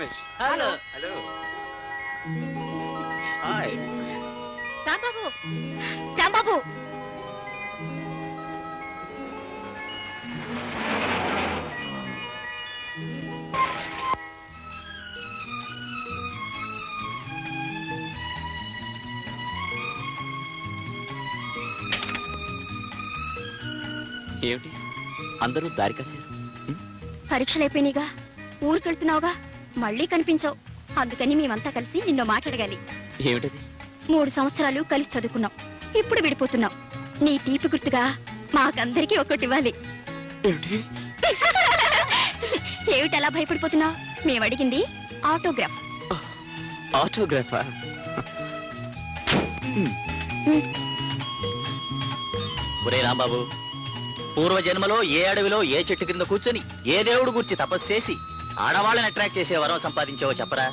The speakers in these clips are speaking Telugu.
Ramesh. Hello. Hello. Hi. Rambabu, Rambabu. ఏమిటి అందరూ దారి కాశారు? పరీక్షలు అయిపోయినాయిగా, ఊరికెళ్తున్నావుగా, మళ్ళీ కనిపించావు. అందుకని మేమంతా కలిసి నిన్ను మాట్లాడగాలి. ఏమిటది? 3 సంవత్సరాలు కలిసి చదువుకున్నాం, ఇప్పుడు విడిపోతున్నాం. నీ తీపి గుర్తుగా మాకందరికీ ఒక్కటి ఇవ్వాలి. ఏమిటి? ఏమిటలా భయపడిపోతున్నావు? మేము అడిగింది ఆటోగ్రాఫ్. ఆటోగ్రాఫా? ఒరే రాంబాబు, పూర్వజన్మలో ఏ అడవిలో ఏ చెట్టు కింద కూర్చొని ఏ దేవుడు గురించి తపస్సు చేసి ఆడవాళ్ళని అట్రాక్ట్ చేసే వరం సంపాదించావో చెప్పరా?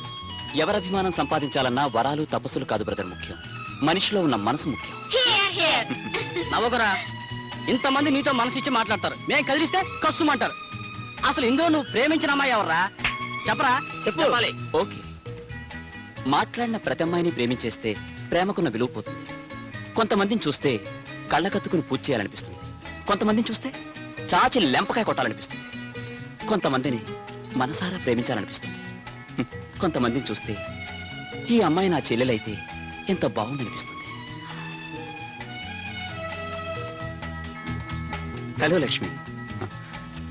ఎవరభిమానం సంపాదించాలన్నా వరాలు తపస్సులు కాదు బ్రదర్ ముఖ్యం, మనిషిలో ఉన్న మనసు ముఖ్యం. నవ్వకురా, ఇంతమంది నీతో మనసు ఇచ్చి మాట్లాడతారు, మేము కదిలిస్తే కస్సుమంటారు. అసలు ఇందులో నువ్వు ప్రేమించిన అమ్మాయి ఎవర్రా? చెప్పరా? చెప్పాలి. ఓకే, మాట్లాడిన ప్రతి అమ్మాయిని ప్రేమించేస్తే ప్రేమకున్న విలువ పోతుంది. కొంతమందిని చూస్తే కళ్ళకత్తుకుని పూజ చేయాలనిపిస్తుంది, కొంతమందిని చూస్తే చాచి లెంపకాయ కొట్టాలనిపిస్తుంది, కొంతమందిని మనసారా ప్రేమించాలనిపిస్తుంది, కొంతమందిని చూస్తే ఈ అమ్మాయి నా చెల్లెలైతే ఎంత బాగుందనిపిస్తుంది. హలో లక్ష్మి,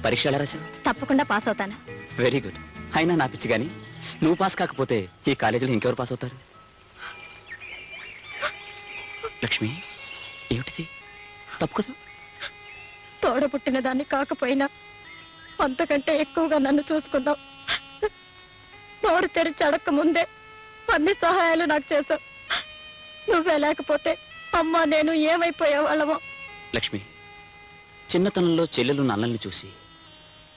పరీక్ష ఎలా రాశావు? తప్పకుండా పాస్ అవుతాను. Very good. అయినా నా పిచ్చి గాని నువ్వు పాస్ కాకపోతే ఈ కాలేజీలో ఇంకెవరు పాస్ అవుతారు? లక్ష్మి, ఏమిటిది? తప్పు కదా? తోడబుట్టిన దాన్ని కాకపోయినా అంతకంటే ఎక్కువగా నన్ను చూసుకుందాం. నోరు తెరిచి అడక్క ముందే అన్ని సహాయాలు నాకు చేశావు. నువ్వే లేకపోతే అమ్మా నేను ఏమైపోయేవాళ్ళమో. లక్ష్మి, చిన్నతనంలో చెల్లెలు అన్నల్ని చూసి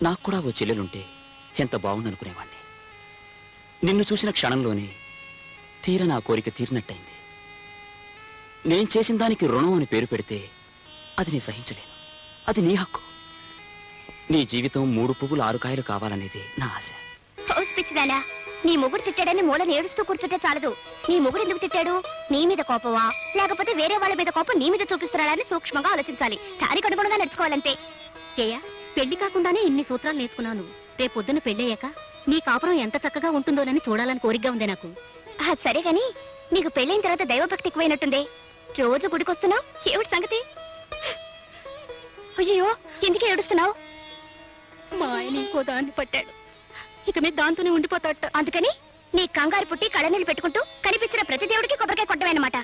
నాకు కూడా ఓ చెల్లెలుంటే ఎంత బాగుందనుకునేవాణ్ణి. నిన్ను చూసిన క్షణంలోనే తీర నా కోరిక తీరినట్టయింది. నేను చేసిన దానికి రుణం అని పేరు పెడితే అది నేను సహించలేను. అది నీ హక్కు. నీ జీవితం 3 పువ్వులు 6 కాయలు కావాలనేది నా ఆశ. పిచ్చిదానా, నీ మొగుడు తిట్టాడని మూలని ఏడుస్తూ కూర్చుంటే చాలదు. నీ మొగుడు ఎందుకు తిట్టాడు? నీ మీద కోపమా, లేకపోతే వేరే వాళ్ళ మీద కోపం నీ మీద చూపిస్తున్నాడని సూక్ష్మంగా ఆలోచించాలి. దానికి అనుగుణంగా నడుచుకోవాలంతే. జయ, పెళ్లి కాకుండానే ఇన్ని సూత్రాలు నేర్చుకున్నాను. రేపొద్దున పెళ్ళయ్యాక నీ కాపురం ఎంత చక్కగా ఉంటుందోనని చూడాలని కోరికగా ఉంది నాకు. సరే గాని నీకు పెళ్ళైన తర్వాత దైవభక్తి ఎక్కువైనట్టుంది. రోజు గుడికొస్తున్నావు, ఏమిటి సంగతి? అయ్యో, ఎందుకు ఏడుస్తున్నావు? మా ఆయన ఇంకో దాన్ని పట్టాడు, ఇక మీద దాంతోనే ఉండిపోతాట. అందుకని నీ కంగారు పుట్టి కళ్ళనీళ్ళు పెట్టుకుంటూ కనిపించిన ప్రతి దేవుడికి కొబ్బరికాయ కొట్టమన్నమాట.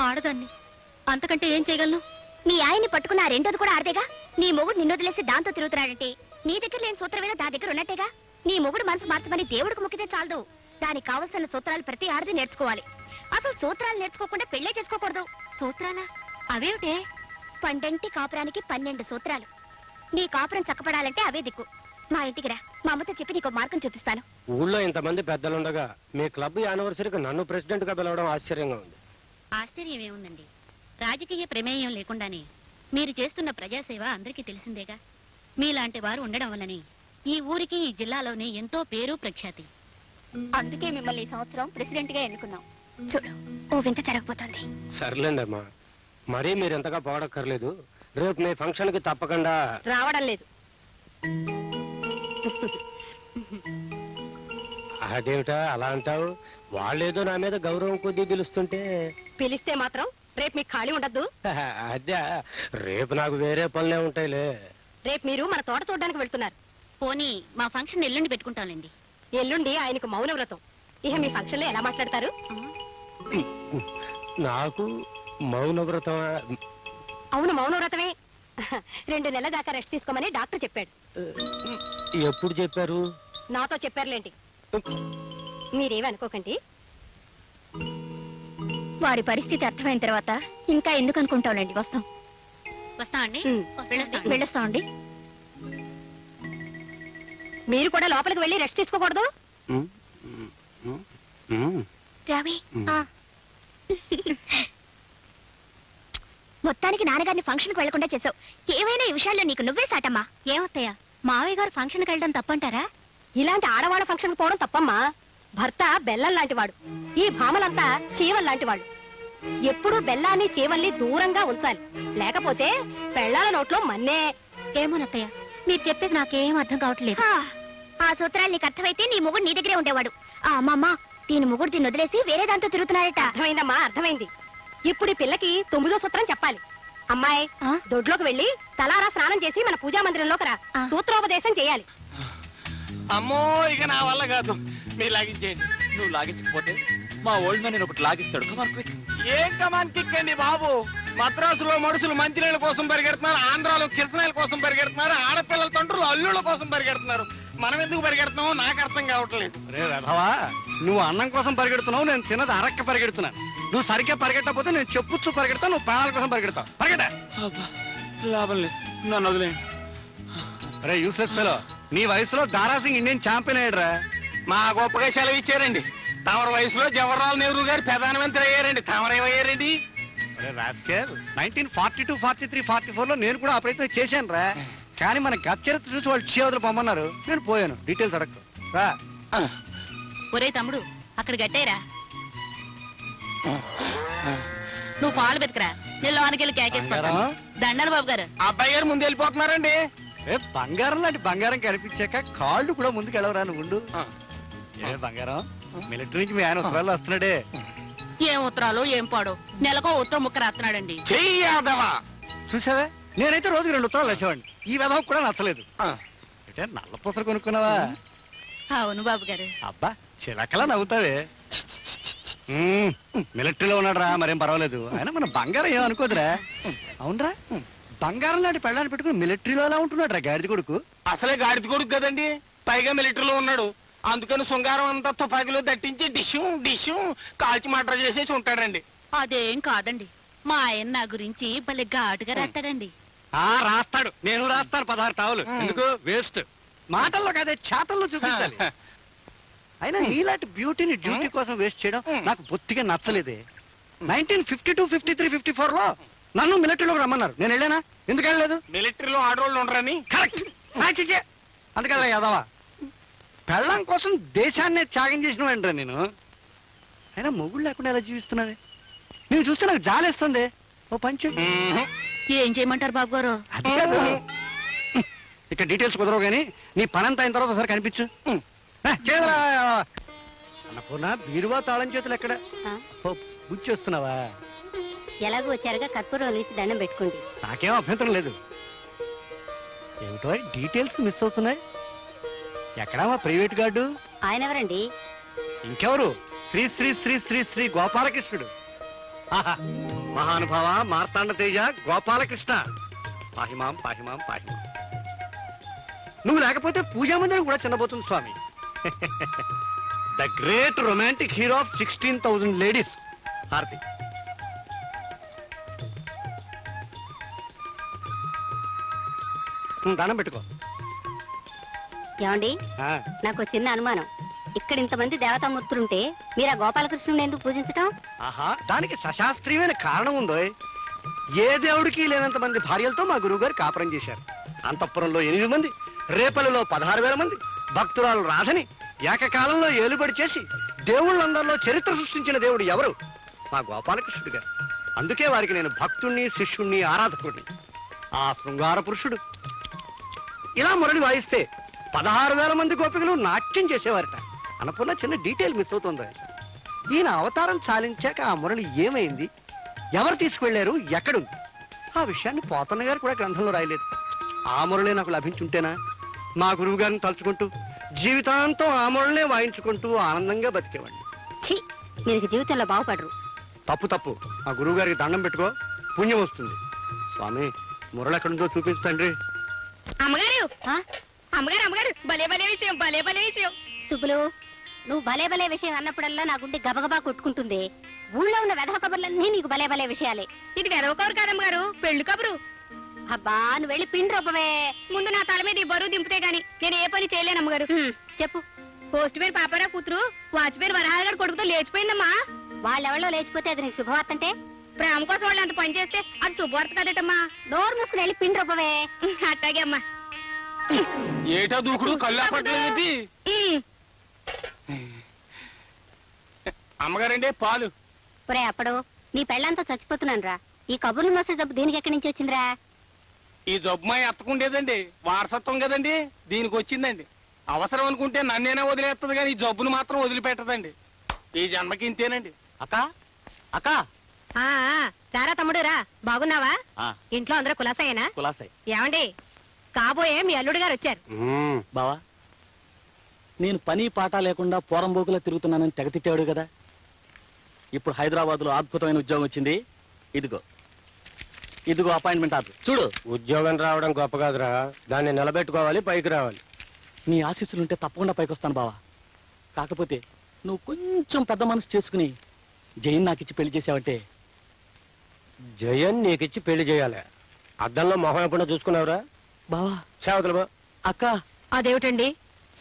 ఆడదాన్ని, అంతకంటే ఏం చేయగలను? నీ ఆయన్ని పట్టుకున్న ఆ రెండోది కూడా ఆడదేగా. నీ మొగుడు నిన్ను వదిలేసి దాంతో తిరుగుతున్నాడంటే నీ దగ్గర లేని సూత్రమేదో దా దగ్గర ఉన్నట్టేగా. నీ మొగుడు మనసు మార్చమని దేవుడికి మొక్కితే చాలదు. దానికి కావలసిన సూత్రాలు ప్రతి ఆడది నేర్చుకోవాలి. అసలు సూత్రాలు నేర్చుకోకుండా పెళ్లే చేసుకోకూడదు. సూత్రాలా? అవేమిటే? పండంటి కాపురానికి 12 సూత్రాలు. నీ కాపురం చక్కపడాలంటే అవే దిక్కు. మా ఇంటికి రా, మా అమ్మతో చెప్పి నీకు మార్గం చూపిస్తాను. ఊళ్ళో ఇంతమంది పెద్దలుండగా మీ క్లబ్ యానివర్సరీకి నన్ను ప్రెసిడెంట్ గా పిలవడం ఆశ్చర్యంగా ఉంది. ఆశ్చర్యం ఏముందండి, రాజకీయ ప్రమేయం లేకుండానే మీరు చేస్తున్న ప్రజాసేవ అందరికీ తెలిసిందేగా. మీలాంటి వారు ఉండడం వల్లనే ఈ ఊరికి ఈ జిల్లాలోనే ఎంతో పేరు ప్రఖ్యాతి. అందుకే మిమ్మల్ని ఈ సంవత్సరం ప్రెసిడెంట్ గా ఎన్నుకున్నాం. చూడు, ఓ వింత జరగబోతోంది. సర్లేండి అమ్మా, మరీ మీరు ఎంతగా పోవడక్కర్లేదు. రేపు మీ ఫంక్షన్ కి తప్పకుండా రావడం లేదు. అదేమిటా అలా అంటావు? వాళ్ళేదో నా మీద గౌరవం కొద్దీ పిలుస్తుంటే. పిలిస్తే మాత్రం రేపు మీకు ఖాళీ ఉండద్దు. అదే, రేపు నాకు వేరే పనులే ఉంటాయిలే. రేపు మీరు మన తోట చూడడానికి వెళ్తున్నారు. పోనీ మా ఫంక్షన్ ఎల్లుండి పెట్టుకుంటాంలేండి. ఎల్లుండి ఆయనకు మౌన వ్రతం. ఇక మీ ఫంక్షన్ లో ఎలా మాట్లాడతారు? నాకు మౌన వ్రతం? అవును, మౌన వ్రతమే. 2 నెలల దాకా రెస్ట్ తీసుకోమని డాక్టర్ చెప్పాడు. ఎప్పుడు చెప్పారు? నాతో చెప్పారులేంటి. మీరేమి అనుకోకండి. వారి పరిస్థితి అర్థమైన తర్వాత ఇంకా ఎందుకు అనుకుంటాంలేండి. వస్తాం. వస్తామండి, వెళ్ళొస్తామండి. మీరు కూడా లోపలికి వెళ్ళి రెస్ట్ తీసుకోకూడదు. రవి, మొత్తానికి నాన్నగారిని ఫంక్షన్ కు వెళ్లకుండా చేసావు. ఏమైనా ఈ విషయాల్లో నీకు నువ్వే సాటమ్మా. ఏమొస్తాయా, మావయ్య గారు ఫంక్షన్కి వెళ్ళడం తప్పంటారా? ఇలాంటి ఆడవాళ్ళ ఫంక్షన్ కు పోవడం తప్పమ్మా. భర్త బెల్లం లాంటివాడు, ఈ భామలంతా చీవల్ లాంటివాడు. ఎప్పుడూ బెల్లాన్ని చీవల్ని దూరంగా ఉంచాలి, లేకపోతే పెళ్ళాల నోట్లో మన్నే. ఏమోనత్తయ్య, మీరు చెప్పేది నాకేం అర్థం కావట్లేదు. ఆ సూత్రాలు నీకు అర్థమైతే నీ మొగుడు నీ దగ్గరే ఉండేవాడు. అమ్మమ్మ, దీని మొగుడు దీన్ని వదిలేసి వేరే దాంతో తిరుగుతున్నాడట. అర్థమైందమ్మా, అర్థమైంది. ఇప్పుడు ఈ పిల్లకి 9వ సూత్రం చెప్పాలి. అమ్మాయి, దొడ్లోకి వెళ్ళి తలారా స్నానం చేసి మన పూజా మందిరంలోకి రా. సూత్రోపదేశం చేయాలి. అమ్మో, ఇక నా వల్ల కాదు, మీరు లాగించేయండి. నువ్వు లాగించకపోతే మా ఓల్డ్ మ్యాన్ నేను ఒకటి లాగిస్తాడు. Come on quick. ఏం కమాన్ కిక్ అండి బాబు? మద్రాసులో మనుషులు మంచినీళ్ళ కోసం పరిగెడుతున్నారు, ఆంధ్రాలో కిరసనాయల కోసం పరిగెడుతున్నారు, ఆడపిల్లల తండ్రులు అల్లుళ్ళ కోసం పరిగెడుతున్నారు. మనం ఎందుకు పరిగెడుతున్నామో నాకు అర్థం కావట్లేదు. రే రథవా, నువ్వు అన్నం కోసం పరిగెడుతున్నావు, నేను తిన్నది అరక్క పరిగెడుతున్నాను. నువ్వు సరిగ్గా పరిగెట్టకపోతే నేను చెప్పుచ్చు పరిగెడతావు, నువ్వు ప్రాణాల కోసం పరిగెడతావు. పరిగెట. లాభం లేదు, నన్ను వదిలేండి. రే యూస్లెస్ ఫెలో, నీ వయసులో దారాసింగ్ ఇండియన్ ఛాంపియన్ అయ్యాడురా. మా గొప్పగా సెలవు ఇచ్చారండి. తమర వయసులో జవహర్లాల్ నెహ్రూ గారు ప్రధానమంత్రి అయ్యారండి, తమరేమయ్యారండి? 1942, 43, 44 లో నేను కూడా ఆ ప్రయత్నం చేశాను రా. కానీ మన గత చరిత్ర చూసి వాళ్ళు చేవదలు పొమ్మన్నారు, నేను పోయాను. డీటెయిల్స్ అడగదు రా. ఒరే తమ్ముడు, అక్కడ గట్టేరా. నువ్వు పాలు బతికరా, నేను లోనకెళ్ళి కేకేసుకుంటాను. దండాలి బాబు గారు. అబ్బాయి గారు ముందు వెళ్ళిపోతున్నారండి. బంగారం లాంటి బంగారం కనిపించాక కాళ్ళు కూడా ముందుకు వెళ్ళవరా నువ్వు. ఏ బంగారం, మిలిటరీ నుంచి మీ ఆయన ఉత్తరాలు వస్తున్నాడే. ఏం ఉత్తరాలు ఏం పాడు, నెలకో ఉత్తరం ముక్క రాస్తున్నాడండి. చెయ్యాదవా, చూసావే, నేనైతే రోజుకి 2 ఉత్తరాలు వచ్చేవాడిని. ఈ విధం కూడా నచ్చలేదు. అంటే నల్ల పూసలు కొనుక్కున్నావా? అవును బాబు గారు. అబ్బా, చిలకలా నవ్వుతావే. మిలిటరీలో ఉన్నాడు రా, మరేం పర్వాలేదు. అయినా మన బంగారం ఏం అనుకోదురా. అవునరా, బంగారం లాంటి పెళ్ళాన్ని పెట్టుకుని మిలిటరీలో ఎలా ఉంటున్నాడు రా గాడిద కొడుకు. అసలే గాడిద కొడుకు కదండి, పైగా మిలిటరీలో ఉన్నాడు. అందుకని శృంగారం అంతా తుపాకీలో దట్టించి డిష్యూ కాల్చి మర్డర్ చేసేసి ఉంటాడండి. అదేం కాదండి, మా ఆయన నా గురించి భలే ఘాటుగా రాస్తాడండి. రాస్తాడు, నేను రాస్తాను 16 టావులు. ఎందుకు వేస్ట్? మాటల్లో కాదే, చేతల్లో చూపించాలి. అయినా నీలాంటి బ్యూటీని డ్యూటీ కోసం వేస్ట్ చేయడం నాకు బొత్తిగా నచ్చలేదే. 1952, 53, 54 లో నన్ను మిలిటరీలోకి రమ్మన్నారు, నేను వెళ్ళానా? ఎందుకు వెళ్ళలేదు? మిలిటరీలో ఆడవాళ్ళు ఉండరని. కరెక్ట్. అందుకల్లా యాదవా, పెళ్ళం కోసం దేశాన్నే త్యాగం చేసిన వెంటరా నేను. అయినా మొగుడు లేకుండా ఎలా జీవిస్తున్నావే? నేను చూస్తే నాకు జాలేస్తుంది. ఓ పంచు. ఏం చేయమంటారు బాబు గారు? అది కాదు, ఇక్కడ డీటెయిల్స్ కుదరవు కానీ నీ పనంతా అయిన తర్వాత ఒకసారి కనిపించు. చేదరా అన్నపూర్ణ, బీరువా తాళం చేతులు ఎక్కడ? బుచ్చి వస్తున్నావా? ఎలాగో వచ్చారుగా, కర్పూరం వేసి దండం పెట్టుకోండి. నాకేం అభ్యంతరం లేదు. ఏమిటో డీటెయిల్స్ మిస్ అవుతున్నాయి. ఎక్కడా మా ప్రైవేట్ గార్డు? ఆయన ఎవరండి? ఇంకెవరు? శ్రీ శ్రీ శ్రీ శ్రీ శ్రీ గోపాలకృష్ణుడు. మహానుభావ మార్తాండ తేజ గోపాలకృష్ణ, పాహిమాం పాహిమాం పాహిమాం. నువ్వు లేకపోతే పూజా మందిరం కూడా చిన్నబోతుంది స్వామి. The great romantic hero of 16,000 ladies. హారతి. దానం పెట్టుకో. ఏమండి, నాకు చిన్న అనుమానం. ఇక్కడ ఇంతమంది దేవతామూర్తులుంటే మీరు ఆ గోపాలకృష్ణుని ఎందుకు పూజించటం? ఆహా, దానికి సశాస్త్రీయమైన కారణం ఉందో. ఏ దేవుడికి లేనంత మంది భార్యలతో మా గురువు గారు కాపురం చేశారు. అంతఃపురంలో 8 మంది, రేపల్లిలో 16,000 మంది. భక్తురాలు రాధని ఏకకాలంలో ఏలుబడి చేసి దేవుళ్ళందరిలో చరిత్ర సృష్టించిన దేవుడు ఎవరు? మా గోపాలకృష్ణుడు గారు. అందుకే వారికి నేను భక్తుణ్ణి, శిష్యుణ్ణి, ఆరాధకుడిని. ఆ శృంగార పురుషుడు ఇలా మురళి వాయిస్తే 16,000 మంది గోపికలు నాట్యం చేసేవారట. అన్నపూర్ణ, చిన్న డీటెయిల్ మిస్ అవుతుంది. ఈయన అవతారం చాలించాక ఆ మురళి ఏమైంది, ఎవరు తీసుకువెళ్లారు, ఎక్కడుంది? ఆ విషయాన్ని పోతన్న గారు కూడా గ్రంథంలో రాయలేదు. ఆ మురళి నాకు లభించుంటేనా మా గురువు గారిని తలుచుకుంటూ జీవితాంతం ఆ మురళినే వాయించుకుంటూ ఆనందంగా బతికేవాడిని. ఛీ, మీరు జీవితంలో బాగుపడరు. తప్పు తప్పు. మా గురువు గారికి దండం పెట్టుకో, పుణ్యం వస్తుంది. స్వామి, మురళి ఎక్కడుందో చూపించండి. అమ్మగారు, అమ్మగారు, అమ్మగారు, భలే భలే విషయం, భలే భలే విషయం. సుబ్బులు, నువ్వు భలే భలే విషయం అన్నప్పుడల్లా నా గుండె గబగబా కొట్టుకుంటుంది. ఊళ్ళో ఉన్న వెధవ కబుర్లన్నీ నీకు భలే భలే విషయాలే. ఇది వెధవ కబురు కాదమ్మగారు, పెళ్లి కబురు. అబ్బా, నువ్వు వెళ్ళి పిండి రూపమే. ముందు నా తల మీద ఈ బరువు దింపితే గాని నేను ఏ పని చేయలేను అమ్మగారు. చెప్పు. పోస్ట్ పేరు పాపారావు కూతురు వాచ్ పేరు వరహాగారు కొడుకుతో లేచిపోయిందమ్మా. వాళ్ళెవళ్ళో లేచిపోతే అది నీకు శుభవార్త అంటే? ప్రేమ కోసం వాళ్ళు అంత పని చేస్తే అది శుభవార్త కదటమ్మా. నోరు మూసుకుని వెళ్ళి పిండి రూపమే. అట్టాగే అమ్మా. ఏటా దూకుడు, కళ్ళు అమ్మగారండి పాలు. ఒరే అప్పుడు నీ పెళ్ళంతా చచ్చిపోతున్నాను రా. ఈ కబుర్లు మోసే జబ్బు దీనికి ఎక్కడి నుంచి వచ్చిందిరా? ఈ జబ్బు మా ఎత్తకుండేదండి, వారసత్వం కదండి, దీనికి వచ్చిందండి. అవసరం అనుకుంటే నన్నేనే వదిలేస్తుంది కానీ ఈ జబ్బును మాత్రం వదిలిపెట్టదండి. ఈ జన్మకి ఇంతేనండి. అక్క అక్క రారా తమ్ముడు రా. బాగున్నావా? ఆ, ఇంట్లో అందరూ కులాసయ్యేనా? కులాసాయి. ఏమండి, కాబోయే మీ అల్లుడు గారు వచ్చారు. బావా, నేను పని పాట లేకుండా పోరంబోకులా తిరుగుతున్నానని తెగ తిట్టాడు కదా. ఇప్పుడు హైదరాబాద్లో అద్భుతమైన ఉద్యోగం వచ్చింది. ఇదిగో అపాయింట్మెంట్ ఆర్డర్ చూడు. ఉద్యోగం రావడం గొప్ప కాదురా, దాన్ని నిలబెట్టుకోవాలి, పైకి రావాలి. నీ ఆశీస్సులుంటే తప్పకుండా పైకి వస్తాను బావా. కాకపోతే నువ్వు కొంచెం పెద్ద మనసు చేసుకుని జైన్ నాకు ఇచ్చి పెళ్లి చేసావంటే. జయన్ నీకిచ్చి పెళ్లి చేయాలి. అద్దంలో మొహం ఎప్పుడో చూసుకున్నావురా? బావా సేవకులు అక్క. అదేమిటండి,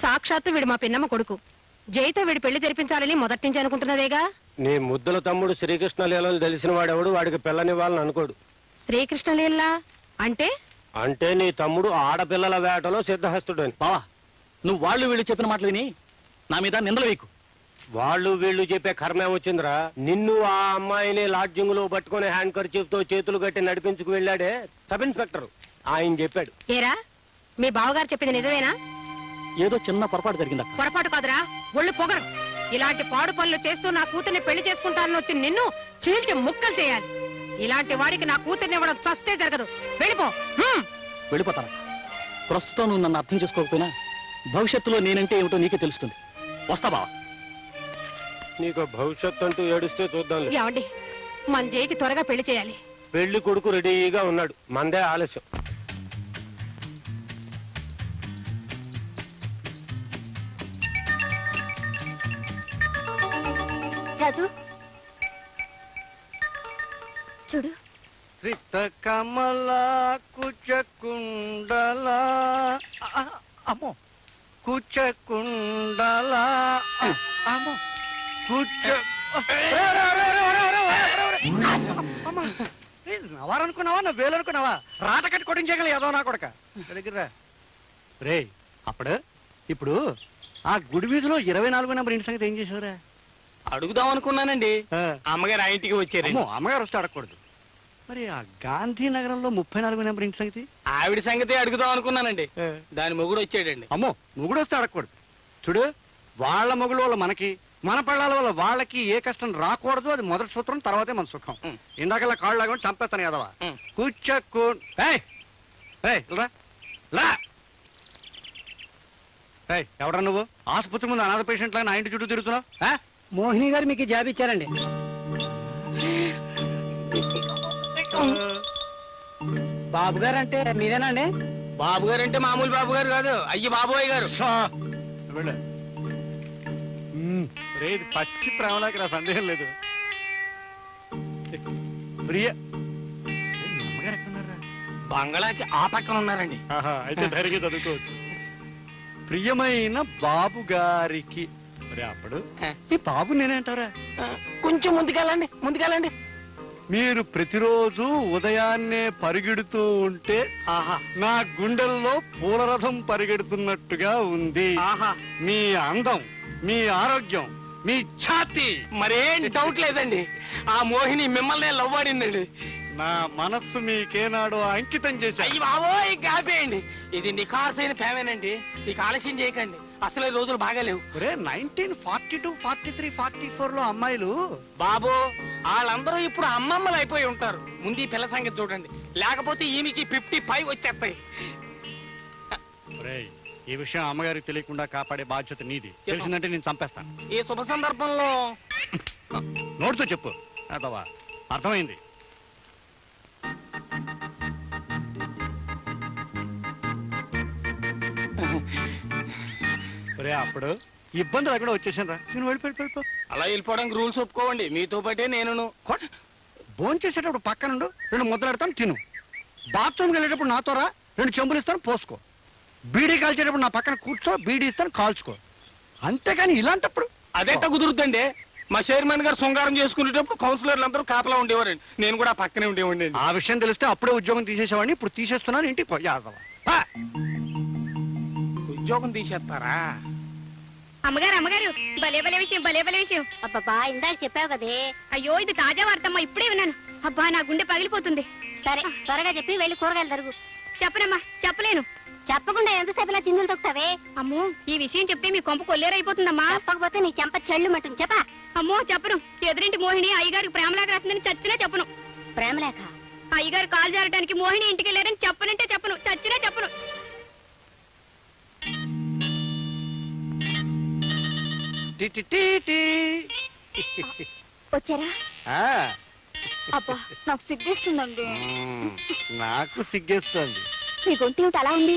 సాక్షాత్తు వీడు మా పిన్నమ్మ కొడుకు. జైతో వీడి పెళ్లి జరిపించాలని మొదటి నుంచి అనుకుంటున్నదేగా. నీ ముద్దుల తమ్ముడు శ్రీకృష్ణ లీలలు తెలిసిన వాడెవడు వాడికి పిల్లనివ్వాలని అనుకోడు. శ్రీకృష్ణలీలా అంటే? అంటే నీ తమ్ముడు ఆడపిల్లల వేటలో సిద్ధహస్తుడని. బావా, నువ్వు వాళ్ళు వీళ్ళు చెప్పిన మాటలు విని నా మీద నిందలు వేయకు. వాళ్ళు వీళ్ళు చెప్పే కర్మే వచ్చిందిరా. నిన్ను ఆ అమ్మాయిని లాడ్జింగ్ లో పట్టుకుని హ్యాండ్ కర్చీఫ్ తో చేతులు కట్టి నడిపించుకు వెళ్ళాడే సబ్ ఇన్స్పెక్టర్, ఆయన చెప్పాడు. ఏరా, మీ బావగారు చెప్పింది నిజమేనా? ఏదో చిన్న పొరపాటు జరిగింది అక్క. పొరపాటు కాదురా, ఒళ్ళు పొగరు. ఇలాంటి పాడు పనులు చేస్తూ నా కూతుర్ని పెళ్లి చేసుకుంటానని వచ్చి నిన్ను చీల్చి ముక్కలు చేయాలి. ఇలాంటి వాడికి నా కూతుర్ని ఇవ్వడం చస్తే జరగదు. వెళ్ళిపో. వెళ్ళిపోతాను. ప్రస్తుతం నువ్వు నన్ను అర్థం చేసుకోకపోయినా భవిష్యత్తులో నేనంటే ఏమిటో నీకే తెలుస్తుంది. వస్తా బావా. నీకు భవిష్యత్తు అంటూ ఏడుస్తే చూద్దాం. ఏమండి, మన జైకి త్వరగా పెళ్లి చేయాలి. పెళ్లి కొడుకు రెడీగా ఉన్నాడు, మందే ఆలస్యం. రాజు చూడు. శ్రీత కమల కుచకుండల, అమ్మో కుచకుండల, అమ్మో కుచ నవారనుకున్నావా, నా వేలు అనుకున్నావా? రాట కట్టి కొట్టించగల ఏదో నా కొడక దగ్గర రే. ఇప్పుడు ఆ గుడి వీధిలో 24 నెంబర్ ఇంటి సంగతి ఏం చేసావురా? అడుగుదాం అనుకున్నానండి, అమ్మగారు ఆ ఇంటికి వచ్చారు. అమ్మగారు వస్తే అడగకూడదు. మరి ఆ గాంధీనగరంలో 34 నెంబర్ ఇంటి సంగతి? ఆవిడ సంగతి అడుగుదాం అనుకున్నానండి, దాని మొగుడు వచ్చాడండి. అమ్మో, మొగుడు వస్తే అడగకూడదు. చూడు, వాళ్ళ మొగుడు వల్ల మనకి, మన పిల్లల వల్ల వాళ్ళకి ఏ కష్టం రాకూడదు. అది మొదటి సూత్రం, తర్వాతే మన సుఖం. ఇందాకల్లా కాళ్ళు లాగా చంపేస్తాను కదవా. కూర్చోకు. ఎవడా నువ్వు? ఆసుపత్రి ముందు అనాథ పేషెంట్ లాగా నా ఇంటి చుట్టూ తిరుగుతున్నావు. మోహిని గారు మీకు జాబ్ ఇచ్చారండి. బాబు గారు అంటే మీరేనండి? బాబు గారు అంటే మామూలు బాబు గారు కాదు, అయ్యి బాబోయ్ గారు. రేది పచ్చి ప్రేమలోకి నా సందేహం లేదు. ప్రియ అమ్మగారు ఎక్కడున్నారా? బంగళాకి ఆ పక్కన ఉన్నారండి. అయితే ధైర్యంగా చదువుకోవచ్చు. ప్రియమైన బాబు గారికి. అప్పుడు ఈ బాబు నేనేంటారా? కొంచెం ముందుకెళ్ళండి. మీరు ప్రతిరోజు ఉదయాన్నే పరిగెడుతూ ఉంటే నా గుండెల్లో పూలరథం పరిగెడుతున్నట్టుగా ఉంది. మీ అందం, మీ ఆరోగ్యం, మీ ఛాతి, మరేం డౌట్ లేదండి. ఆ మోహిని మిమ్మల్ని లవ్ ఆడిందండి. నా మనస్సు మీకేనాడో అంకితం చేశాయి. అయ్యి బాబోయ్, కాపేయండి. ఇది నిఖార్సైన ప్రేమేనండి, ఇక ఆలస్యం చేయకండి. అసలు రోజులు బాగాలేవు. 1942, 43, 44 లో అమ్మాయిలు బాబు, వాళ్ళందరూ ఇప్పుడు అమ్మమ్మలు అయిపోయి ఉంటారు. ముందు ఈ పిల్ల సంగతి చూడండి, లేకపోతే ఈమెకి 55 వచ్చేస్తాయి. ఈ విషయం అమ్మగారికి తెలియకుండా కాపాడే బాధ్యత నీది. తెలిసిందంటే నేను చంపేస్తాను. ఈ శుభ సందర్భంలో నోటితో చెప్పు. అర్థమైంది. అప్పుడు ఇబ్బంది లేకుండా వచ్చేసాను రా. నేను వెళ్ళిపో. అలా వెళ్ళిపోవడానికి రూల్స్ ఒప్పుకోవండి, మీతో పాటే నేను. భోజనం చేసేటప్పుడు పక్కనుండు, 2 ముద్దలు పెడతాను, తిను. బాత్రూమ్కి వెళ్ళేటప్పుడు నాతో రా, 2 చెంబులు ఇస్తాను, పోసుకో. బీడీ కాల్చేటప్పుడు నా పక్కన కూర్చో, బీడీ ఇస్తాను, కాల్చుకో. అంతేగాని ఇలాంటప్పుడు అదెట్ట కుదురుద్దండి? మా చైర్మన్ గారు శృంగారం చేసుకునేటప్పుడు కౌన్సిలర్లు అందరూ కాపలా ఉండేవారండి, నేను కూడా పక్కనే ఉండేవాడిని. ఆ విషయం తెలిస్తే అప్పుడే ఉద్యోగం తీసేసేవాడిని. ఇప్పుడు తీసేస్తున్నాను, ఇంటికి పోయి. ఉద్యోగం తీసేస్తారా? అమ్మగారు అమ్మగారు భలే భలే విషయం భలే భలే విషయం. అబ్బబ్బా ఇందాక చెప్పావు కదే. అయ్యో ఇది తాజా వార్తమ్మా, ఇప్పుడే విన్నాను. అబ్బా నా గుండె పగిలిపోతుంది. సరే త్వరగా చెప్పి వెళ్ళి కూరగాయలు తరుగు. చెప్పనమ్మా, చెప్పలేను. చెప్పకుండా ఎంతసేపు ఇలా చిందులు తొక్కుతావే? అమ్మో ఈ విషయం చెప్తే మీ కొంప కొల్లేరైపోతుందమ్మా. చెప్పకపోతే నీ చెంప చెళ్ళు మట్టుంది. చెప్పా. అమ్మో చెప్పను. ఎదురింటి మోహిని అయ్యగారికి ప్రేమలాగా రాసిందని చచ్చినా చెప్పను. ప్రేమలేఖ? అయ్యగారు కాలు జారడానికి మోహిని ఇంటికి వెళ్ళారని చెప్పనంటే చెప్పను, చచ్చినా చెప్పను. వచ్చారా? అబ్బా నాకు సిగ్గేస్తుందండి. నాకు సిగ్గేస్తుంది. మీ గొంతు ఏమిటి అలా ఉంది?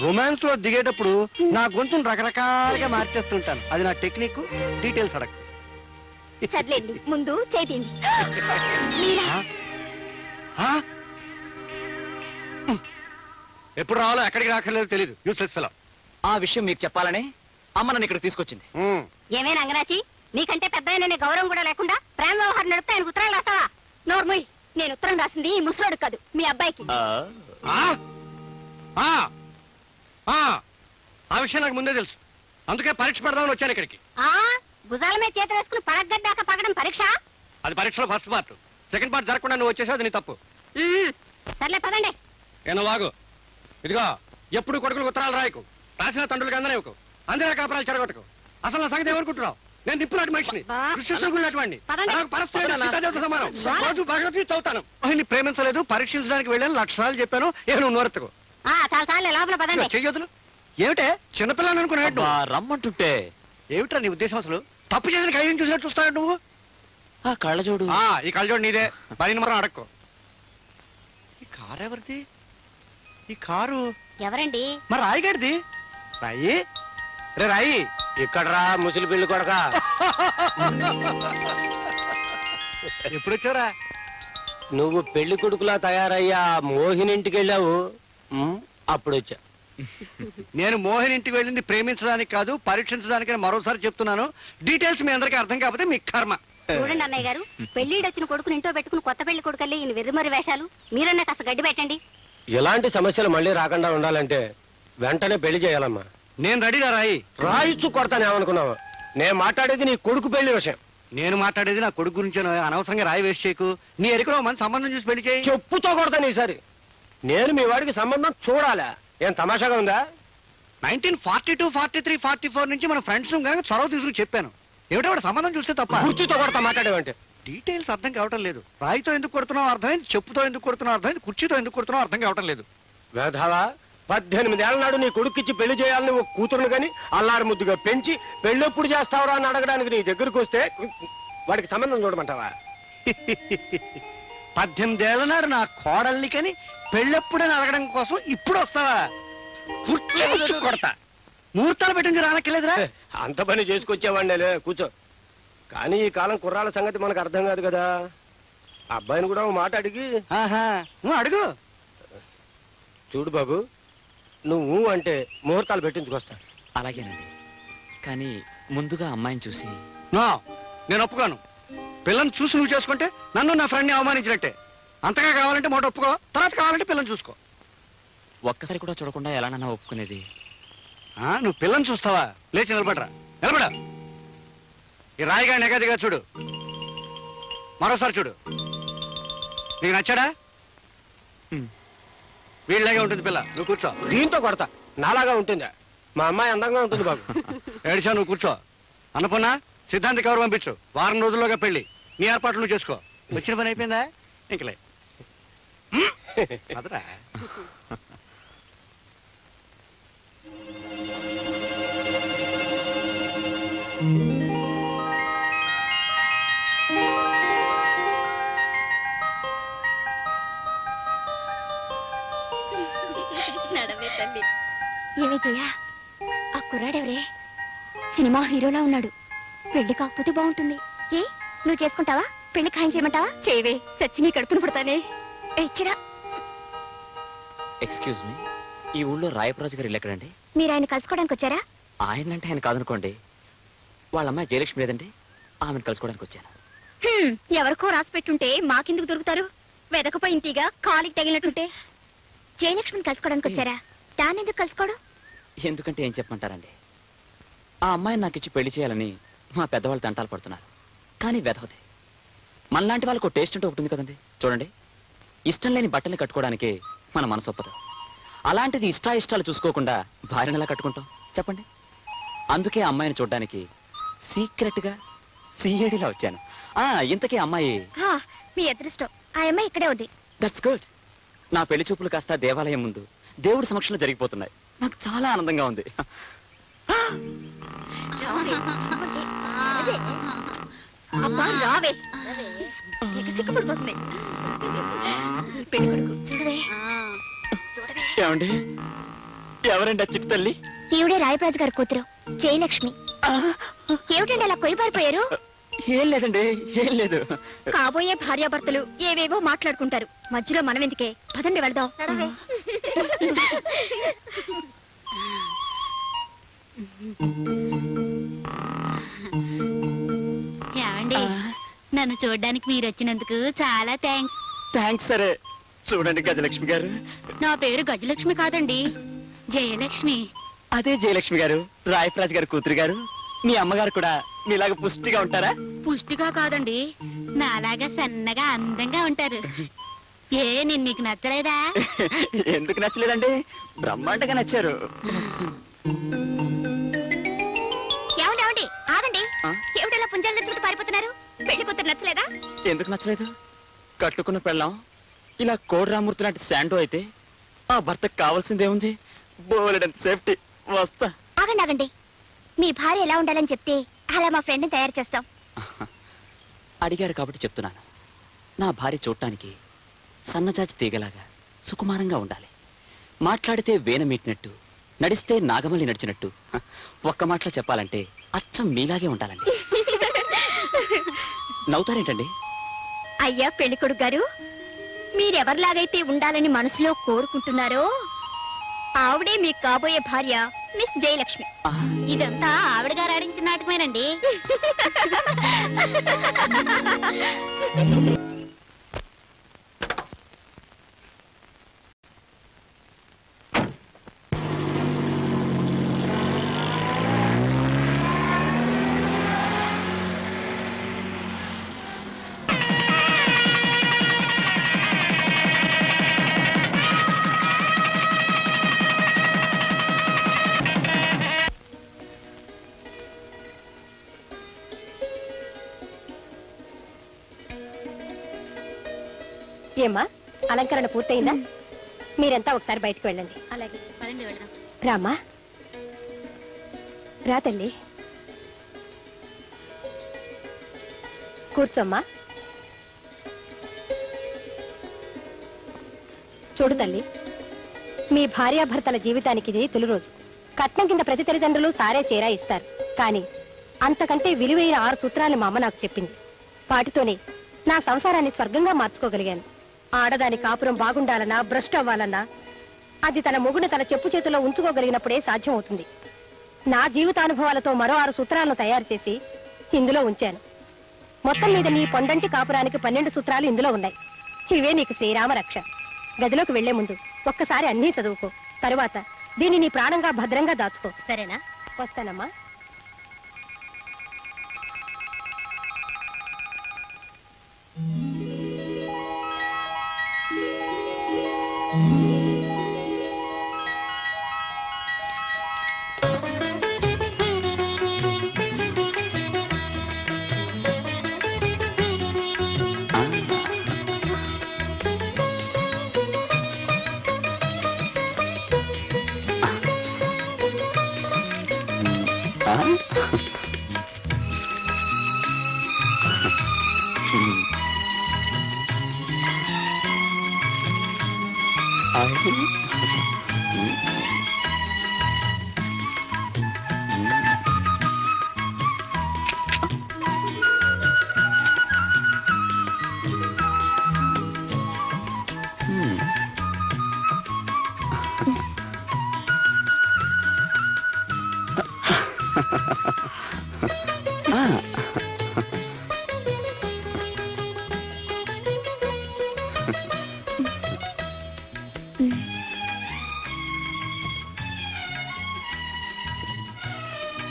రొమాన్స్ లో దిగేటప్పుడు నా గొంతును రకరకాలుగా మార్చేస్తుంటాను. అది నా టెక్నిక్. డీటెయిల్స్ అడగ. సర్లేండి ముందు చేతింది. మీరా? ఎప్పుడు రావాలో ఎక్కడికి రాకర్లేదు తెలియదు. Useless fellow. ఆ విషయం మీకు చెప్పాలనే అమ్మ నన్ను ఇక్కడ తీసుకొచ్చింది. ఏమే నంగనాచి, నీకంటే పెద్ద ఆయన గౌరవం కూడా లేకుండా ప్రేమ వ్యవహారం నడిపితే ఆయన ఉత్తరాలు రాస్తావా? నోర్మయ్, నేను ఉత్తరం రాసింది ఈ ముసలోడు కాదు, మీ అబ్బాయికి. ఆ విషయం నాకు ముందే తెలుసు. అందుకే పరీక్ష పెడదామని వచ్చాను ఇక్కడికి. భుజాల మీద చేతి వేసుకుని పడగడ్డాక పగడం పరీక్ష? అది పరీక్షలో ఫస్ట్ పార్ట్. సెకండ్ పార్ట్ జరగకుండా నువ్వు వచ్చేసావు, అది నీ తప్పు. సర్లే పదండి. ఏనో వాగు. ఇదిగో ఎప్పుడు కొడుకులకు ఉత్తరాలు రాయకు, రాసిన తండ్రులకి అందనేవకు, అందరే కాపురాలు చెడగొట్టకు. అసలు నా సంగతి ఎవరు అనుకుంటున్నావు? నేను నిప్పులాంటి మనిషిని, కృష్ణుడిని. రోజు భగవద్గీత చదువుతాను. ఆయన్ని ప్రేమించలేదు, పరీక్షించడానికి వెళ్ళాను, 1,00,000 సార్లు చెప్పాను. ఏ నువ్వు నోరెత్తుకు. చాలా సార్లు లోపల పదండి. చెయ్యొద్దులు. ఏమిటే చిన్నపిల్లని అనుకున్నాడు? రమ్మంటుంటే ఏమిట్రా నీ ఉద్దేశం? అసలు తప్పు చేసిన ఖైదీని చూసినట్టు చూస్తాడు నువ్వు. ఆ కళ్ళజోడు. ఈ కళ్ళజోడు నీదే. పని మరం అడక్కు. ఈ కారు ఎవరిది? ఈ కారు ఎవరండి? మరి రాయిగడిది. రాయి రే రాయి. ఇక్కడ రా ముసలి పిల్లి కొడక. ఎప్పుడు వచ్చారా? నువ్వు పెళ్లి కొడుకులా తయారయ్యా మోహినింటికి వెళ్ళావు, అప్పుడు వచ్చా. నేను మోహన్ ఇంటికి వెళ్ళింది ప్రేమించడానికి కాదు, పరీక్షించడానికి. మరోసారి చెప్తున్నాను, డీటెయిల్స్ మీ అందరికీ అర్థం కాకపోతే మీ కర్మ. చూడండి అన్నయ్య గారు, పెళ్లిడు వచ్చిన కొడుకుని ఇంట్లో పెట్టుకుని కొత్త పెళ్లి కొడుకల్లి ఈయన వెర్రిమరి వేషాలు. మీరన్నా కాస్త గడ్డి పెట్టండి. ఇలాంటి సమస్యలు మళ్ళీ రాకుండా ఉండాలంటే వెంటనే పెళ్లి చేయాలమ్మా. నేను రెడీగా రాయి. రాయిచ్చు కొడతానేమనుకున్నావు? నేను మాట్లాడేది నీ కొడుకు పెళ్లి విషయం. నేను మాట్లాడేది నా కొడుకు గురించి. అనవసరంగా రాయి వేస్ట్ చేయకు. నీ ఎరుకలో మంచి సంబంధం చూసి పెళ్లి చేయి. చెప్పుతో కొడతాను ఈసారి. నేను మీ వాడికి సంబంధం చూడాలా? ఏం తమాషాగా ఉందా? 1942, 43, 44 నుంచి మన ఫ్రెండ్స్ కనుక చొరవ తీసుకుని చెప్పాను. ఏమిటో వాడు సంబంధం చూస్తే తప్ప. కుర్చీతో కొడతా మాట్లాడేవంటే. డీటెయిల్స్ అర్థం కావటం లేదు. రాయితో ఎందుకు కొడుతున్నావు అర్థమైంది, చెప్పుతో ఎందుకు కొడుతున్నావు అర్థమైంది, కుర్చీతో ఎందుకు కొడుతున్నావు అర్థం కావటం లేదు. వేధావా, 18 ఏళ్ల నాడు నీ కొడుక్కిచ్చి పెళ్లి చేయాలని ఓ కూతురును గాని అల్లారు ముద్దుగా పెంచి పెళ్ళెప్పుడు చేస్తావురా అని అడగడానికి నీ దగ్గరకు వస్తే వాడికి సంబంధం చూడమంటావా? 18 ఏళ్ల నాడు నా కోడల్ని కని పెళ్ళెప్పుడని అడగడం కోసం ఇప్పుడు వస్తావా? కుర్చీ కొడతా. ముహూర్తాలు పెట్టింది రానక్కర్లేదురా. అంత పని చేసుకొచ్చేవాడినే. కూర్చో. కానీ ఈ కాలం కుర్రాళ్ళ సంగతి మనకు అర్థం కాదు కదా. అబ్బాయిని కూడా ఒక మాట అడిగి. నువ్వు అడుగు. చూడు బాబు, నువ్వు అంటే ముహూర్తాలు పెట్టించుకొస్తా. అలాగేనండి, కానీ ముందుగా అమ్మాయిని చూసి. నేను ఒప్పుకోను. పిల్లని చూసి నువ్వు చేసుకుంటే నన్ను నా ఫ్రెండ్ని అవమానించినట్టే. అంతగా కావాలంటే మాట ఒప్పుకో, తర్వాత కావాలంటే పిల్లని చూసుకో. ఒక్కసారి కూడా చూడకుండా ఎలానన్నా ఒప్పుకునేది? నువ్వు పిల్లని చూస్తావా? లేచి నిలబడరా, నిలబడ. ఈ రాయిగా నెగదిగా చూడు, మరోసారి చూడు. నీకు నచ్చాడా? వీళ్ళలాగే ఉంటుంది పిల్ల. నువ్వు కూర్చో. దీంతో కొడతా. నాలాగా ఉంటుందా? మా అమ్మాయి అందంగా ఉంటుంది బాబు. ఏడిచా, నువ్వు కూర్చో. అన్నపూర్ణ, సిద్ధాంతి కవర్ పంపించు. వారం రోజుల్లోగా పెళ్లి. నీ ఏర్పాట్లు నువ్వు చేసుకో. వచ్చిన పని అయిపోయిందా? ఇంకలే అదరా. ఏమే జయ, ఆ కుర్రాడెవరే? సినిమా హీరోలా ఉన్నాడు. పెళ్లి కాకపోతే బాగుంటుంది. ఏ నువ్వు చేసుకుంటావా? పెళ్లి ఖాయం చేయమంటావా? చేయవే, చచ్చి నీ కడుపును పుడతానే. ఇచ్చిరా. ఎక్స్క్యూజ్ మీ, ఈ ఊళ్ళో రాయప్రాజు గారు ఇల్లు ఎక్కడండి? మీరు ఆయన కలుసుకోవడానికి వచ్చారా? ఆయన అంటే ఆయన కాదనుకోండి. వాళ్ళ అమ్మాయి జయలక్ష్మి లేదండి, ఆమెను కలుసుకోవడానికి వచ్చాను. ఎవరికో రాసి పెట్టుంటే మాకెందుకు దొరుకుతారు? వెదకపోయి ఇంటిగా కాలికి తగిలినట్టుంటే. జయలక్ష్మిని కలుసుకోవడానికి వచ్చారా? దాన్ని ఎందుకు కలుసుకోవడం? ఎందుకంటే ఏం చెప్పమంటారండి, ఆ అమ్మాయిని నాకు ఇచ్చి పెళ్లి చేయాలని మా పెద్దవాళ్ళు తంటాలు పడుతున్నారు. కానీ వెధవదే. మనలాంటి వాళ్ళకు టేస్ట్ అంటూ ఒకటి ఉంది కదండి. చూడండి, ఇష్టం లేని బట్టల్ని కట్టుకోవడానికి మన మనసు ఒప్పదు. అలాంటిది ఇష్టాయిష్టాలు చూసుకోకుండా భార్యను ఎలా కట్టుకుంటాం చెప్పండి. అందుకే ఆ అమ్మాయిని చూడడానికి సీక్రెట్గా సీఏడిలా వచ్చాను. ఇంతకీ అమ్మాయి మీ అదృష్టం, ఆ అమ్మాయి ఇక్కడే ఉంది. That's good. నా పెళ్లి చూపులు కాస్త దేవాలయం ముందు దేవుడి సమక్షంలో జరిగిపోతున్నాయి. నాకు చాలా ఆనందంగా ఉంది. అమ్మా రావే, సిగ్గుపడిపోతుంది. పెళ్లి కొడుకు చూడవే. ఏమండి, ఎవరండి ఆ చిట్టు తల్లి? ఈవిడే రాయప్రాజు గారి కూతురు జయలక్ష్మి. ఏమిటండి అలా కొయ్యబారిపోయారు? ఏం లేదండి, ఏం లేదు. కాబోయే భార్యాభర్తలు ఏవేవో మాట్లాడుకుంటారు, మధ్యలో మనం ఎందుకే? పదండి వెళదాం. ఏమండి, నన్ను చూడడానికి మీరు వచ్చినందుకు చాలా థ్యాంక్స్. థ్యాంక్స్. సరే చూడండి గజలక్ష్మి గారు, నా పేరు గజలక్ష్మి కాదండి, జయలక్ష్మి. అదే జయలక్ష్మి గారు, రాయప్రాజు గారు కూతురు గారు. మీ అమ్మగారు కూడా మీలాగా పుష్టిగా ఉంటారా? పుష్టిగా కాదండి, నాలాగా సన్నగా అందంగా ఉంటారు. నేను మీకు నచ్చలేదా? ఎందుకు నచ్చలేదండి, బ్రహ్మాండంగా నచ్చారు. ఏమండి ఆగండి, ఏమిటలా పుంజాల చుట్టూ పారిపోతున్నారు? పెళ్లి కూతురు నచ్చలేదా? ఎందుకు నచ్చలేదు? కట్టుకున్న పెళ్ళాం ఇలా కోడ్రామూర్తి లాంటి శాండో అయితే ఆ భర్తకు కావాల్సిందేముంది? బోలెడంత సేఫ్టీ. వస్తా. ఆగండి ఆగండి, మీ భార్య ఎలా ఉండాలని చెప్తే అలా మా ఫ్రెండ్ని తయారు చేస్తాం. అడిగారు కాబట్టి చెప్తున్నాను. నా భార్య చూడటానికి సన్నజాజి తీగలాగా సుకుమారంగా ఉండాలి. మాట్లాడితే వేన మీటినట్టు, నడిస్తే నాగమల్లి నడిచినట్టు. ఒక్క మాటలో చెప్పాలంటే అచ్చం మీలాగే ఉండాలండి. నవ్వుతారేంటండి? అయ్యా పెళ్లి కొడుకు గారు, మీరెవరిలాగైతే ఉండాలని మనసులో కోరుకుంటున్నారో ఆవిడే మీకు కాబోయే భార్య మిస్ జయలక్ష్మి. ఇదంతా ఆవిడ గారు ఆడించిన నాటకమేనండి. ఏమ్మా, అలంకరణ పూర్తయిందా? మీరంతా ఒకసారి బయటకు వెళ్ళండి. అలాగే, పదండి వెళ్దాం. రామ్మా, రా తల్లి, కూర్చోమ్మా. చూడు తల్లి, మీ భార్యాభర్తల జీవితానికి ఇది తొలి రోజు. కట్నం కింద ప్రతి తల్లిదండ్రులు సారే చేరా ఇస్తారు, కానీ అంతకంటే విలువైన 6 సూత్రాలు మా అమ్మ నాకు చెప్పింది. వాటితోనే నా సంసారాన్ని స్వర్గంగా మార్చుకోగలిగాను. ఆడదాని కాపురం బాగుండాలన్నా, భ్రష్టు అవ్వాలన్నా అది తన మొగుడు తన చెప్పు చేతిలో ఉంచుకోగలిగినప్పుడే సాధ్యమవుతుంది. నా జీవితానుభవాలతో మరో 6 సూత్రాలను తయారు చేసి ఇందులో ఉంచాను. మొత్తం మీద నీ పొండంటి కాపురానికి 12 సూత్రాలు ఇందులో ఉన్నాయి. ఇవే నీకు శ్రీరామ రక్ష. గదిలోకి వెళ్లే ముందు ఒక్కసారి అన్నీ చదువుకో. తరువాత దీన్ని నీ ప్రాణంగా భద్రంగా దాచుకో. సరేనా? వస్తానమ్మా.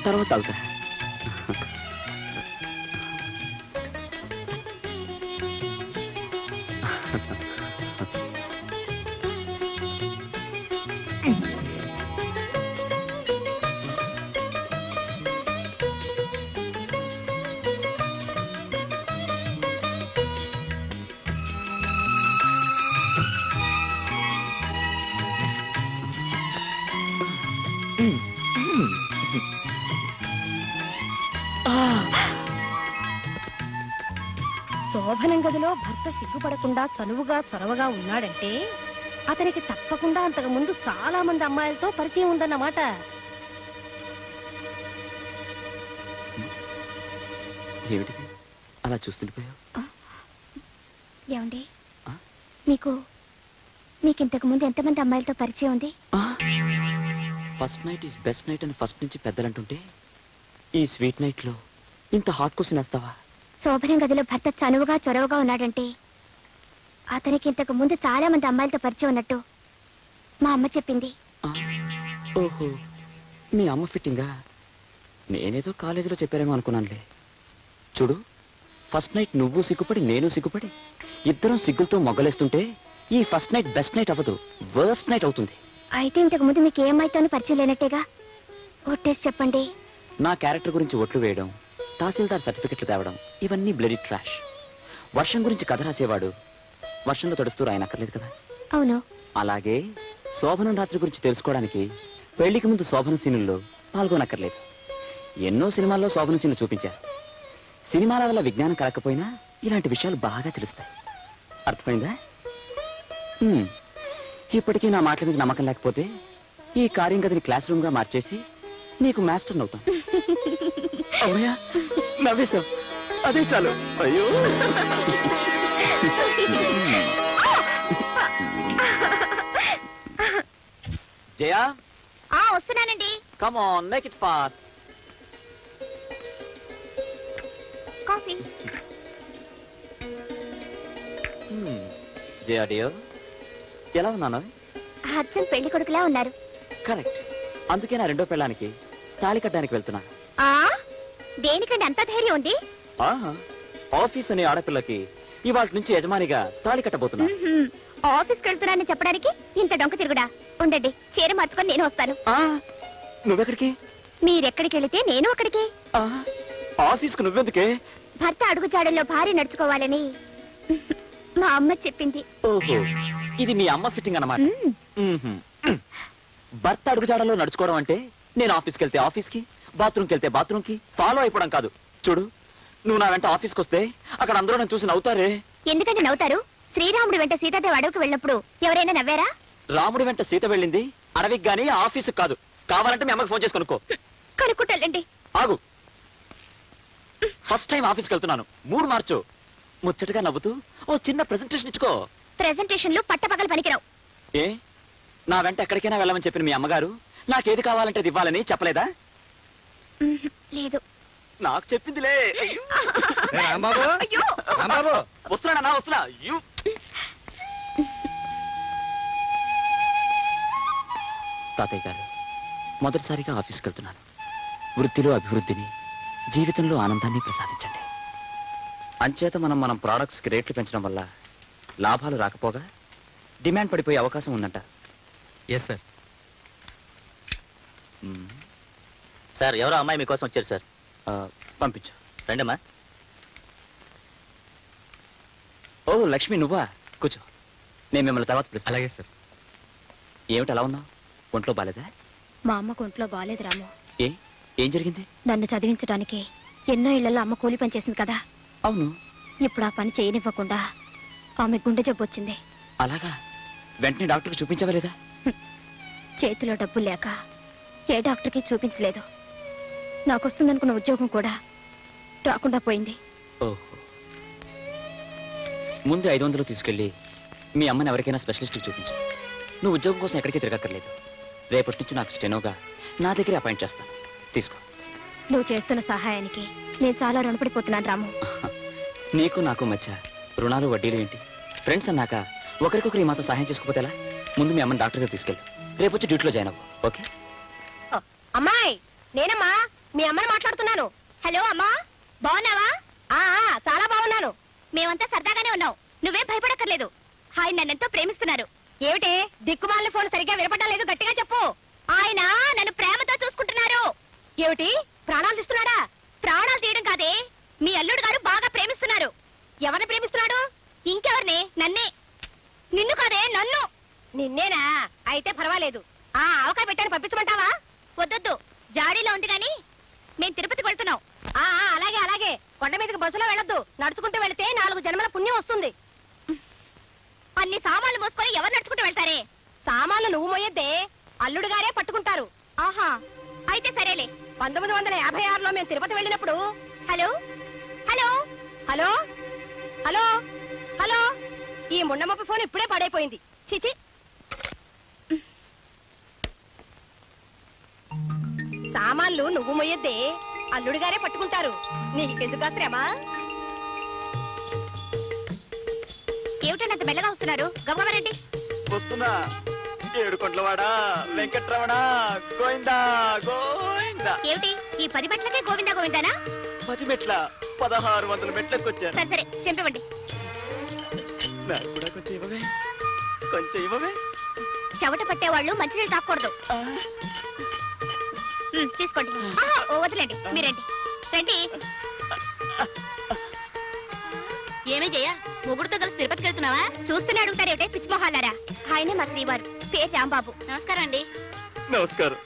తర్వాత తాగుతా. శోభనం గదిలో భర్త సిగ్గుపడకుండా చనువుగా చొరవగా ఉన్నాడంటే అతనికి తప్పకుండా అంతకు ముందు చాలా మంది అమ్మాయిలతో పరిచయం ఉందన్నమాట. ఏమిటి అలా చూస్తుండిపోయావు? ఏమండి, మీకింతకు ముందు ఎంతమంది అమ్మాయిలతో పరిచయం ఉంది? First night is best night అని ఫస్ట్ నుంచి పెద్దలంటుంటే ఈ స్వీట్ నైట్ లో ఇంత హాట్ క్వశ్చన్ వేస్తావా? శోభనం గదిలో భర్త చనువుగా చొరవగా ఉన్నాడంటే అతనికి ఇంతకు ముందు చాలా మంది అమ్మాయిలతో పరిచయం ఉన్నట్టు మా అమ్మ చెప్పింది. ఓహో, మీ అమ్మ ఫిట్టింగా? నేనేదో కాలేజీలో చెప్పారేమో అనుకున్నానులే. చూడు, ఫస్ట్ నైట్ నువ్వు సిగ్గుపడి నేను సిగ్గుపడి ఇద్దరం సిగ్గులతో మొగ్గలేస్తుంటే ఈ ఫస్ట్ నైట్ బెస్ట్ నైట్ అవ్వదు, వర్స్ట్ నైట్ అవుతుంది. అయితే ఇంతకు ముందు మీకు ఏ అమ్మాయితోనూ పరిచయం లేనట్టేగా? ఒట్టేసి చెప్పండి. నా క్యారెక్టర్ గురించి ఒట్లు వేయడం, తహసీల్దార్ సర్టిఫికెట్లు తేవడం ఇవన్నీ బ్లడీ ట్రాష్. వర్షం గురించి కథ రాసేవాడు వర్షంలో తడుస్తూ రాయనక్కర్లేదు కదా. అవును. అలాగే శోభనం రాత్రి గురించి తెలుసుకోవడానికి పెళ్లికి ముందు శోభన సీనుల్లో పాల్గొనక్కర్లేదు. ఎన్నో సినిమాల్లో శోభన సీన్లు చూపించారు. సినిమాల వల్ల విజ్ఞానం కలగకపోయినా ఇలాంటి విషయాలు బాగా తెలుస్తాయి. అర్థమైందా? ఇప్పటికీ నా మాటల మీద నమ్మకం లేకపోతే ఈ కార్యం గదిని క్లాస్ రూమ్ గా మార్చేసి నీకు మాస్టర్ అవుతాం. అవునయా, నవ్వేశాం, అదే చాలు. అయ్యో, జయా వస్తున్నానండి. Come on, make it fast. Coffee. Jaya dear, ఎలా ఉన్నాను? అర్జున్ పెళ్లి కొడుకులా ఉన్నారు. కరెక్ట్, అందుకే నా రెండో పెళ్ళానికి తాళి కట్టడానికి వెళ్తున్నాను. దేనికండి అంత ధైర్యం ఉంది? ఆఫీస్ అనే ఆడపిల్లకి ఇవాళ నుంచి యజమానిగా తాళి కట్టబోతున్నా. ఆఫీస్కి వెళ్తున్నానని చెప్పడానికి ఇంత డొంక తిరుగుడా? ఉండండి, చీర మార్చుకొని నేను వస్తాను. నువ్వెక్కడికి? మీరెక్కడికి వెళితే నేను అక్కడికి. ఆఫీస్కు నువ్వెందుకే? భర్త అడుగుజాడల్లో భార్య నడుచుకోవాలని మా అమ్మ చెప్పింది. ఓహో, ఇది మీ అమ్మ ఫిట్టింగ్ అన్నమాట. భర్త అడుగుజాడల్లో నడుచుకోవడం అంటే నేను ఆఫీస్కి వెళ్తే ఆఫీస్కి, బాత్రూమ్కి వెళ్తే బాత్రూమ్కి ఫాలో అయిపోవడం కాదు. చూడు, నువ్వు నా వెంట ఆఫీస్కి వస్తే అక్కడ అందరూ నన్ను చూసి నవ్వుతారే. ఎందుకంటే నవ్వుతారు? శ్రీరాముడి వెంట సీతాదేవి అడవికి వెళ్ళినప్పుడు ఎవరైనా నవ్వారా? రాముడి వెంట సీత వెళ్ళింది అడవికి గానీ ఆఫీస్కి కాదు. కావాలంటే మీ అమ్మకి ఫోన్ చేసి కనుక్కో. కనుక్కుంటాలండి. ఆగు, ఫస్ట్ టైం ఆఫీస్కి వెళ్తున్నాను, మూడు మార్చు. ముచ్చటగా నవ్వుతూ ఓ చిన్న ప్రెజెంటేషన్ ఇచ్చుకో. ప్రెజెంటేషన్లు పట్టపగలు పనికిరావు. ఏ, నా వెంట ఎక్కడికైనా వెళ్ళమని చెప్పిన మీ అమ్మగారు నాకేది కావాలంటే అది ఇవ్వాలని చెప్పలేదా? లేదు. నాకు చెప్పిందిలే. రాంబాబు, రాంబాబు, వస్తున్నా వస్తున్నా. తాతయ్య గారు, మొదటిసారిగా ఆఫీస్కి వెళ్తున్నాను. వృత్తిలో అభివృద్ధిని, జీవితంలో ఆనందాన్ని ప్రసాదించండి. అంచేత మనం ప్రోడక్ట్స్కి రేట్లు పెంచడం వల్ల లాభాలు రాకపోగా డిమాండ్ పడిపోయే అవకాశం ఉందంట. Yes sir. సార్, ఎవరో అమ్మాయి మీకోసం వచ్చారు సార్. పంపించు. రండమ్మా. ఓ లక్ష్మి, నువ్వా? కూర్చో, నేను మిమ్మల్ని తర్వాత పిలుస్తాను. అలాగే సార్. ఏమిటి అలా ఉన్నావు? ఒంట్లో బాలేదా? మా అమ్మకు ఒంట్లో బాలేదు రాము. ఏం జరిగింది? నన్ను చదివించడానికి ఎన్నో ఇళ్లలో అమ్మ కూలి పని చేసింది కదా. అవును. ఇప్పుడు ఆ పని చేయనివ్వకుండా ఆమె గుండె జబ్బు వచ్చింది. అలాగా? వెంటనే డాక్టర్కి చూపించవలేదా? చేతిలో డబ్బులు లేక ఏ డాక్టర్కి చూపించలేదు. నాకొస్తుందనుకున్న ఉద్యోగం కూడా రాకుండా పోయింది. ఓహో, ముందు 500 తీసుకెళ్ళి మీ అమ్మని ఎవరికైనా స్పెషలిస్ట్కి చూపించు. నువ్వు ఉద్యోగం కోసం ఎక్కడికి తిరగక్కర్లేదు. రేపటి నుంచి నాకు స్టెనోగా నా దగ్గరే అపాయింట్ చేస్తాను. తీసుకో. నువ్వు చేస్తున్న సహాయానికి నేను చాలా రుణపడిపోతున్నాను రాము. నీకు నాకు మధ్య రుణాలు వడ్డీలు ఏంటి? ఫ్రెండ్స్ అన్నాక ఒకరికొకరు ఈ మాత్రం సహాయం చేసుకోపోతే ఎలా? ముందు మీ అమ్మని డాక్టర్ దగ్గర తీసుకెళ్ళు. రేపు వచ్చి డ్యూటీలో జాయిన్ అవ్వు. ఓకే? అమ్మాయి, నేనమ్మా. మీ అమ్మని మాట్లాడుతున్నాను. హలో అమ్మా, బాగున్నావా? చాలా బాగున్నాను. మేమంతా సరదాగానే ఉన్నాం, నువ్వేం భయపడక్కర్లేదు. ఆయన నన్నెంతో ప్రేమిస్తున్నారు. ఏమిటి దిక్కుమాలిన ఫోన్ సరిగ్గా వినపడడం లేదు, గట్టిగా చెప్పు. ఆయన నన్ను ప్రేమతో చూసుకుంటున్నారు. ఏమిటి ప్రాణాలు తీస్తున్నాడా? ప్రాణాలు తీయడం కాదే, మీ అల్లుడు గారు బాగా ప్రేమిస్తున్నారు. ఎవరిని ప్రేమిస్తున్నాడు? ఇంకెవరిని? నన్నే. నిన్ను కాదే, నన్ను. నిన్నేనా? అయితే పర్వాలేదు. అవకాశం పెట్టాను, పంపించమంటావా? వద్దొద్దు, జాడీలో ఉంది గాని మేము తిరుపతికి వెళ్తున్నాం. అలాగే అలాగే. కొండ మీదకి బస్సులో వెళ్ళొద్దు, నడుచుకుంటూ వెళితే 4 జన్మల పుణ్యం వస్తుంది. అన్ని సామాన్లు మోసుకొని ఎవరు నడుచుకుంటూ వెళ్తారే? సామాన్లు నువ్వు మోయొద్దే, అల్లుడు గారే పట్టుకుంటారు. ఆహా, అయితే సరేలే. 1956లో మేము తిరుపతి వెళ్ళినప్పుడు. Hello hello hello hello hello, ఈ ముండమప్ప ఫోన్ ఇప్పుడే పడైపోయింది. చిచి, సామాన్లు నువ్వు మొయ్యొద్దే, అల్లుడు గారే పట్టుకుంటారు. నీకెందుకు శ్రమ? ఏమిటంత మెల్లగా వస్తున్నారు? గవ్వరండి. వస్తున్నా. ఏడుకొండలవాడా, వెంకట్రమణ, గోవిందా గోవిందా. ఏమిటి ఈ 10 మెట్లకే గోవిందా గోవిందానా? 10 మెట్ల 1600 మెట్లకు వచ్చాను. సరే సరే, చెంపివ్వండి. నాకు కూడా కొంచెం ఇవ్వవే, కొంచెం ఇవ్వవే. చెవట పట్టేవాళ్ళు మంచినీళ్ళు తాకూడదు. తీసుకోండి. వదిలేండి, మీరండి రండి. ఏమే జయ, మొగుడుతో కలిసి తిరుపతికి వెళ్తున్నావా? చూస్తూనే అడుగుతారేమిటే పిచ్చిమొహాలారా? ఆయనే మా శ్రీవారు, పేరు రాంబాబు. నమస్కారం అండి. నమస్కారం.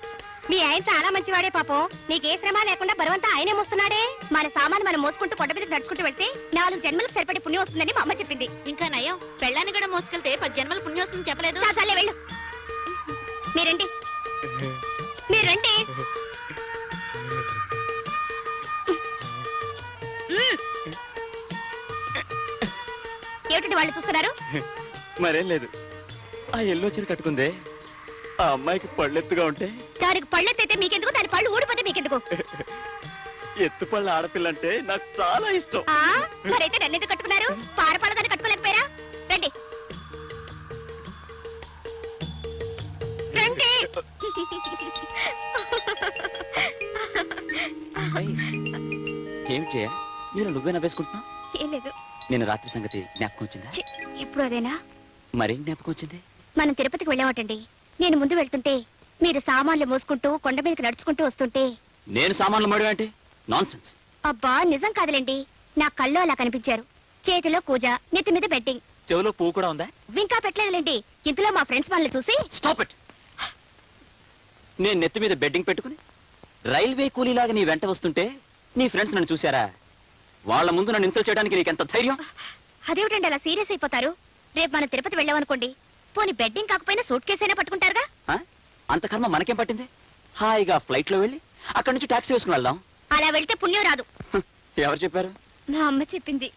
మీ ఆయన చాలా మంచివాడే పాపం. నీకే శ్రమ లేకుండా బరువంతా ఆయనే మోస్తున్నాడే. మన సామాను మనం మోసుకుంటూ కొండ మీదకి నడుచుకుంటూ వెళ్తే 4 జన్మలకు సరిపడే పుణ్యం వస్తుందని మా అమ్మ చెప్పింది. ఇంకా నయం, పెళ్ళాన్ని కూడా మోసుకెళ్తే 10 జన్మల పుణ్యం వస్తుందని చెప్పలేదు. చాలే వెళ్ళు. మీరండి, మీరండి. ఏమిటండి వాళ్ళు చూస్తున్నారు? మరేం లేదు, ఆ ఎల్లో చీర కట్టుకుందే ఆ అమ్మాయికి పళ్ళెత్తుగా ఉంటే. దానికి పళ్ళెత్తైతే మీకెందుకు, దాని పళ్ళు ఊడిపోతే మీకెందుకు? ఎత్తుపళ్ళ ఆడపిల్ల అంటే నాకు చాలా ఇష్టం. మరైతే నన్ను ఎందుకు కట్టుకున్నారు? పారపాల దాన్ని కట్టుకోలేకపోయారా? రండి రండి. ఏం చేయ, నేను నువ్వే నవ్వేసుకుంటున్నా? ఏం లేదు. నేను రాత్రి సంగతి జ్ఞాపకం వచ్చిందా? ఇప్పుడు అదేనా? మరేం జ్ఞాపకం వచ్చింది? మనం తిరుపతికి వెళ్ళామటండి. నేను ముందు వెళ్తుంటే మీరు సామాన్లు మోసుకుంటూ కొండ మీదకి నడుచుకుంటూ వస్తుంటే. నేను సామాన్లు మడి అంటే నాన్ సెన్స్. అబ్బా నిజం కాదులేండి, నా కళ్ళు అలా కనిపించారు. చేతిలో కూజ, నెత్తి మీద బెట్టింగ్. చెవులో పువ్వు కూడా ఉందా? ఇంకా పెట్టలేదులేండి. ఇంతలో మా ఫ్రెండ్స్ వాళ్ళని చూసి. Stop it. నేను నెత్తి మీద బెడ్డింగ్ పెట్టుకుని రైల్వే కూలీలాగా నీ వెంట వస్తుంటే నీ ఫ్రెండ్స్ నన్ను చూశారా? వాళ్ళ ముందు నన్ను ఇన్సల్ట్ చేయడానికి నీకెంత ధైర్యం? అదేమిటండి అలా సీరియస్ అయిపోతారు? రేపు మనం తిరుపతి వెళ్ళామనుకోండి, పోనీ బెడ్డింగ్ కాకపోయినా సూట్ కేసైనా పట్టుకుంటారుగా. అంత కర్మ మనకేం పట్టింది? హాయిగా ఫ్లైట్ లో వెళ్ళి అక్కడి నుంచి టాక్సీ వేసుకుని వెళ్దాం. అలా వెళ్తే పుణ్యం రాదు. ఎవరు చెప్పారు? మా అమ్మ చెప్పింది.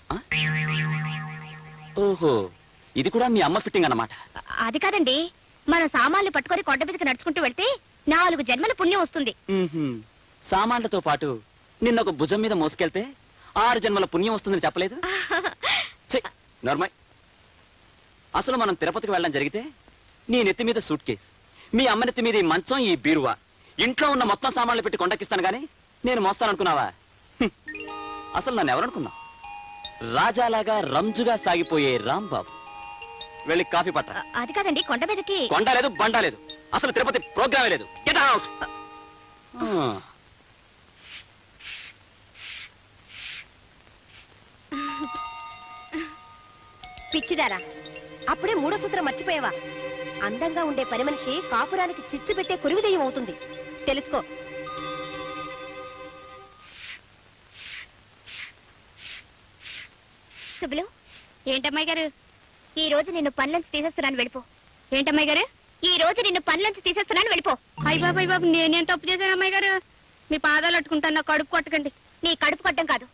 ఓహో, ఇది కూడా మీ అమ్మ ఫిట్టింగ్ అన్నమాట. అది కాదండి, మనం సామాన్లు పట్టుకొని కొండ మీదకి నడుచుకుంటూ వెళ్తే 4 జన్మల పుణ్యం వస్తుంది. సామాన్లతో పాటు నిన్నొక భుజం మీద మోసుకెళ్తే 6 జన్మల పుణ్యం వస్తుందని చెప్పలేదు? నార్మల్. అసలు మనం తిరుపతికి వెళ్ళడం జరిగితే నీ నెత్తి మీద సూట్ కేస్, మీ అమ్మ నెత్తి మీద ఈ మంచం, ఈ బీరువా, ఇంట్లో ఉన్న మొత్తం సామాన్లు పెట్టి కొండకిస్తాను గానీ నేను మోస్తాననుకున్నావా? అసలు నన్ను ఎవరనుకున్నా? రాజాలాగా రంజుగా సాగిపోయే రాంబాబు. వెళ్ళి కాఫీ పట్ట. అది కాదండి, కొండ మీదకి. కొండ లేదు, బండ లేదు, అసలు తిరుపతి ప్రోగ్రామే లేదు. Get out. పిచ్చిదారా, అప్పుడే 3వ సూత్రం మర్చిపోయావా? అందంగా ఉండే పని మనిషి కాపురానికి చిచ్చు పెట్టే కురివిదయం అవుతుంది, తెలుసుకో. సుబ్బులు. ఏంటమ్మాయి గారు, ఈ రోజు నిన్ను పనిలోంచి తీసేస్తున్నాను, వెళ్ళిపో. ఏంటమ్మాయి గారు, ఈ రోజు నిన్ను పనిలోంచి తీసేస్తున్నాను, వెళ్ళిపో. అయ్య బాబు, నేనేం తప్పు చేశాను అమ్మాయి గారు? మీ పాదాలు అట్టుకుంటాను, నా కడుపు కొట్టకండి. నీ కడుపు కొట్టం కాదు,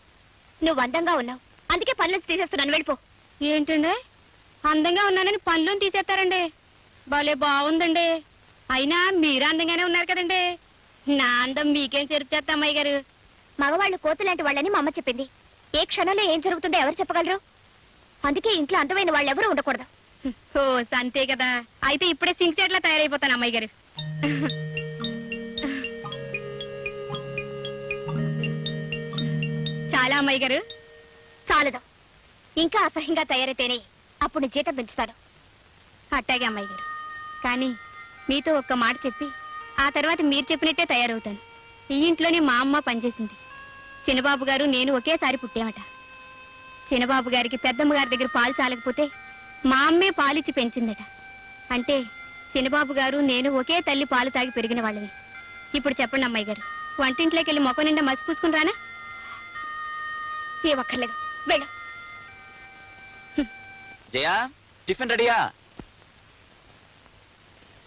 నువ్వు అందంగా ఉన్నావు, అందుకే పనిలోంచి తీసేస్తున్నాను, వెళ్ళిపో. ఏంటండి, అందంగా ఉన్నానని పనిలోని తీసేస్తారండి? భలే బాగుందండి. అయినా మీరు అందంగానే ఉన్నారు కదండి. నా అందం మీకేం చెరుపు చేస్తా అమ్మాయి గారు? మగవాళ్ళు కోతులాంటి వాళ్ళని మా అమ్మ చెప్పింది. ఏ క్షణంలో ఏం జరుగుతుందో ఎవరు చెప్పగలరు? అందుకే ఇంట్లో అందమైన వాళ్ళు ఎవరు ఉండకూడదు. ఓ అంతే కదా, అయితే ఇప్పుడే సింక్ చెట్లా తయారైపోతాను అమ్మాయి గారు. కదా అమ్మాయి గారు? చాలదు, ఇంకా అసహ్యంగా తయారైతేనే అప్పుడు నీ జీతం పెంచుతాను. అట్టాగే అమ్మాయి గారు, కానీ మీతో ఒక్క మాట చెప్పి ఆ తర్వాత మీరు చెప్పినట్టే తయారవుతాను. ఈ ఇంట్లోనే మా అమ్మ పనిచేసింది. చిన్నబాబు గారు నేను ఒకేసారి పుట్టామట. చిన్నబాబు గారికి పెద్దమ్మ గారి దగ్గర పాలు చాలకపోతే మా అమ్మే పాలిచ్చి పెంచిందట. అంటే చిన్నబాబు గారు నేను ఒకే తల్లి పాలు తాగి పెరిగిన వాళ్ళవి. ఇప్పుడు చెప్పండి అమ్మాయి గారు, వంటింట్లోకి వెళ్ళి మొక్క నిండా మసి పూసుకుని రానా? ఏ ఒక్కర్లేదు, వెళ్ళు. జయా, టిఫిన్ రెడీయా?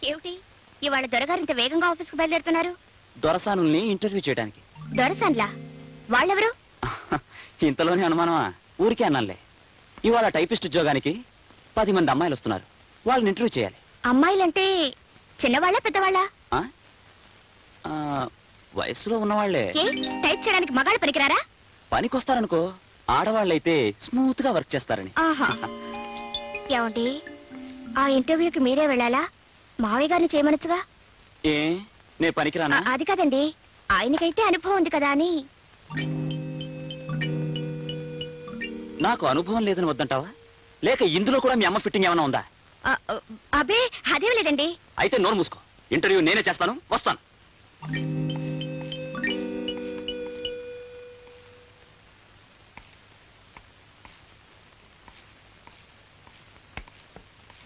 ఏమిటి ఇవాళ దొరగారు ఇంత వేగంగా ఆఫీస్కి బయలుదేరుతున్నారు? దొరసానుల్ని ఇంటర్వ్యూ చేయడానికి. దొరసాన్లా? వాళ్ళెవరు? ఇంతలోనే అనుమానమా? ఊరికే అన్నానులే. ఇవాళ టైపిస్ట్ ఉద్యోగానికి 10 మంది అమ్మాయిలు వస్తున్నారు. వాళ్ళని ఇంటర్వ్యూ చేయాలి. అమ్మాయిలంటే చిన్నవాళ్ళ పెద్దవాళ్ళ? ఆ? ఆ, వయసులో ఉన్నవాళ్లే. ఏ, టైప్ చేయడానికి మగాళ్ళు పనికిరారా? పనికొస్తారనుకో, ఆడవాళ్ళైతే స్మూత్ గా వర్క్ చేస్తారని. ఆహా. ఏమండి, ఆ ఇంటర్వ్యూకి మీరే వెళ్ళాలా? మావయ్య గారిని చేయమనొచ్చుగా. ఏ, నే పనికిరానా? అది కాదండి, ఆయనకైతే అనుభవం ఉంది కదా అని. నాకు అనుభవం లేదని వద్దంటావా? లేక ఇందులో కూడా మీ అమ్మ ఫిట్టింగ్ ఏమైనా ఉందా? అబే, అదేం లేదండి. అయితే నోరు మూసుకో. ఇంటర్వ్యూ నేనే చేస్తాను, వస్తాను.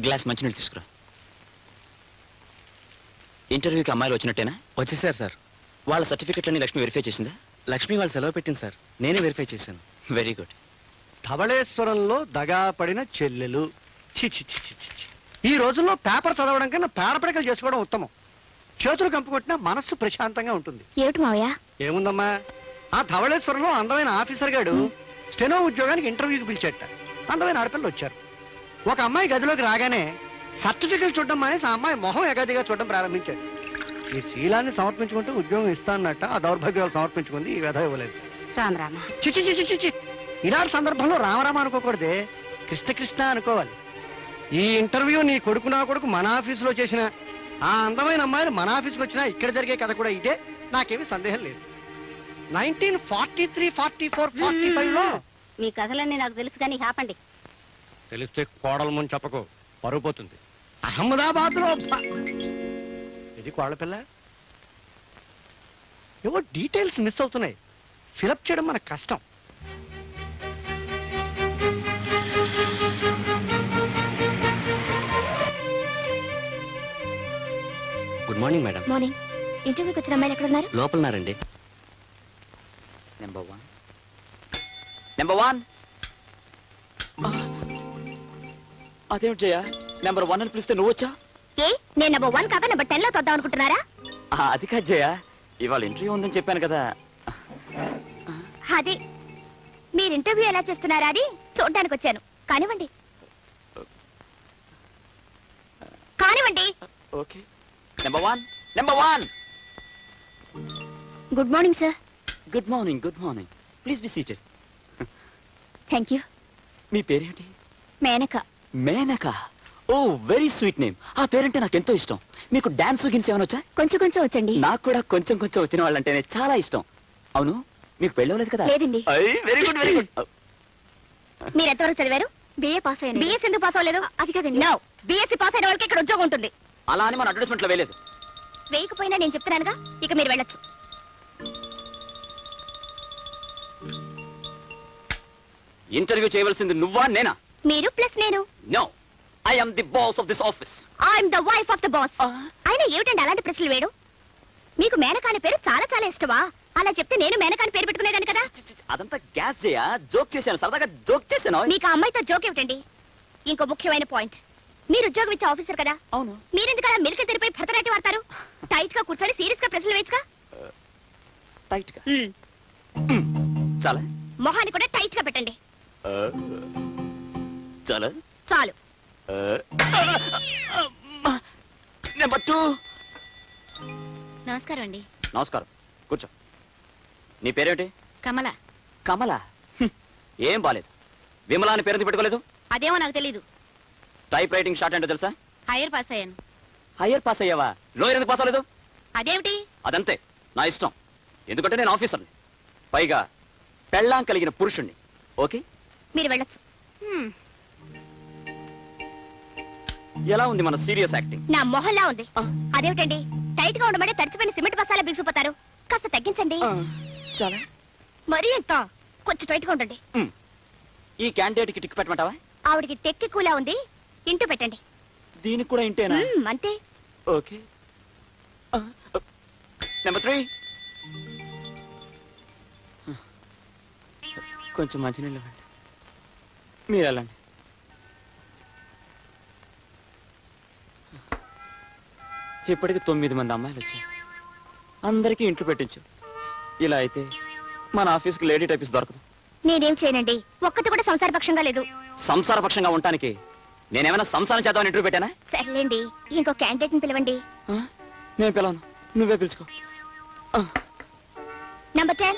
గ్లాస్ మంచినీళ్ళు తీసుకురా. ఇంటర్వ్యూకి అమ్మాయిలు వచ్చినట్టేనా? వచ్చేసారు సార్. వాళ్ళ సర్టిఫికెట్లన్నీ లక్ష్మి వెరిఫై చేసిందా? లక్ష్మి వాళ్ళు సెలవు పెట్టింది సార్, నేనే వెరిఫై చేశాను. Very good. ధవళేశ్వరంలో దగా పడిన చెల్లెలు. చి చి చి చి చి. ఈ రోజుల్లో పేపర్ చదవడం కన్నా పేడపడకలు చేసుకోవడం ఉత్తమం. చేతులు కంపుకొట్టినా మనస్సు ప్రశాంతంగా ఉంటుంది. ఏమిటి మావయ్య? ఏముందమ్మా, ఆ ధవళేశ్వరంలో అందమైన ఆఫీసర్ గాడు స్టెనో ఉద్యోగానికి ఇంటర్వ్యూకి పిలిచేట. అందమైన ఆడపిల్లలు వచ్చారు. ఒక అమ్మాయి గదిలోకి రాగానే సర్టిఫికెట్ చూడడం మానేసి ఆ అమ్మాయి మొహం ఎగదిగా చూడడం ప్రారంభించాడు. ఈ శీలాన్ని సమర్పించుకుంటే ఉద్యోగం ఇస్తానన్నట్ట ఆ దౌర్భాగ్యాలు సమర్పించుకుంది. ఈ వ్యధ ఇవ్వలేదు. రామ రామ. చిచి చిచి చిచి. ఇలాంటి సందర్భంలో రామరామ అనుకోకూడదే, కృష్ణ కృష్ణ అనుకోవాలి. ఈ ఇంటర్వ్యూ నీ కొడుకు నా కొడుకు మన ఆఫీసులో చేసిన ఆ అందమైన అమ్మాయిలు మన ఆఫీస్కి వచ్చినా ఇక్కడ జరిగే కథ కూడా ఇదే. నాకేమీ సందేహం లేదు. 1943, 44, 45లో మీ కథలన్నీ నాకు తెలుసు కానీ ఆపండి. తెలిస్తే కోడల ముందు చెప్పకు, పరువు పోతుంది. అహ్మదాబాద్ లో ఇది కోడల పిల్ల. ఏవో డీటెయిల్స్ మిస్ అవుతున్నాయి. ఫిలప్ చేయడం మనకు కష్టం. Good morning madam. మార్నింగ్. ఇంటర్వ్యూకి వచ్చిన అమ్మాయిలు ఎక్కడ ఉన్నారు? లోపలన్నారండి. నెంబర్ 1. నెంబర్ 1. అదేమిటి జయ, నెంబర్ 1 అని పిలిస్తే నువ్వు వచ్చా? ఏ, నేను నెంబర్ 1 కాక నెంబర్ 10 లో తొద్దాం అనుకుంటున్నారా? అది కాదు జయ, ఇవాళ ఇంటర్వ్యూ ఉందని చెప్పాను కదా. అది మీరు ఇంటర్వ్యూ ఎలా చేస్తున్నారా అని చూడడానికి వచ్చాను. కానివ్వండి కానివ్వండి. Okay. Number 1. Number 1. Good morning sir. Good morning. Good morning. Please be seated. Thank you. మీ పేరేంటి? Menaka. Menaka. Oh, very sweet name. ఆ పేరంటే నాకు ఎంతో ఇష్టం. మీకు డాన్స్ గిన్స్ ఏమైనా వచ్చా? కొంచెం కొంచెం వచ్చండి. నాకు కూడా కొంచెం కొంచెం వచ్చిన వాళ్ళంటేనే చాలా ఇష్టం. అవును, మీకు పెళ్ళవలేదు కదా? లేదండి. Very good, very good. మీరు ఎంతవరకు చదివారు? బిఏ పాస్ అయ్యాను. బిఎస్ ఎందుకు పాస్ అవ్వలేదు? అది కదండి. నో, బిఎస్సీ పాస్ అయిన వాళ్ళకి ఇక్కడ ఉద్యోగం ఉంటుంది. అలా అని మన అడ్వర్టైజ్మెంట్ లో వేయలేదు. వేయకపోయినా నేను చెప్తున్నానుగా, ఇక మీరు వెళ్ళొచ్చు. ఇంటర్వ్యూ చేయవలసింది నువ్వా నేనా? మీరు ప్లస్ నేను. No, I am the boss of this office. I'm the wife of the boss. అయినా ఏమిటండి అలాంటి ప్రశ్నలు వేయడం? మీకు మేనకాని పేరు చాలా చాలా ఇష్టమా? అలా చెప్తే నేను మేనకాని పేరు పెట్టుకునేదాన్ని కదా. అదంతా గ్యాస్ చేయా, జోక్ చేశాను, సరదాగా జోక్ చేశాను. మీకు ఆ అమ్మాయితో జోక్ ఏమిటండి? ఇంకో ముఖ్యమైన పాయింట్, మీరు ఉద్యోగం ఇచ్చే ఆఫీసర్ కదా. అవును. మీరెందుకు అలా మిల్క తెరిపై భరతనాట్యం వాడతారు? టైట్ గా కూర్చొని సీరియస్ గా ప్రశ్నలు వేయచ్చుగా. టైట్ గా చాలా. మొహాన్ని కూడా టైట్ గా పెట్టండి. చాలా చాలు. నెంబర్ 2. నమస్కారం అండి. నమస్కారం, కూర్చో. నీ పేరేమిటి? కమల. కమల. ఏం బాలేదు. విమలా అని పేరు పెట్టుకోలేదు? అదేమో నాకు తెలీదు. టైప్ రైటింగ్ షార్ట్ అంటే తెలుసా? హైయర్ పాస్ అయ్యాను. హయ్యర్ పాస్ అయ్యావా? లోయర్ ఎందుకు పాస్ అవ్వలేదు? అదేమిటి? అదంతే, నా ఇష్టం. ఎందుకంటే నేను ఆఫీసర్ని. పైగా పెళ్ళాం కలిగిన పురుషుణ్ణి. ఓకే, మీరు వెళ్ళొచ్చు. ఎలా ఉంది మన సీరియస్ యాక్టింగ్? నా మొహల్లా ఉంది. అదేమిటండి టైట్ గా ఉండమని తడిచిపోయిన సిమెంట్ బస్తాలా బిగుసిపోతారు? కాస్త తగ్గించండి. చాలా మరీ ఎంత, కొంచెం టైట్ గా ఉండండి. ఈ క్యాండిడేట్ కి టిక్ పెట్టమంటావా? ఆవిడికి టెక్కి కూలా ఉంది, ఇంటూ పెట్టండి. దీనికి కూడా ఇంటేనా? అంతే. ఓకే. నెంబర్ 3. కొంచెం మంచినీళ్ళు ఇవ్వండి. మీరు వెళ్ళండి. ఇప్పటికి 9 మంది అమ్మాయిలు వచ్చారు. అందరికీ ఇంట్లో పెట్టించు. ఇలా అయితే మన ఆఫీస్కి లేడీ టైపిస్ట్ దొరకదు. నేనేం చేయనండి, ఒక్కటి కూడా సంసారపక్షంగా లేదు. సంసారపక్షంగా ఉండటానికి నేనేమైనా సంసారం చేద్దామని ఇంటర్వ్యూ పెట్టానా? సర్లేండి, ఇంకో క్యాండిడేట్ ని పిలవండి. నేను పిలవను, నువ్వే పిలుచుకో. నంబర్ 10.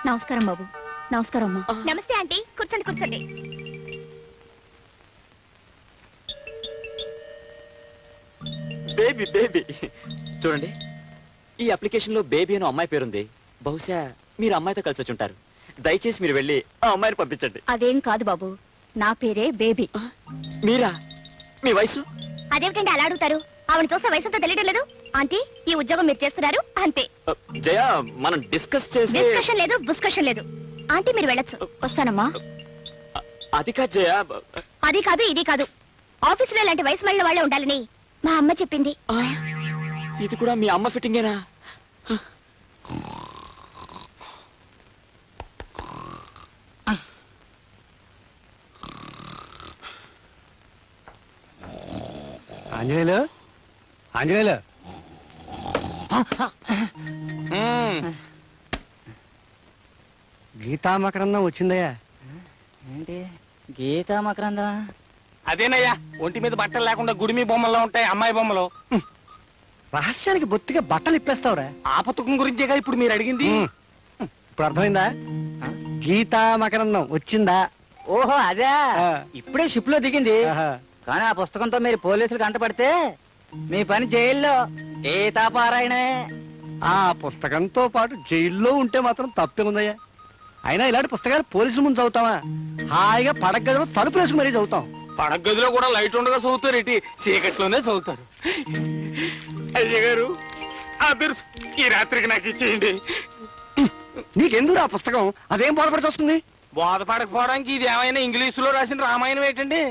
నమస్కారం బాబు. నమస్కారం అమ్మా. నమస్తే ఆంటీ, కూర్చోండి కూర్చోండి. బేబీ బేబీ చూడండి, ఈ అప్లికేషన్ లో బేబీ అని అమ్మాయి పేరుంది. బహుశా మీరు అమ్మాయితో కలిసి వచ్చి ఉంటారు. దయచేసి మీరు వెళ్ళి ఆ అమ్మాయిని పంపించండి. అదేం కాదు బాబు, నా పేరే బేబీ. మీరా? మీ వయసు? అదేమిటండి అలా అడుగుతారు? ఆవిడ చూస్తే వయసుతో తెలియడం లేదు. ఆంటీ, ఈ ఉద్యోగం మీరు చేస్తున్నారు అంతే. జయ, మనం డిస్కస్ చేసి. డిస్కషన్ లేదు, బుస్కషన్ లేదు. ఆంటీ మీరు వెళ్ళొచ్చు. వస్తానమ్మా. అది కాదు జయ. అది కాదు, ఇది కాదు. ఆఫీసులో ఇలాంటి వయసు మళ్ళీ వాళ్ళే ఉండాలని మా అమ్మ చెప్పింది. ఇది కూడా మీ అమ్మ ఫిట్టింగేనా? ఆంజనేయులు, ఆంజనేయులు, గీతా మకరందం వచ్చిందయ్యా. ఏంటి గీతా మకరందం? అదేనయ్యా, ఒంటి మీద బట్టలు లేకుండా గుడిమి బొమ్మల్లో ఉంటాయి అమ్మాయి బొమ్మలు. రహస్యానికి బొత్తిగా బట్టలు ఇప్పేస్తావురా. ఆపతుకం గురించేగా ఇప్పుడు మీరు అడిగింది. ఇప్పుడు అర్థమైందా? గీతా మకరందం వచ్చిందా? ఓహో అదే, ఇప్పుడే షిప్ లో దిగింది. కానీ ఆ పుస్తకంతో మీరు పోలీసులు కంటపడితే మీ పని జైల్లో గీతాపారాయణే. ఆ పుస్తకంతో పాటు జైల్లో ఉంటే మాత్రం తప్పే ఉందయ్యా. అయినా ఇలాంటి పుస్తకాలు పోలీసుల ముందు చదువుతావా? హాయిగా పడక గదిలో తలుపు వేసుకు మరీ చదువుతాం. పడక గదిలో కూడా లైట్ ఉండగా చదువుతారు, ఇటు చీకట్లోనే చదువుతారు. అయ్య గారు, ఆ బిర్స్ ఈ రాత్రికి నాకు ఇచ్చేయండి. నీకెందుకు ఆ పుస్తకం? అదేం బోధపడి వస్తుంది? బోధపడకపోవడానికి ఇది ఏమైనా ఇంగ్లీషులో రాసిన రామాయణం ఏంటండి?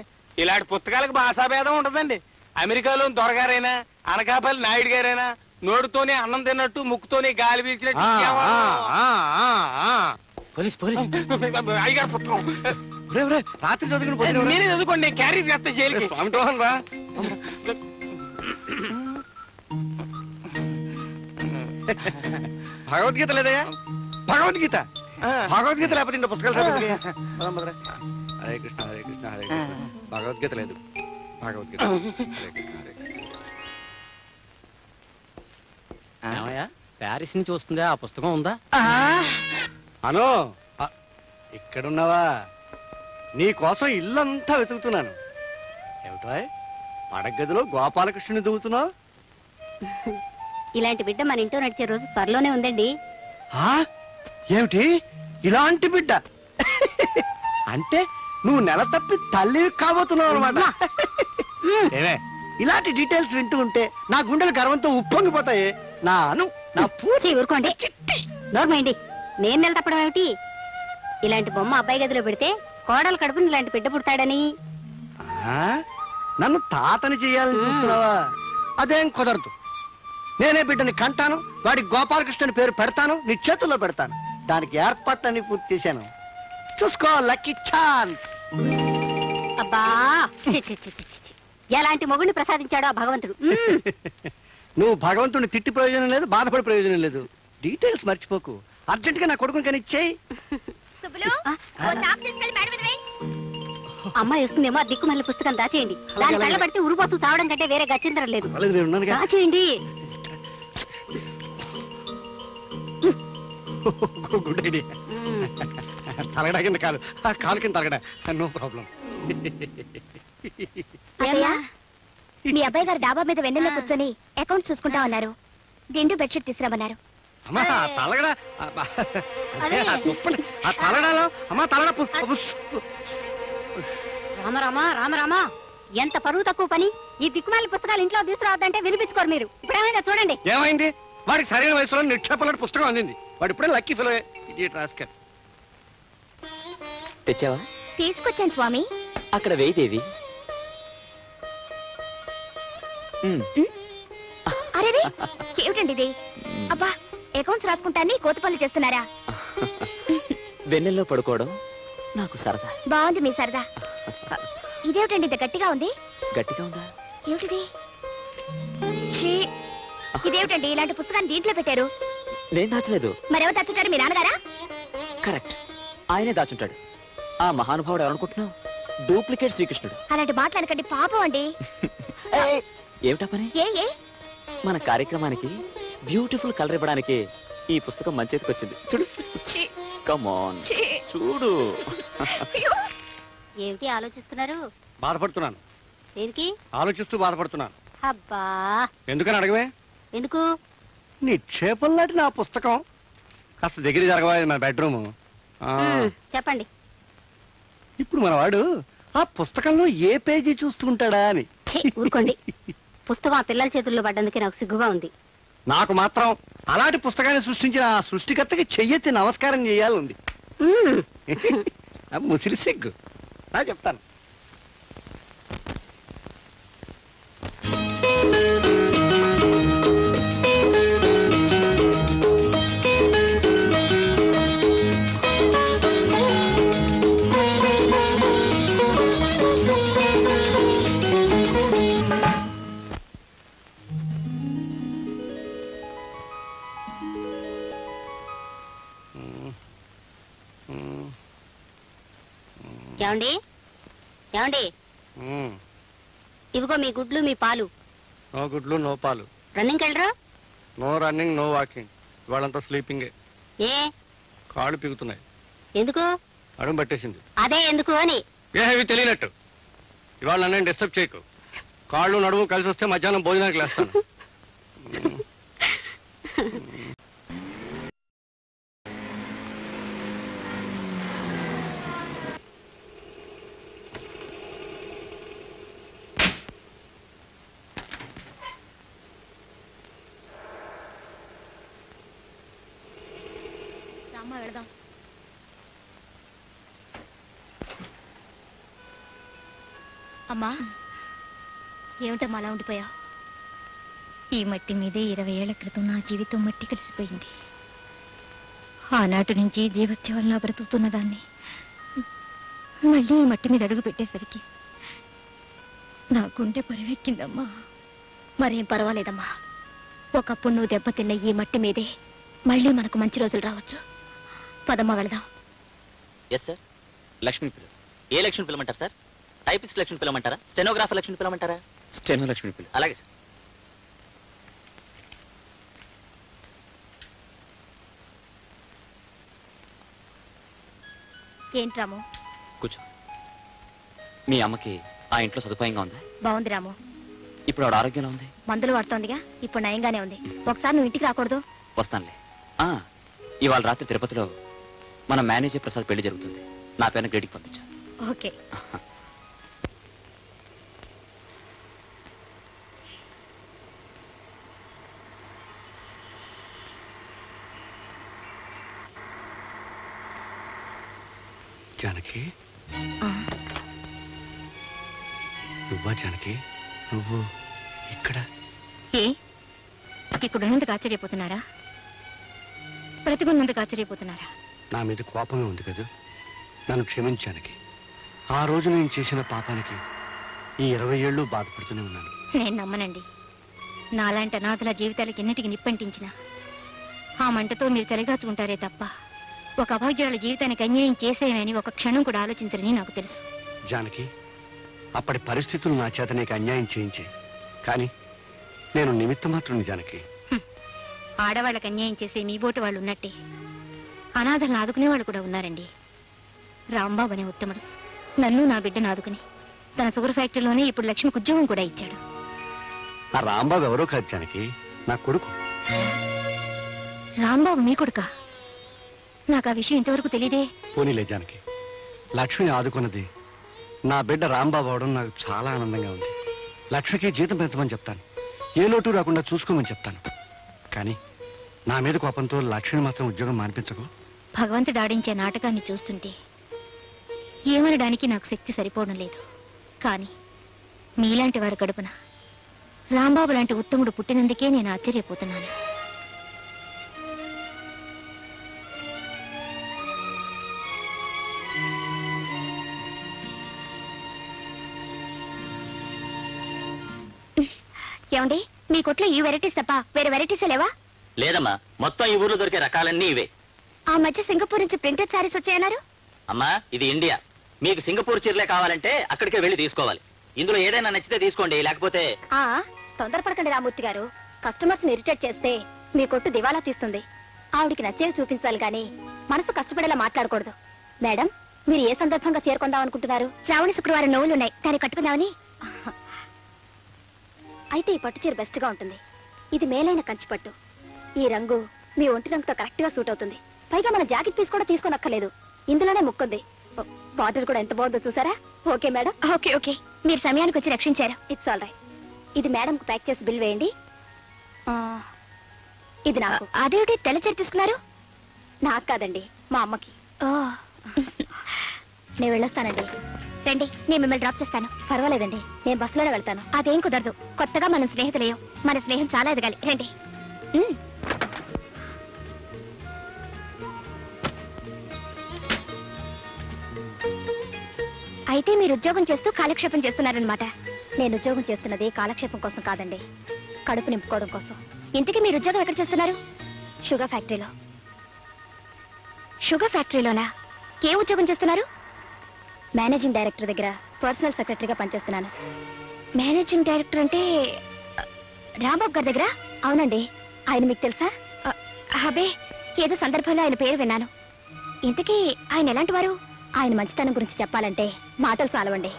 ఇలాంటి పుస్తకాలకు భాషాభేదం ఉండదండి. అమెరికాలో దొరగారైనా, అనకాపల్లి నాయుడు గారైనా నోటితోనే అన్నం తిన్నట్టు, ముక్కుతోనే గాలి పీల్చినట్టు. అయ్యగారు పుస్తకం రాత్రి చదువుకుని నేనే చదువుకోండి, నేను క్యారీ చేస్తా జైలుకి. రా. భగవద్గీత లేదయ్యా? భగవద్గీత భగవద్గీత లేకపోతే ఇంత పుస్తకాలు హరే కృష్ణ హరే కృష్ణ హరే కృష్ణ. భగవద్గీత లేదు, భగవద్గీత. హరే కృష్ణ హరే కృష్ణ. ప్యారిస్ నుంచి వస్తుందా? ఆ పుస్తకం ఉందా? అను, ఇక్కడున్నావా? నీ కోసం ఇల్లంతా వెతుకుతున్నాను. ఏమిటో పడగదిలో గోపాలకృష్ణుని దువ్వుతున్నావు? ఇలాంటి బిడ్డ మన ఇంట్లో నడిచే రోజు త్వరలోనే ఉందండి. ఏమిటి ఇలాంటి బిడ్డ? అంటే నువ్వు నెల తప్పి తల్లి కాబోతున్నావు అనమాట. ఏమే, ఇలాంటి డీటెయిల్స్ వింటూ ఉంటే నా గుండెలు గర్వంతో ఉప్పొంగిపోతాయి. నా అను, నా పూచి ఊరుకోండి, నోర్మైండి. నేను నెల తప్పడం ఏమిటి? ఇలాంటి బొమ్మ అబ్బాయి గదిలో పెడితే కోడలు కడుపుని ఇలాంటి బిడ్డ పుడతాడని. నన్ను తాతని చేయాలని చూస్తున్నావా? అదేం కుదరదు. నేనే బిడ్డని కంటాను, వాడికి గోపాలకృష్ణ పేరు పెడతాను, నీ చేతుల్లో పెడతాను. దానికి ఏర్పాట్లన్నీ పూర్తి చేశాను. చూసుకో, లక్కీ ఛాన్స్. అబ్బా, ఎలాంటి మొగుడిని ప్రసాదించాడో ఆ భగవంతుడు. నువ్వు భగవంతుడిని తిట్టి ప్రయోజనం లేదు, బాధపడే ప్రయోజనం లేదు. డీటెయిల్స్ మర్చిపోకు. అర్జెంట్ గా నా కొడుకుని కానీ ఇచ్చేయి. అమ్మాయి వస్తుందేమో, దిక్కు మళ్ళీ పుస్తకం దాచేయండి. దాని కళ్ళ పడితే ఉరుపోసు చావడం కంటే వేరే గచ్చిందరం లేదు. దాచేయండి. Good idea. తలగడా కింద కాలు, కాలు కింద తలగడా, నో ప్రాబ్లం. మీ అబ్బాయి గారు డాబా మీద వెన్నెల్లో కూర్చొని అకౌంట్ చూసుకుంటా ఉన్నారు. దిండు బెడ్షీట్ తీసుకురామన్నారు. అమ్మా తలగడ ఆ తలగడాలో అమ్మా తలగడ రామరామా రామరామా ఎంత పరువు తక్కువ పని ఈ దిక్కుమాలి పుస్తకాలు ఇంట్లో తీసుకురావద్దంటే వినిపించుకోరు మీరు ఇప్పుడేమైనా చూడండి. ఏమైంది? వాడికి సరైన వయసులో నిక్షేపలాంటి పుస్తకం అందింది. వాడు ఇప్పుడే లక్కీ ఫెలో. రాస్కర్ తెచ్చావా? తీసుకొచ్చాను స్వామి. అక్కడ వేయిదేవి. అరే ఏమిటండి ఇది? అబ్బా అకౌంట్స్ రాసుకుంటాన్ని కోతి పనులు చేస్తున్నారా? వెన్నెల్లో పడుకోవడం నాకు సరదా. బాగుంది మీ సరదా. ఇదేమిటండి ఇంత గట్టిగా ఉంది? గట్టిగా ఉందా? ఏమిటిది? ఇదేమిటండి ఇలాంటి పుస్తకాన్ని దీంట్లో పెట్టారు? నేను దాచలేదు. మరెవరు దాచుంటారు? మీ నాన్నగారా? కరెక్ట్, ఆయనే దాచుంటాడు. ఆ మహానుభావుడు ఎవరనుకుంటున్నావు? డూప్లికేట్ శ్రీకృష్ణుడు. అలాంటి మాట్లాడకండి, పాపం అండి. ఏమిటా పని? ఏ మన కార్యక్రమానికి బ్యూటిఫుల్ కలర్ ఇవ్వడానికి ఈ పుస్తకం మంచేతికి వచ్చింది. చూడు, కమ్ ఆన్ చూడు. ఏమిటి ఆలోచిస్తున్నారు? బాధపడుతున్నాను. దేనికి ఆలోచిస్తూ బాధపడుతున్నాను. అబ్బా ఎందుకని అడగవే? ఎందుకు? నిక్షేపంలాంటి నా పుస్తకం కాస్త దగ్గర జరగవా? మా బెడ్రూమ్. చెప్పండి. ఇప్పుడు మన వాడు ఆ పుస్తకంలో ఏ పేజీ చూస్తుంటాడా అని. ఊరుకోండి. పుస్తకం ఆ పిల్లల చేతుల్లో పడ్డందుకే నాకు సిగ్గుగా ఉంది. నాకు మాత్రం అలాంటి పుస్తకాన్ని సృష్టించిన ఆ సృష్టికర్తకి చెయ్యెత్తి నమస్కారం చేయాలంది. ముసిరి సిగ్గు. నా చెప్తాను. ఏమండి ఏమండి ఇవిగో మీ గుడ్లు మీ పాలు. నో గుడ్లు నో పాలు. రన్నింగ్ వెళ్ళరా? No running no walking. ఇవాళంతా స్లీపింగే. ఏ కాళ్ళు పీగుతున్నాయి. ఎందుకు? అడుగు పట్టేసింది. అదే ఎందుకు అని. ఏవి తెలియనట్టు. ఇవాళ నన్ను డిస్టర్బ్ చేయకు. కాళ్ళు నడుము కలిసి వస్తే మధ్యాహ్నం భోజనానికి లేస్తాను. వెళదాం. అమ్మా ఏమిటమ్మా అలా ఉండిపోయావు? ఈ మట్టి మీదే 20 ఏళ్ల క్రితం నా జీవితం మట్టి కలిసిపోయింది. ఆనాటి నుంచి జీవత్యవల్లా బ్రతుకుతున్న దాన్ని మళ్ళీ ఈ మట్టి మీద అడుగు పెట్టేసరికి నా గుండె పరువెక్కిందమ్మా. మరేం పర్వాలేదమ్మా. ఒకప్పుడు నువ్వు దెబ్బతిన్న ఈ మట్టి మీదే మళ్ళీ మనకు మంచి రోజులు రావచ్చు. పదమ్మా వెళదాం. Yes sir. లక్ష్మి పిలు. ఏ లక్ష్మి పిలమంటారు సార్? టైపిస్ట్ లక్ష్మి పిలమంటారా? స్టెనోగ్రాఫర్ లక్ష్మి పిలమంటారా? స్టెనో లక్ష్మి పిలు. అలాగే సార్. ఏంటి రాము? కూర్చో. మీ అమ్మకి ఆ ఇంట్లో సదుపాయంగా ఉందా? బాగుంది రాము. ఇప్పుడు ఆవిడ ఆరోగ్యంలో ఉంది? మందులు వాడుతోందిగా, ఇప్పుడు నయంగానే ఉంది. ఒకసారి నువ్వు ఇంటికి రాకూడదు? వస్తానులే. ఇవాళ రాత్రి తిరుపతిలో మన మేనేజర్ ప్రసాద్ పెళ్లి జరుగుతుంది. నా పేరున గ్రేడికి పంపించా. ఓకే. జానకి, నువ్వా జానకి? నువ్వు ఇక్కడ? ఏ ఇక్కడ ఉన్నందుకు ఆశ్చర్యపోతున్నారా? బ్రతికున్నందుకు ఆశ్చర్యపోతున్నారా? నా మీద కోపమే ఉంది కదా. నన్ను క్షమించానికి. ఆ రోజు నేను చేసిన పాపానికి ఈ 20 ఏళ్ళు బాధపడుతూనే ఉన్నాను. నేను నమ్మనండి. నాలాంటి అనాథల జీవితాలకి ఎన్నిటికి నిప్పంటించిన ఆ మంటతో మీరు చలిగాచుకుంటారే తప్ప ఒక అభాగ్యురాల జీవితానికి అన్యాయం చేసేయమని ఒక క్షణం కూడా ఆలోచించరని నాకు తెలుసు. జానకి, అప్పటి పరిస్థితులు నా చేత నీకు అన్యాయం చేయించే, కానీ నేను నిమిత్త మాత్రం. జానకి, ఆడవాళ్ళకి అన్యాయం చేసే మీ బోటు వాళ్ళు ఉన్నట్టే అనాథలను ఆదుకునే వాళ్ళు కూడా ఉన్నారండి. రాంబాబు అనే ఉత్తముడు నన్ను నా బిడ్డను ఆదుకుని తన షుగర్ ఫ్యాక్టరీలోనే ఇప్పుడు లక్ష్మికి ఉద్యోగం కూడా ఇచ్చాడు. ఆ రాంబాబు ఎవరో కాదు జానకి, నా కొడుకు. రాంబాబు మీ కొడుకా? నాకు ఆ విషయం ఇంతవరకు తెలియదే. పోనీలే జానకి, లక్ష్మిని ఆదుకున్నది నా బిడ్డ రాంబాబు అవడం నాకు చాలా ఆనందంగా ఉంది. లక్ష్మికి జీతం పెంచమని చెప్తాను, ఏ లోటు రాకుండా చూసుకోమని చెప్తాను. కానీ నా మీద కోపంతో లక్ష్మిని మాత్రం ఉద్యోగం మానిపించకు. భగవంతుడు ఆడించే నాటకాన్ని చూస్తుంటే ఏమనడానికి నాకు శక్తి సరిపోవడం లేదు. కానీ మీలాంటి వారి గడుపున రాంబాబు లాంటి ఉత్తముడు పుట్టినందుకే నేను ఆశ్చర్యపోతున్నాను. ఏమండి, మీ కొట్లో ఈ వెరైటీస్ తప్ప వేరే వెరైటీస్ లేవా? లేదమ్మా, మొత్తం ఈ ఊర్లో దొరికే రకాలన్నీ ఇవే. ఆ మధ్య సింగపూర్ నుంచి ప్రింటెడ్ సారీస్ వచ్చాయన్నారు. అమ్మా, ఇది ఇండియా. మీకు సింగపూర్ చీరలే కావాలంటే అక్కడికే వెళ్ళి తీసుకోవాలి. ఇందులో ఏదైనా నచ్చితే తీసుకోండి, లేకపోతే... తొందరపడకండి రామూర్తి గారు. కస్టమర్స్ ని ఇరిటేట్ చేస్తే మీ కొట్టు దివాలా తీస్తుంది. ఆవిడికి నచ్చేవి చూపించాలి గాని మనసు కష్టపడేలా మాట్లాడకూడదు. మేడం, మీరు ఏ సందర్భంగా చేరుకుందాం అనుకుంటున్నారు? శ్రావణ శుక్రవారం నోవులున్నాయి, దాన్ని కట్టుకుందామని. అయితే ఈ పట్టు చీర బెస్ట్ గా ఉంటుంది. ఇది మేలైన కంచి పట్టు. ఈ రంగు మీ ఒంటి రంగుతో కరెక్ట్ గా సూట్ అవుతుంది. పైగా మన జాకెట్ పీస్ కూడా తీసుకోనక్కర్లేదు, ఇందులోనే ముక్కుంది. బార్డర్ కూడా ఎంత బాగుందో చూసారా? Okay madam. ఓకే ఓకే, మీరు సమయానికి వచ్చి రక్షించారు. It's all right. ఇది మేడం కు ప్యాక్ చేసి బిల్ వేయండి. ఇది నాకు. అదేమిటి తెల్ల చీర తీసుకున్నారు? నాకు కాదండి, మా అమ్మకి. నేను వెళ్ళొస్తానండి. రండి, నేను మిమ్మల్ని డ్రాప్ చేస్తాను. పర్వాలేదండి, నేను బస్సులోనే వెళ్తాను. అదేం కుదరదు, కొత్తగా మనం స్నేహితులేం. మన స్నేహం చాలా ఎదగాలి. రండి. అయితే మీరు ఉద్యోగం చేస్తూ కాలక్షేపం చేస్తున్నారనమాట. నేను ఉద్యోగం చేస్తున్నది కాలక్షేపం కోసం కాదండి, కడుపు నింపుకోవడం కోసం. ఇంతకీ మీరు ఉద్యోగం ఎక్కడ చేస్తున్నారు? షుగర్ ఫ్యాక్టరీలో. షుగర్ ఫ్యాక్టరీలోనా? ఏ ఉద్యోగం చేస్తున్నారు? మేనేజింగ్ డైరెక్టర్ దగ్గర పర్సనల్ సెక్రటరీగా పనిచేస్తున్నాను. మేనేజింగ్ డైరెక్టర్ అంటే రాంబాబు గారి దగ్గర? అవునండి. ఆయన మీకు తెలుసా? అబే, ఏదో సందర్భంలో ఆయన పేరు విన్నాను. ఇంతకీ ఆయన ఎలాంటి వారు? ఆయన మంచితనం గురించి చెప్పాలంటే మాటలు చాలవండి.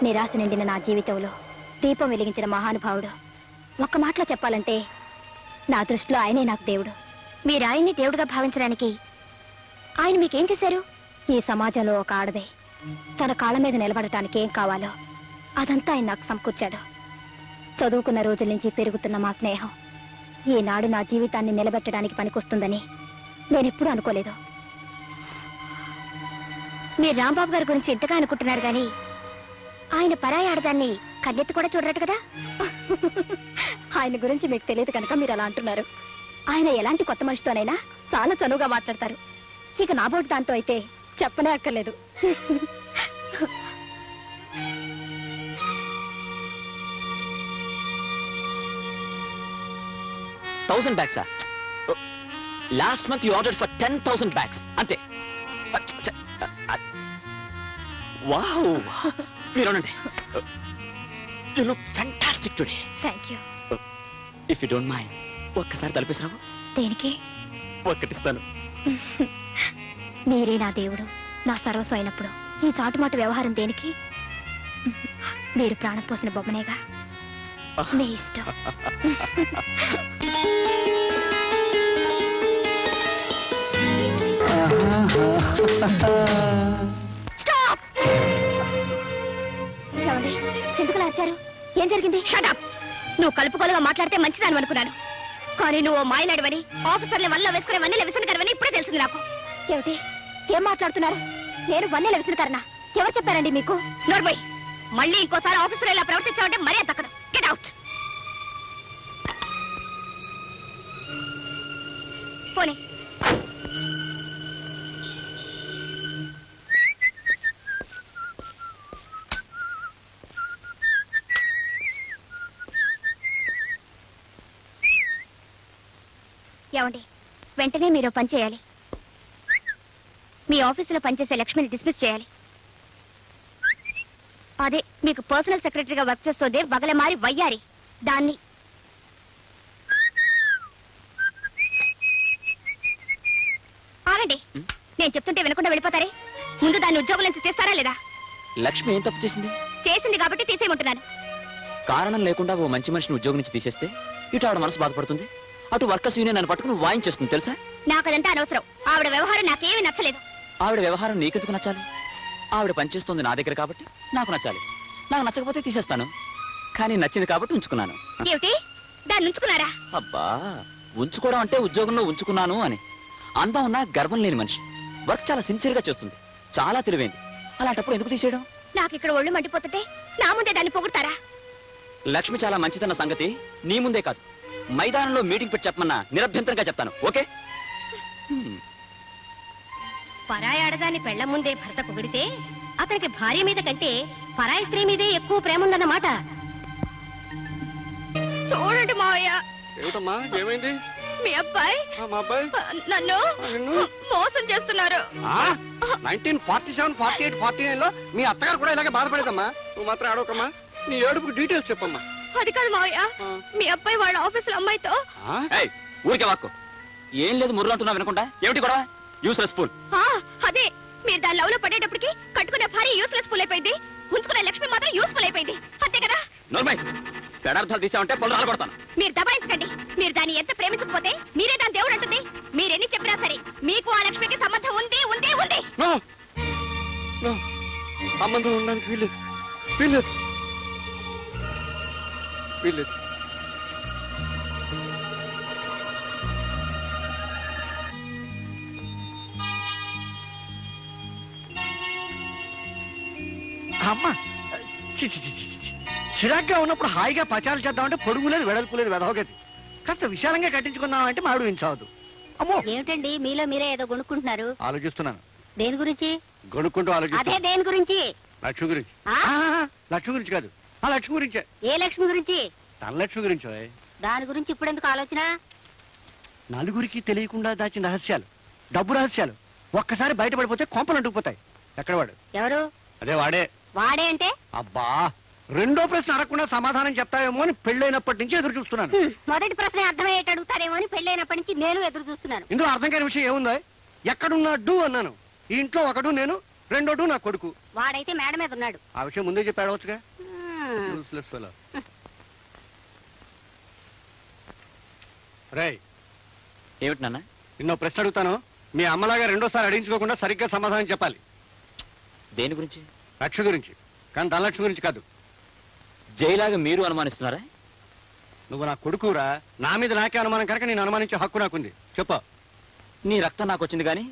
నిరాశ నిండిన నా జీవితంలో దీపం వెలిగించిన మహానుభావుడు. ఒక్క మాటలో చెప్పాలంటే నా దృష్టిలో ఆయనే నాకు దేవుడు. మీరు ఆయన్ని దేవుడుగా భావించడానికి ఆయన మీకేం చేశారు? ఈ సమాజంలో ఒక ఆడదే తన కాళ్ళ మీద నిలబడటానికి ఏం కావాలో అదంతా ఆయన నాకు సమకూర్చాడు. చదువుకున్న రోజుల నుంచి పెరుగుతున్న మా స్నేహం ఈనాడు నా జీవితాన్ని నిలబెట్టడానికి పనికొస్తుందని నేనెప్పుడూ అనుకోలేదు. మీరు రాంబాబు గారి గురించి ఎంతగా అనుకుంటున్నారు కానీ ఆయన పరాయి ఆడదాన్ని కన్నెత్తి కూడా చూడరట కదా. ఆయన గురించి మీకు తెలియదు కనుక మీరు అలా అంటున్నారు. ఆయన ఎలాంటి కొత్త మనిషితోనైనా చాలా చనువుగా మాట్లాడతారు. ఇక నా బోటు దాంతో అయితే చెప్పనే అక్కర్లేదు. $1,000 bags. Last month you ordered for 10,000 bags. Ante. Wow. మీరు అనండి. You look fantastic today. Thank you. If you don't mind, ఒక్కసారి తలపేసిరావు. దేనికి? ఒక్కటిస్తాను. మీరే నా దేవుడు, నా సర్వస్వం అయినప్పుడు ఈ చాటుమాటు వ్యవహారం దేనికి? మీరు ప్రాణం పోసిన బొమ్మనేగా. మీ ఇష్టం. ఎందుకు వచ్చారు? ఏం జరిగింది? షటప్. నువ్వు కలుపుకోలుగా మాట్లాడితే మంచిదాని అనుకున్నాను, కానీ నువ్వు మాయలాడివని ఆఫీసర్ల వల్ల వేసుకునే వన్నెల విసనకరవని ఇప్పుడే తెలిసింది నాకు. ఏమిటి? ఏం మాట్లాడుతున్నారు? నేను వన్నెల విసనకరనా? ఎవరు చెప్పారండి మీకు? నోర్బోయ్, మళ్ళీ ఇంకోసారి ఆఫీసర్ ఇలా ప్రవర్తించావంటే మరీ తక్కదు. Get out. పోనీ. ఏమండి, వెంటనే మీరు పని చేయాలి. మీ ఆఫీసులో పనిచేసే లక్ష్మిని డిస్మిస్ చేయాలి. అదే మీకు పర్సనల్ సెక్రటరీగా వర్క్ చేస్తోంది బగలమారి వయ్యారి, దాన్ని. ఆగండి, నేను చెప్తుంటే వినకుండా వెళ్ళిపోతారే. ముందు దాన్ని ఉద్యోగం నుంచి తీస్తారా లేదా? లక్ష్మి ఏం తప్పు చేసింది? చేసింది కాబట్టి తీసేయమంటున్నాను. కారణం లేకుండా ఓ మంచి మనిషిని ఉద్యోగం నుంచి తీసేస్తే ఇటు ఆవిడ మనసు బాధపడుతుంది, అటు వర్కర్స్ యూనియన్ నన్ను పట్టుకుని వాయించేస్తుంది తెలుసా? నాకదంతా అనవసరం. ఆవిడ వ్యవహారం నాకేమీ నచ్చలేదు. ఆవిడ వ్యవహారం నీకెందుకు నచ్చాలి? ఆవిడ పనిచేస్తుంది నా దగ్గర కాబట్టి నాకు నచ్చాలి. నాకు నచ్చకపోతే తీసేస్తాను. కానీ నచ్చింది కాబట్టి ఉంచుకున్నాను. ఏమిటి దాన్ని ఉంచుకున్నారా? అబ్బా, ఉంచుకోవడం అంటే ఉద్యోగంలో ఉంచుకున్నాను అని. అందం ఉన్నా గర్వం లేని మనిషి. వర్క్ చాలా సిన్సియర్ గా చేస్తుంది, చాలా తెలివైంది. అలాంటప్పుడు ఎందుకు తీసేయడం? నాకు ఇక్కడ ఒళ్ళు మండిపోతుంటే నా ముందే దాన్ని పొగుడతారా? లక్ష్మి చాలా మంచిదన్న సంగతి నీ ముందే కాదు, మైదానంలో మీటింగ్ పెట్టి చెప్పమన్నా నిరభ్యంతరంగా చెప్తాను. ఓకే? పరాయి ఆడదాన్ని పెళ్ల ముందే భర్త పొగిడితే అతనికి భార్య మీద కంటే పరాయి స్త్రీ మీదే ఎక్కువ ప్రేమ ఉందన్నమాట. చూడండి మావయ్య, ఏమిటమ్మా ఏమైంది? మీ అబ్బాయి మా అబ్బాయి నన్ను మోసం చేస్తున్నారు. 1947, 48, 49 లో మీ అత్తగారు కూడా ఇలాగే బాధపడేదమ్మా. నువ్వు మాత్రం ఆడవకమ్మా. నీ ఏడుపుకి డీటెయిల్స్ చెప్పమ్మా. అది కాదు మావయ్య, మీ అబ్బాయి వాళ్ళ ఆఫీసులో అమ్మాయితో. ఊరికే వాక్కు ఏం లేదు, ముర్రు అంటున్నా వినకుండా. ఏమిటి కూడా యూస్లెస్ ఫుల్. అదే, మీరు దాని లవ్ లో పడేటప్పటికి కట్టుకునే భార్య యూస్లెస్ ఫుల్ అయిపోయింది, ఉంచుకునే లక్ష్మి మాత్రం యూస్ఫుల్ అయిపోయింది. అంతే కదా? నోర్మై, పెడార్థాలు తీసామంటే పళ్ళు రాలబడతాను. మీరు దబాయించకండి. మీరు దాన్ని ఎంత ప్రేమించకపోతే మీరే దాని దేవుడు అంటుంది. మీరెన్ని చెప్పినా సరే మీకు ఆ లక్ష్మికి సంబంధం ఉంది ఉంది ఉంది. సంబంధం ఉండడానికి వీల్లేదు, వీల్లేదు, వీల్లేదు. అమ్మా, చిరాగ్గా ఉన్నప్పుడు హాయిగా పచారాలు చేద్దామంటే పొడుగు లేదు, వెడల్పు లేదు, వెదవగది. కాస్త విశాలంగా కట్టించుకుందామంటే మాడు వించవద్దు. అమ్మో, ఏమిటండి మీలో మీరే ఏదో కొనుక్కుంటున్నారు? ఆలోచిస్తున్నాను. దేని గురించి? కొనుక్కుంటూ అదే ఆలోచిస్తాను. దేని గురించి? లక్ష్మి గురించి. లక్ష్మి గురించి కాదు, ఆ లక్ష్మి గురించే. ఏ లక్ష్మి గురించి? తన లక్ష్మి గురించి. దాని గురించి ఇప్పుడెందుకు ఆలోచన? నలుగురికి తెలియకుండా దాచిన రహస్యాలు, డబ్బు రహస్యాలు ఒక్కసారి బయటపడిపోతే కొంపలు అంటుకుపోతాయి. ఎక్కడ వాడు? ఎవరు? అదే వాడే. వాడే అంటే? అబ్బా, రెండో ప్రశ్న అడగకుండా సమాధానం చెప్తావేమో అని పెళ్ళైనప్పటి నుంచి ఎదురు చూస్తున్నాను. మొదటి ప్రశ్న అర్థమయ్యేట అడుగుతారేమో అని పెళ్ళైనప్పటి నుంచి నేను ఎదురు చూస్తున్నాను. ఇందులో అర్థం కాని విషయం ఏముందో? ఎక్కడున్నాడు అన్నాను. ఈ ఇంట్లో ఒకడు నేను, రెండోడు నా కొడుకు. వాడైతే మేడ మీద ఉన్నాడు. ఆ విషయం ముందే చెప్పి అడవచ్చుగా. రేయ్, ఏమిటి నాన్న? నిన్నో ప్రశ్న అడుగుతాను. మీ అమ్మలాగా రెండోసారి అడిగించుకోకుండా సరిగ్గా సమాధానం చెప్పాలి. దేని గురించి? లక్ష్మి గురించి, కానీ ధనలక్ష్మి గురించి కాదు. జైలాగా మీరు అనుమానిస్తున్నారా? నువ్వు నా కొడుకురా, నా మీద నాకే అనుమానం కనుక నేను అనుమానించే హక్కు నాకుంది. చెప్పు. నీ రక్తం నాకు వచ్చింది కానీ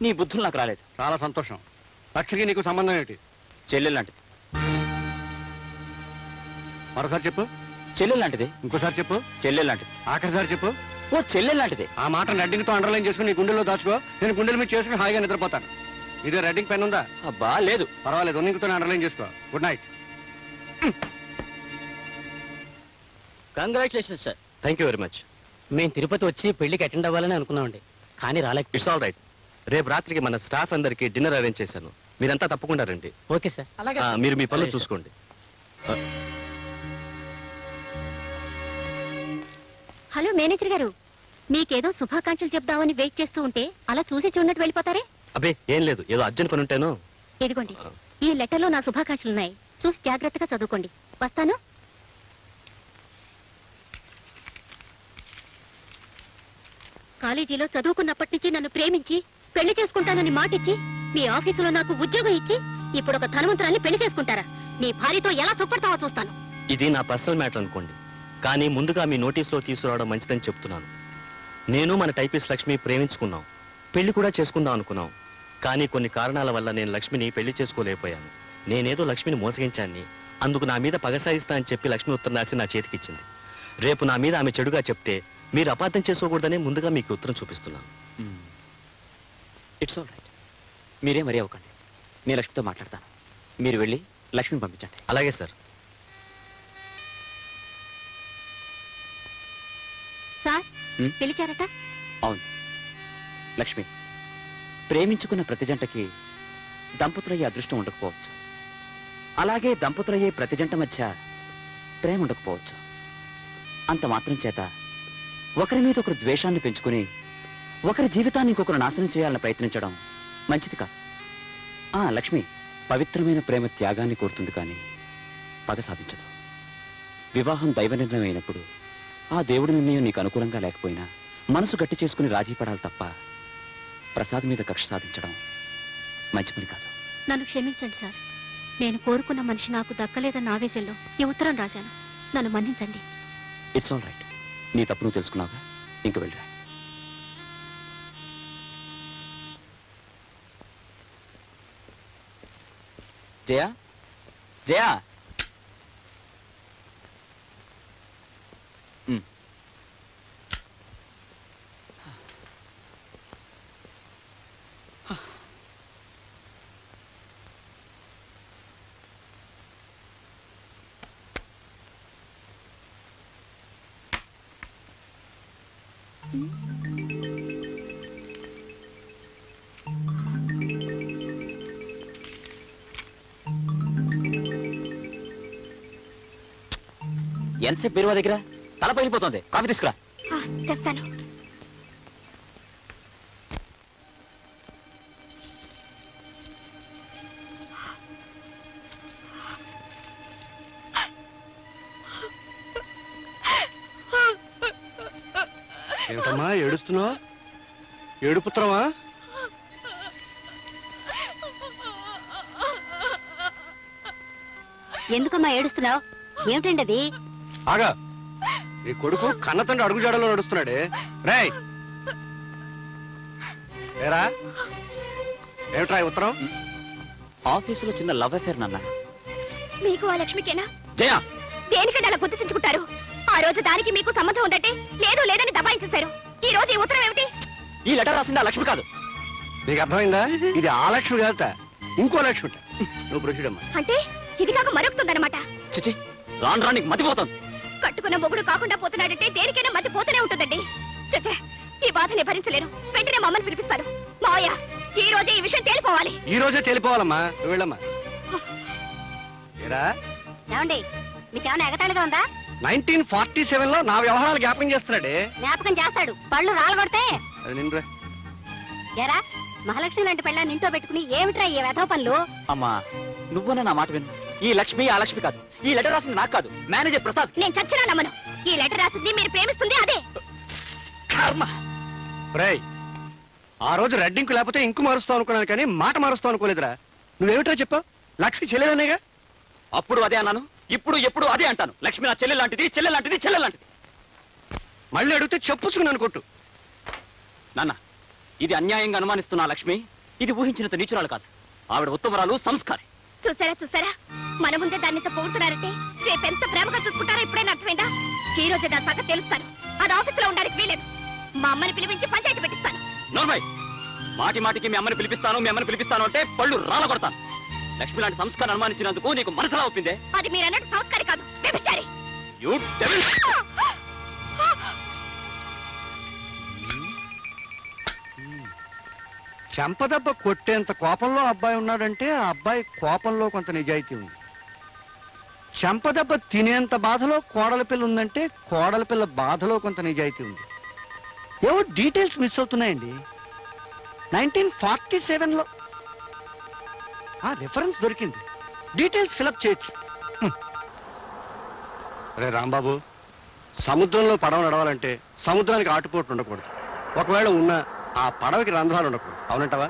నీ బుద్ధులు నాకు రాలేదు. చాలా సంతోషం. లక్ష్మికి నీకు సంబంధం ఏమిటి? చెల్లెలు లాంటిది. మరోసారి చెప్పు. చెల్లెలు లాంటిది. ఇంకోసారి చెప్పు. చెల్లెలు లాంటిది. ఆఖరిసారి చెప్పు. ఓ చెల్లెలు లాంటిది. ఆ మాట రెడ్డింగ్తో అండర్లైన్ చేసుకుని నీ గుండెల్లో దాచుకో. నేను గుండెల మీద చేసుకుని హాయిగా నిద్రపోతాను. ఇదే రెడ్డింగ్ పెన్ ఉందా? అబ్బా లేదు. పర్వాలేదు, ఉన్నింగ్తో అండర్లైన్ చేసుకో. Good night. Congratulation sir. Thank you very much. మేము తిరుపతి వచ్చి పెళ్లికి అటెండ్ అవ్వాలని అనుకున్నామండి, కానీ రాలేక. It's all right. రేపు రాత్రికి మన స్టాఫ్ అందరికి డిన్నర్ అరేంజ్ చేశాను. మీరంతా తప్పకుండా రండి. Okay sir. అలాగే. మీరు మీ పనులు అలాగే సార్. చూసుకోండి. హలో మేనేజర్ గారు, మీకేదో శుభాకాంక్షలు చెప్దామని వెయిట్ చేస్తూ ఉంటే అలా చూసి చూడనట్టు వెళ్ళిపోతారే? అబ్బే ఏం లేదు, ఏదో అర్జెంట్ పని ఉంటేను. ఇదిగోండి, ఈ లెటర్లో నా శుభాకాంక్షలున్నాయి. చూసి జాగ్రత్తగా చదువుకోండి. వస్తాను. కాలేజీలో చదువుకున్నప్పటి నుంచి నన్ను ప్రేమించి పెళ్లి చేసుకుంటానని మాటిచ్చి మీ ఆఫీసులో నాకు ఉద్యోగం ఇచ్చి ఇప్పుడు ఒక ధనవంతురాల్ని పెళ్లి చేసుకుంటారా? నీ భార్యతో ఎలా సుఖపడతావో చూస్తాను. ఇది నా పర్సనల్ మ్యాటర్ అనుకోండి, కానీ ముందుగా మీ నోటీసులో తీసుకురావడం మంచిదని చెప్తున్నాను. నేను మన టైపిస్ట్ లక్ష్మి ప్రేమించుకున్నాం, పెళ్లి కూడా చేసుకుందాం అనుకున్నాం. కానీ కొన్ని కారణాల వల్ల నేను లక్ష్మిని పెళ్లి చేసుకోలేకపోయాను. నేనేదో లక్ష్మిని మోసగించాన్ని, అందుకు నా మీద పగ సాయిస్తా అని చెప్పి లక్ష్మి ఉత్తరం రాసి నా చేతికిచ్చింది. రేపు నా మీద ఆమె చెడుగా చెప్తే మీరు అపార్థం చేసుకోకూడదని ముందుగా మీకు ఉత్తరం చూపిస్తున్నాను. It's all right. మీరే మరీ అవ్వకండి. నేను లక్ష్మితో మాట్లాడతాను. మీరు వెళ్ళి లక్ష్మిని పంపించండి. అలాగే సార్. సార్ పిలిచారట? అవును లక్ష్మి, ప్రేమించుకున్న ప్రతి జంటకి దంపతులయ్యే అదృష్టం ఉండకపోవచ్చు. అలాగే దంపతులయ్యే ప్రతి జంట మధ్య ప్రేమ ఉండకపోవచ్చు. అంత మాత్రం చేత ఒకరి మీద ఒకరు ద్వేషాన్ని పెంచుకుని ఒకరి జీవితాన్ని ఇంకొకరు నాశనం చేయాలని ప్రయత్నించడం మంచిది కాదు. లక్ష్మి పవిత్రమైన ప్రేమ త్యాగాన్ని కోరుతుంది కానీ పగ సాధించదు. వివాహం దైవ నిర్ణయం అయినప్పుడు ఆ దేవుడి నిర్ణయం నీకు అనుకూలంగా లేకపోయినా మనసు గట్టి చేసుకుని రాజీ పడాలి తప్ప ప్రసాద్ మీద కక్ష సాధించడం మంచి పని కాదు. నన్ను క్షమించండి సార్. నేను కోరుకున్న మనిషి నాకు దక్కలేదన్న ఆవేశంలో ఈ ఉత్తరం రాశాను. నన్ను మన్నించండి. It's all right. నీ తప్పు నువ్వు తెలుసుకున్నావుగా, ఇంక వెళ్ళరా. జయా, జయా. ఎంతసేపు బీరువా దగ్గర? తల పగిలిపోతుంది. కాఫీ తీసుకురా. తెస్తాను. ఏమిటమ్మా ఏడుస్తున్నావు? ఏడుపుత్రమా? ఎందుకమ్మా ఏడుస్తున్నావు? ఏమిటండి అది? ఆగా, నీ కొడుకు కన్నతండ్రి అడుగుజాడలో నడుస్తున్నాడే. రేయ్ ఏరా, ఏమిట్రా ఈ ఉత్తరం? ఆఫీసులో చిన్న లవ్ అఫేర్ నాన్న. మీకు ఆ లక్ష్మికేనా? జయా, దేనికంటే అలా గుర్తించుకుంటారు? ఆ రోజు దానికి మీకు సంబంధం ఉందంటే లేదు లేదని దబాయించేశారు. ఈ రోజు ఈ ఉత్తరం ఏమిటి? ఈ లెటర్ రాసింది ఆ లక్ష్మి కాదు. నీకు అర్థమైందా? ఇది ఆ లక్ష్మి కాదట, ఇంకో లక్ష్మి. నువ్వు ప్రొసీడమ్మా. అంటే ఇది కాక మరొకుతుందన్నమాట. చిచి, రాను రాను నీకు మతిపోతుంది. కట్టుకున్న మొగుడు కాకుండా పోతున్నాడంటే దేనికైనా మతి పోతూనే ఉంటుందండి. చచ్చే, ఈ బాధని భరించలేను. వెంటనే మా అమ్మని పిలిపిస్తాను. మావయ్య, ఈ రోజే ఈ విషయం తేలిపోవాలి. ఈ రోజే తేలిపోవాలమ్మా. నువ్వు వెళ్ళమ్మా. ఏరా, ఏమండి, మీకేమైనా ఎగతాళిగా ఉందా? 1947లో నా వ్యవహారాలు జ్ఞాపకం చేస్తున్నాడే. జ్ఞాపకం చేస్తాడు, పళ్ళు రాలగొడితే. అది నిన్నురా. ఏరా, మహాలక్ష్మి లాంటి పెళ్ళాన్ని ఇంట్లో పెట్టుకుని ఏమిట్రా ఈ వెధవ పనులు? అమ్మా, నువ్వన్నా నా మాట విను. ఈ లక్ష్మి ఆ లక్ష్మి కాదు. ఈ లెటర్ రాసింది నాకు కాదు, మేనేజర్ ప్రసాద్. నేను చచ్చినా నమ్మను. ఈ లెటర్ రాసింది మీరు ప్రేమిస్తుంది అదే. కర్మ. రేయ్, ఆ రోజు రెడ్డింకు లేకపోతే ఇంకు మారుస్తావు అనుకున్నాను, కానీ మాట మారుస్తావు అనుకోలేదురా. నువ్వేమిట్రా చెప్పావు? లక్ష్మి చెల్లెదనేగా. అప్పుడు అదే అన్నాను, ఇప్పుడు ఎప్పుడు అదే అంటాను. లక్ష్మి నా చెల్లె లాంటిది, చెల్లె లాంటిది, చెల్లె లాంటిది. మళ్ళీ అడిగితే చెప్పుచ్చుకున్నాను కొట్టు. నాన్న, ఇది అన్యాయంగా అనుమానిస్తున్న ఆ లక్ష్మి ఇది ఊహించినంత నీచురాలు కాదు. ఆవిడ ఉత్తమరాలు, సంస్కారి. చూసారా చూసారా, మన ముందే దాన్ని పొగుడుతున్నారంటే రేపెంత ప్రేమగా చూసుకుంటారో ఇప్పుడైనా అర్థమైందా? ఈ రోజే దాని సంగతి తెలుస్తాను. అది ఆఫీసులో ఉండడానికి వీలేదు. మా అమ్మని పిలిపించి పంచాయతీ పెట్టిస్తాను. నోర్మై, మాటి మాటికి మీ అమ్మని పిలిపిస్తాను, మీ అమ్మని పిలిపిస్తాను అంటే పళ్ళు రాలగొడతాను. లక్ష్మి లాంటి సంస్కారం అనుమానించినందుకు నీకు మనసులా ఒప్పిందే? అది మీరు అన్నట్టు సంస్కారి కాదు, వ్యభిచారి. You devil! చెంపదెబ్బ కొట్టేంత కోపంలో అబ్బాయి ఉన్నాడంటే ఆ అబ్బాయి కోపంలో కొంత నిజాయితీ ఉంది. చెంపదెబ్బ తినేంత బాధలో కోడల పిల్ల ఉందంటే కోడల పిల్ల బాధలో కొంత నిజాయితీ ఉంది. ఏవో డీటెయిల్స్ మిస్ అవుతున్నాయండి. 1947లో ఆ రిఫరెన్స్ దొరికింది. డీటెయిల్స్ ఫిలప్ చేయొచ్చు. అరే రాంబాబు, సముద్రంలో పడవ నడవాలంటే సముద్రానికి ఆటుపోటు ఉండకూడదు. ఒకవేళ ఉన్నా ఆ పడవకి రంధ్రాలు ఉండకూడదు. అవునంటావా?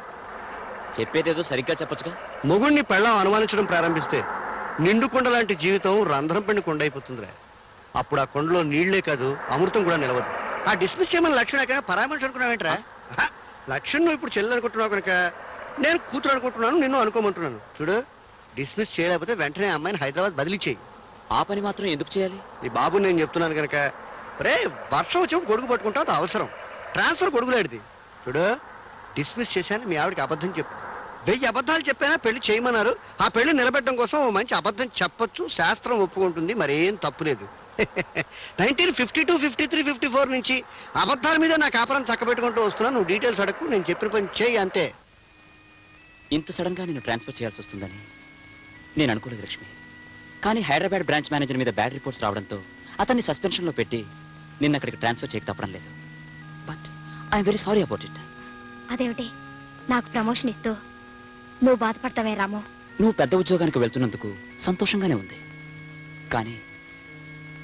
చెప్పేదేదో సరిగ్గా చెప్పొచ్చుగా. మొగుణ్ణి పెళ్ళం అనుమానించడం ప్రారంభిస్తే నిండు కొండ లాంటి జీవితం రంధ్రం పడిన కొండ అయిపోతుందిరా. అప్పుడు ఆ కొండలో నీళ్లే కాదు, అమృతం కూడా నిలవదు. ఆ డిస్మిస్ చేయమని లక్ష్మణ పరామర్శ అనుకున్నావేంట్రా? లక్ష్మణ్ నువ్వు ఇప్పుడు చెల్లెలు అనుకుంటున్నావు కనుక నేను కూతురు అనుకుంటున్నాను, నిన్ను అనుకోమంటున్నాను. చూడు, డిస్మిస్ చేయలేకపోతే వెంటనే అమ్మాయిని హైదరాబాద్ బదిలీ చేయి. ఆ పని మాత్రం ఎందుకు చేయాలి? నీ బాబు నేను చెప్తున్నాను కనుక. రే, వర్షం వచ్చినప్పుడు గొడుగు పట్టుకుంటావు, అది అవసరం. ట్రాన్స్ఫర్ గొడుగులాడిది. చూడు, డిస్మిస్ చేశాను, మీ ఆవిడకి అబద్ధం చెప్పు. 1000 అబద్ధాలు చెప్పానా పెళ్లి చేయమన్నారు. ఆ పెళ్లి నిలబెట్టడం కోసం ఓ మంచి అబద్ధం చెప్పొచ్చు, శాస్త్రం ఒప్పుకుంటుంది, మరేం తప్పులేదు. 1952, 53, 54 నుంచి అబద్ధాల మీద నా కాపురం చక్కబెట్టుకుంటూ వస్తున్నా. నువ్వు డీటెయిల్స్ అడగకు, నేను చెప్పిన పని చేయి అంతే. ఇంత సడన్ గా నేను ట్రాన్స్ఫర్ చేయాల్సి వస్తుందని నేను అనుకోలేదు లక్ష్మి. కానీ హైదరాబాద్ బ్రాంచ్ మేనేజర్ మీద బ్యాడ్ రిపోర్ట్స్ రావడంతో అతన్ని సస్పెన్షన్ లో పెట్టి నిన్న అక్కడికి ట్రాన్స్ఫర్ చేయక తప్పడం లేదు. But I'm very sorry about it. అదేమిటి, నాకు ప్రమోషన్ ఇస్తూ నువ్వు బాధపడతావే రాము? నువ్వు పెద్ద ఉద్యోగానికి వెళ్తున్నందుకు సంతోషంగానే ఉంది, కానీ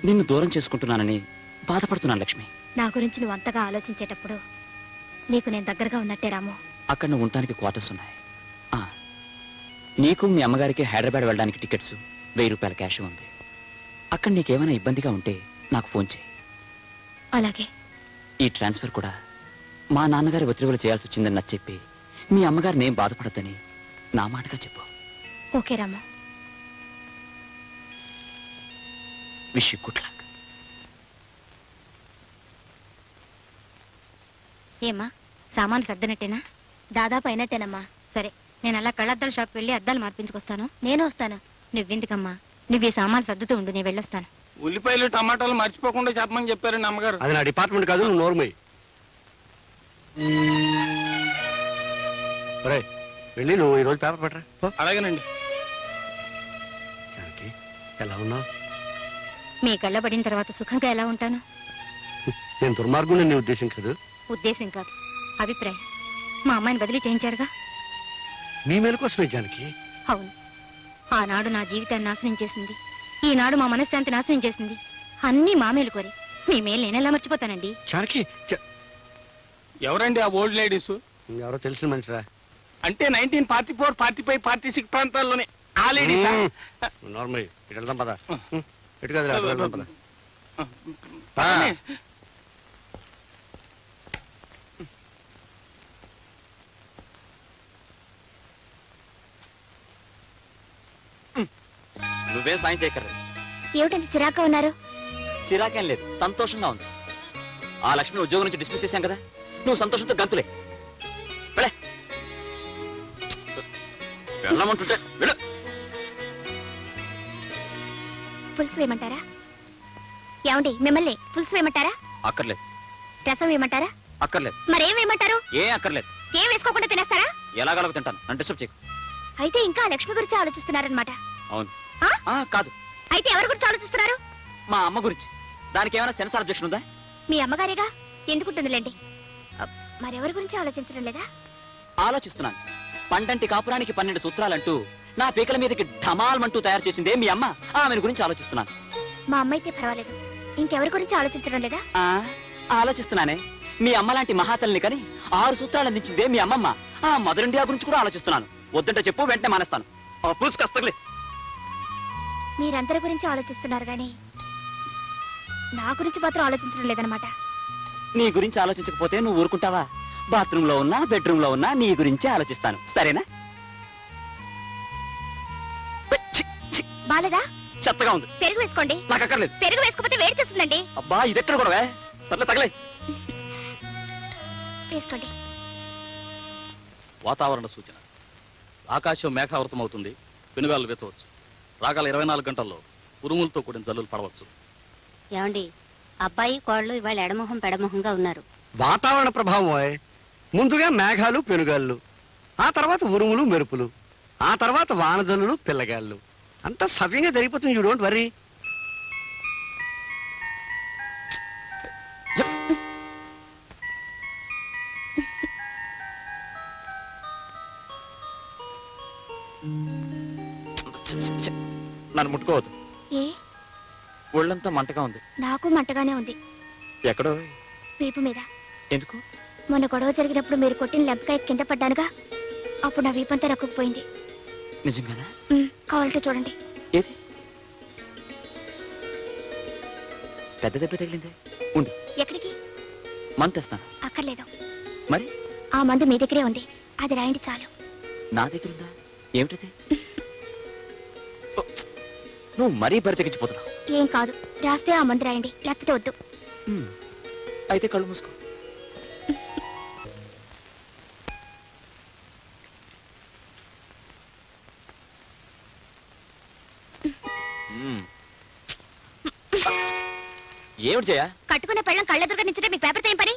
నిన్ను దూరం చేసుకుంటున్నానని బాధపడుతున్నాను లక్ష్మి. నా గురించి నువ్వు అంతగా ఆలోచించేటప్పుడు నీకు నేను దగ్గరగా ఉన్నట్టే రాము. అక్కడ నువ్వు ఉండటానికి క్వార్టర్స్ ఉన్నాయి. ఆ, నీకు మీ అమ్మగారికి హైదరాబాద్ వెళ్ళడానికి టికెట్స్ 1000 రూపాయల క్యాష్ ఉంది. అక్కడ నీకేమైనా ఇబ్బందిగా ఉంటే నాకు ఫోన్ చేయి. అలాగే. ఈ ట్రాన్స్ఫర్ కూడా మా నాన్నగారి ఒత్తిడిలో చేయాల్సి వచ్చిందని నచ్చ చెప్పి మీ అమ్మగారు నేను బాధపడద్దని నా మాటగా చెప్పు. Okay Ramu. Wish you good luck. ఏమ్మా సామాన్లు సర్దినట్టేనా? దాదాపు అయినట్టేనమ్మా. సరే, నేను అలా కళ్ళద్దాల షాప్కి వెళ్ళి అద్దాలు మార్పించుకొస్తాను. నేను వస్తాను. నువ్వెందుకమ్మా, నువ్వు ఈ సామాన్లు సర్దుతూ ఉండు, నేను వెళ్ళొస్తాను. ఉల్లిపాయలు టమాటాలు మర్చిపోకుండా చెప్పమని చెప్పారండి అమ్మగారు. అది నా డిపార్ట్మెంట్ కాదు, నువ్వు నోర్మయ్యి. వెళ్ళి నువ్వు ఈరోజు పేపర్ పట్టరా. అలాగేనండి. జానకి, ఎలా ఉన్నావు? మీ కళ్ళ పడిన తర్వాత సుఖంగా ఎలా ఉంటాను? నేను దుర్మార్గుని నీ ఉద్దేశం కాదు. ఉద్దేశం కాదు, అభిప్రాయం. మా అమ్మాయిని బదిలీ చేయించారుగా. నీ మేలు కోసమే జానకి. అవును, ఆనాడు నా జీవితాన్ని నాశనం చేసింది, ఈనాడు మా మనశ్శాంతి నాశనం చేసింది. అన్నీ మా మేలు కోరి. మీ మేలు నేనెలా మర్చిపోతానండి? జానకి, ఎవరండి ఆ ఓల్డ్ లేడీస్? ఎవరో తెలిసిన మనిషిరా. అంటే 1944, 45, 46 ప్రాంతాల్లోనే ఆ లేడీస్. నార్మల్ ఇటు వెళ్దాం పద. ఇటు కాదురా, అటు వెళ్దాం పద. నువ్వేం సాయం చేయక్కర్లేదు. ఏమిటండి చిరాగ్గా ఉన్నారు? చిరాకేం లేదు, సంతోషంగా ఉంది. ఆ లక్ష్మి ఉద్యోగం నుంచి డిస్మిస్ చేశాం కదా, నువ్వు సంతోషంతో గంతులే. వెళ్ళమంటుంటే వెళ్ళు. పులుసు వేయమంటారా? ఏమండి, మిమ్మల్ని పులుసు వేయమంటారా? అక్కర్లేదు. రసం వేయమంటారా? అక్కర్లేదు. మరేం వేయమంటారు? ఏం అక్కర్లేదు. ఏం వేసుకోకుండా తినేస్తారా? ఎలాగలగ తింటాను, నన్ను డిస్టర్బ్ చేయకు. అయితే ఇంకా లక్ష్మి గురించి ఆలోచిస్తున్నారనమాట. అవును. ఆ? కాదు. అయితే ఎవరి గురించి ఆలోచిస్తున్నారు? మా అమ్మ గురించి. దానికి ఏమైనా సెన్సార్ అబ్జెక్షన్ ఉందా? మీ అమ్మగారిగా, ఎందుకుంటుందిలేండి. మరెవరి గురించి ఆలోచించడం లేదా? ఆలోచిస్తున్నాను. పండంటి కాపురానికి 12 సూత్రాలంటూ నా పీకల మీదకి ఢమాల్మంటూ తయారు చేసిందే మీ అమ్మ. ఆమెను గురించి ఆలోచిస్తున్నాను. మా అమ్మ అయితే పర్వాలేదు, ఇంకెవరి గురించి ఆలోచించడం లేదా? ఆలోచిస్తున్నానే. మీ అమ్మ లాంటి మహాతల్ని కని 6 సూత్రాలు అందించిందే మీ అమ్మమ్మ. ఆ మదర్ ఇండియా గురించి కూడా ఆలోచిస్తున్నాను. వద్దంటే చెప్పు, వెంటనే మానేస్తాను. కస్తలే. మీరందరి గురించి ఆలోచిస్తున్నారు గాని నా గురించి మాత్రం ఆలోచించడం లేదనమాట. నీ గురించి ఆలోచించకపోతే నువ్వు ఊరుకుంటావా? బాత్రూమ్ లో ఉన్నా, బెడ్రూమ్ లో ఉన్నా నీ గురించి ఆలోచిస్తాను. సరేనా? బాలేదా? చెత్తగా ఉంది. పెరుగు వేసుకోండి. నాకు అక్కర్లేదు. పెరుగు వేసుకోకపోతే వేడి చేస్తుందండి. అబ్బా, ఇదెక్కడ కూడా సర్లే, తగలే. వేసుకోండి. వాతావరణ సూచన. ఆకాశం మేఘావృతం అవుతుంది, పెనుగాలు వెచ్చవచ్చు. రాగల 24 గంటల్లో ఉరుములతో కూడిన జల్లులు పడవచ్చు. ఏమండి, అబ్బాయి కోళ్ళు ఇవాళ ఎడమొహం పెడమొహంగా ఉన్నారు. వాతావరణ ప్రభావం. ముందుగా మేఘాలు పెనుగాళ్ళు, ఆ తర్వాత ఉరుములు మెరుపులు, ఆ తర్వాత వానజల్లులు పిల్లగాళ్ళు. అంతా సవ్యంగా జరిగిపోతుంది. You don't worry. నన్ను ముట్టుకోవద్దు. ఏ? ఒళ్ళంతా మంటగా ఉంది. నాకు మంటగానే ఉంది. ఎక్కడో వీపు మీద. ఎందుకు? మొన్న గొడవ జరిగినప్పుడు మీరు కొట్టిన లెంపకాయ కింద పడ్డానుగా, అప్పుడు నా వీపంతా రక్కుపోయింది. నిజంగానా? కావాలంటే చూడండి. ఏది? పెద్ద దెబ్బ తగిలిందే. ఉండు. ఎక్కడికి? మందు తెస్తాను. అక్కర్లేదు. మరి? ఆ మందు మీ దగ్గరే ఉంది, అది రాయండి చాలు. నా దగ్గర ఉందా? ఏమిటది? నువ్వు మరీ బరి తెగించిపోతున్నావు. ఏం కాదు, రాస్తే ఆ మందు రాయండి, లేకపోతే వద్దు. అయితే కళ్ళు మూసుకో. ఏమిటి జయ? కట్టుకున్న పెళ్ళం కళ్ళెదురుగా నించుంటే మీకు పేపర్ ఏం పని?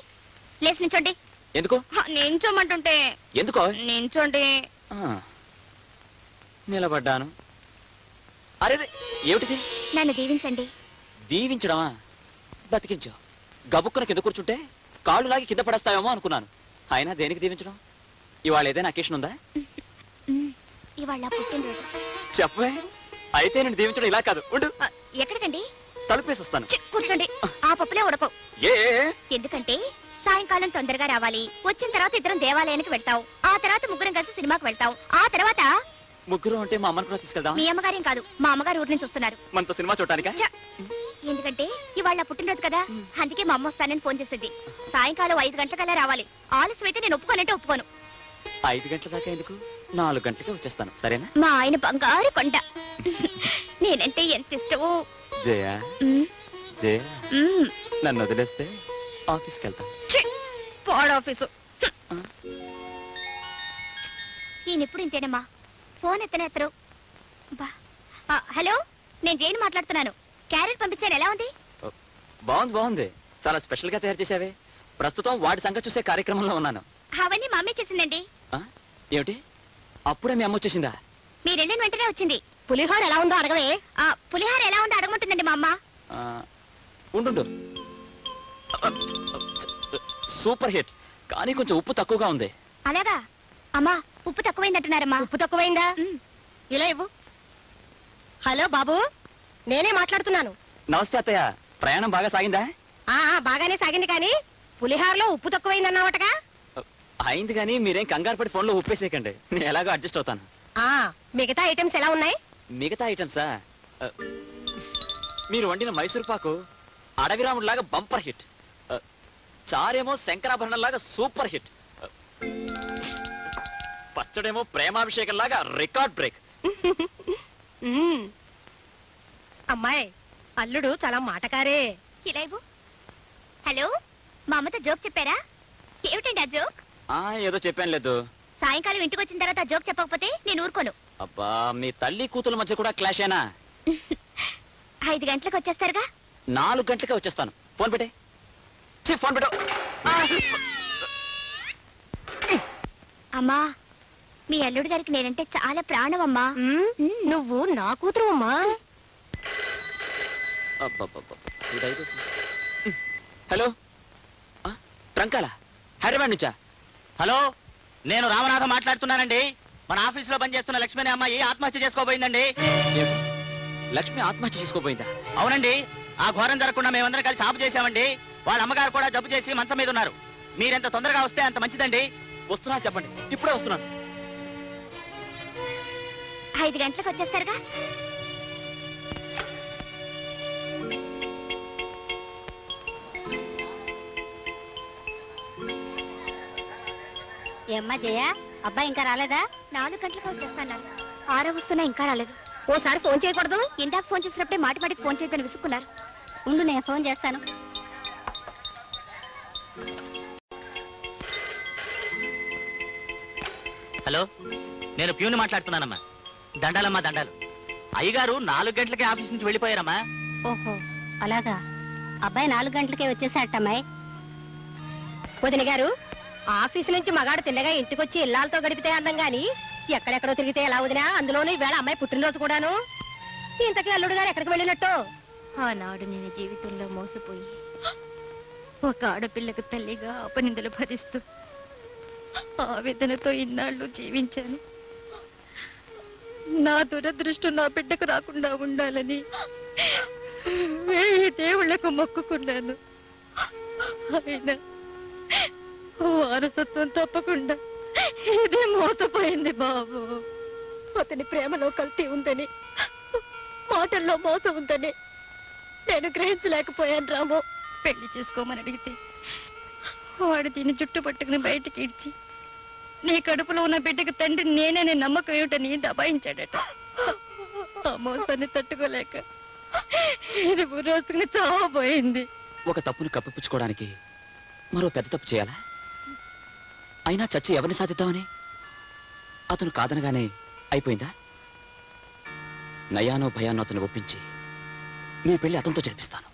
లేచి నించోండి. ఎందుకు? నించోమంటుంటే. ఎందుకో? నించోండి. నిలబడ్డాను. అరే, ఏమిటిది? నన్ను దీవించండి. దీవించడమా? బతికించావు. గబుక్కున కింద కూర్చుంటే కాళ్ళు లాగి కింద పడేస్తావేమో అనుకున్నాను. అయినా దేనికి దీవించడం? ఇవాళ ఏదైనా అకేషన్ ఉందా? ఇవాళ పుట్టినరోజు. చెప్పే. అయితే నేను దీవించడం ఇలా కాదు. ఉండు. ఎక్కడికండి? తలుపేసొస్తాను. కూర్చోండి. ఆ పప్పులే ఉడకవు. ఏ ఎందుకంటే సాయంకాలం తొందరగా రావాలి. వచ్చిన తర్వాత ఇద్దరం దేవాలయానికి వెళ్తాం. ఆ తర్వాత ముగ్గురం కలిసి సినిమాకి వెళ్తాం. ఆ తర్వాత ముగ్గురు అంటే మా అమ్మని కూడా తీసుకెళ్దాం. మీ అమ్మగారేం కాదు, మా అమ్మగారు ఊరి నుంచి వస్తున్నారు. మనతో సినిమా చూడటానికా? ఎందుకంటే ఇవాళ పుట్టినరోజు కదా, అందుకే మా అమ్మ వస్తానని ఫోన్ చేసింది. సాయంకాలం 5 గంటలకల్లా రావాలి. ఆలస్యం అయితే నేను ఒప్పుకోనంటే ఒప్పుకోను. 5 గంటల దాకా ఎందుకు? 4 గంటలకే వచ్చేస్తాను, సరేనా? మా ఆయన బంగారు కొండ. నేనంటే ఎంత ఇష్టమో. జయ ఉమ్, జయ ఉమ్. నన్ను వదిలేస్తే ఆఫీస్కి వెళ్తాను. ఛీ, పాడు ఆఫీసు. ఈయన ఎప్పుడు ఇంతేనమ్మా, ఫోన్ ఎత్తరు. హలో, నేను జైన్ మాట్లాడుతున్నాను. క్యారెట్ పంపించాను, ఎలా ఉంది? బాగుంది. చాలా స్పెషల్ గా తయారు చేసావే. ప్రస్తుతం వాడి సంగతి చూసే కార్యక్రమంలో ఉన్నాను. అవన్నీ మా అమ్మే చేసిందండి. ఏమిటి, అప్పుడే మీ అమ్మ వచ్చేసిందా? మీరు వెళ్ళిన వెంటనే వచ్చింది. పులిహోర ఎలా ఉందో అడగవే. పులిహోర ఎలా ఉందో అడగమంటుందండి మా అమ్మ. ఉండు. సూపర్ హిట్, కానీ కొంచెం ఉప్పు తక్కువగా ఉంది. అలాగా? అమ్మా, ఉప్పు తక్కువైందంటున్నారమ్మా. ఉప్పు తక్కువైందా? ఇలా ఇవ్వు. హలో బాబు, నేనే మాట్లాడుతున్నాను. నమస్తే అత్తయ్య, ప్రయాణం బాగా సాగిందా? బాగానే సాగింది, కానీ పులిహారలో ఉప్పు తక్కువైందన్నావటగా. అయింది, కానీ మీరేం కంగారు పడి ఫోన్లో ఉప్పేసేయకండి. నేను ఎలాగో అడ్జస్ట్ అవుతాను. మిగతా ఐటమ్స్ ఎలా ఉన్నాయి? మిగతా ఐటమ్సా? మీరు వండిన మైసూర్ పాకు అడవిరాముడిలాగా బంపర్ హిట్. చారేమో శంకరాభరణం లాగా సూపర్ హిట్. పచ్చడేమో ప్రేమాభిషేకం లాగా రికార్డ్ బ్రేక్. అమ్మాయి, అల్లుడు చాలా మాటకారే. ఇలా ఇవ్వు. హలో, మా అమ్మతో జోక్ చెప్పారా? ఏమిటండి ఆ జోక్? ఏదో చెప్పాను లేదు. సాయంకాలం ఇంటికి వచ్చిన తర్వాత ఆ జోక్ చెప్పకపోతే నేను ఊరుకోను. అబ్బా, మీ తల్లి కూతుల మధ్య కూడా క్లాష్ అయినా? 5 గంటలకు వచ్చేస్తారుగా? 4 గంటలకే వచ్చేస్తాను. ఫోన్ పెట్టే. ఫోన్ పెట్టు. అమ్మా, మీ అల్లుడు గారికి నేనంటే చాలా ప్రాణం అమ్మా. నువ్వు నా కూతురు అమ్మా. హలో, ట్రంకాల హైదరాబాద్ నుంచా? హలో, నేను రామనాథం మాట్లాడుతున్నానండి. మన ఆఫీసులో పనిచేస్తున్న లక్ష్మి అనే అమ్మాయి ఆత్మహత్య చేసుకోబోయిందండి. లక్ష్మి ఆత్మహత్య చేసుకోబోయిందా? అవునండి. ఆ ఘోరం జరగకుండా మేమందరం కలిసి ఆపు చేశామండి. వాళ్ళ అమ్మగారు కూడా జబ్బు చేసి మంచం మీద ఉన్నారు. మీరెంత తొందరగా వస్తే అంత మంచిదండి. వస్తున్నా, చెప్పండి, ఇప్పుడే వస్తున్నాను. 5 గంటలకు వచ్చేస్తారుగా? ఏమ్మా జయ, అబ్బాయి ఇంకా రాలేదా? 4 గంటలకు వచ్చేస్తాను. 6 వస్తున్నా, ఇంకా రాలేదు. ఓసారి ఫోన్ చేయకూడదు? ఇందాక ఫోన్ చేసినప్పుడే మాటికి ఫోన్ చేయదని విసుక్కున్నారు. ముందు నేను ఫోన్ చేస్తాను. హలో, నేను ప్యూని మాట్లాడుతున్నానమ్మా. దండాలమ్మా, దండాలు. అయ్యగారు 4 గంటలకే ఆఫీస్ నుంచి వెళ్ళిపోయారమ్మా. ఓహో, అలాగా. అబ్బాయి 4 గంటలకే వచ్చేసాటమ్మాయి. వదిన గారు, ఆఫీసు నుంచి మగాడు తిన్నగా ఇంటికొచ్చి ఇల్లాలతో గడిపితే అందం గాని ఎక్కడెక్కడో తిరిగితే ఎలా వదినా? అందులోనూ ఈవేళ అమ్మాయి పుట్టినరోజు కూడాను. ఇంతకీ అల్లుడు గారు ఎక్కడికి వెళ్ళినట్టు? ఆనాడు నేను జీవితంలో మోసపోయి ఒక ఆడపిల్లకు తల్లిగా అపనిందలు భరిస్తూ ఆవేదనతో ఇన్నాళ్ళు జీవించాను. నా దురదృష్టం నా బిడ్డకు రాకుండా ఉండాలని ఈ దేవుళ్లకు మొక్కుకున్నాను. అయినా వారసత్వం తప్పకుండా ఇది మోసపోయింది బాబు. అతని ప్రేమలో కల్తీ ఉందని, మాటల్లో మోసం ఉందని నేను గ్రహించలేకపోయాను రాము. పెళ్లి చేసుకోమని అడిగితే వాడు దీన్ని జుట్టు పట్టుకుని బయటికి ఇడ్చి నీ కడుపులో ఉన్న బిడ్డకు తండ్రి నేనే నమ్మకం ఏమిటని దబాయించాడట. ఆ మోసాన్ని తట్టుకోలేక ఇది రోజుకుని చావబోయింది. ఒక తప్పును కప్పిపుచ్చుకోవడానికి మరో పెద్ద తప్పు చేయాలా? అయినా చచ్చి ఎవరిని సాధిద్దామని? అతను కాదనగానే అయిపోయిందా? నయానో భయానో అతను ఒప్పించి మీ పెళ్లి అతనితో జరిపిస్తాను.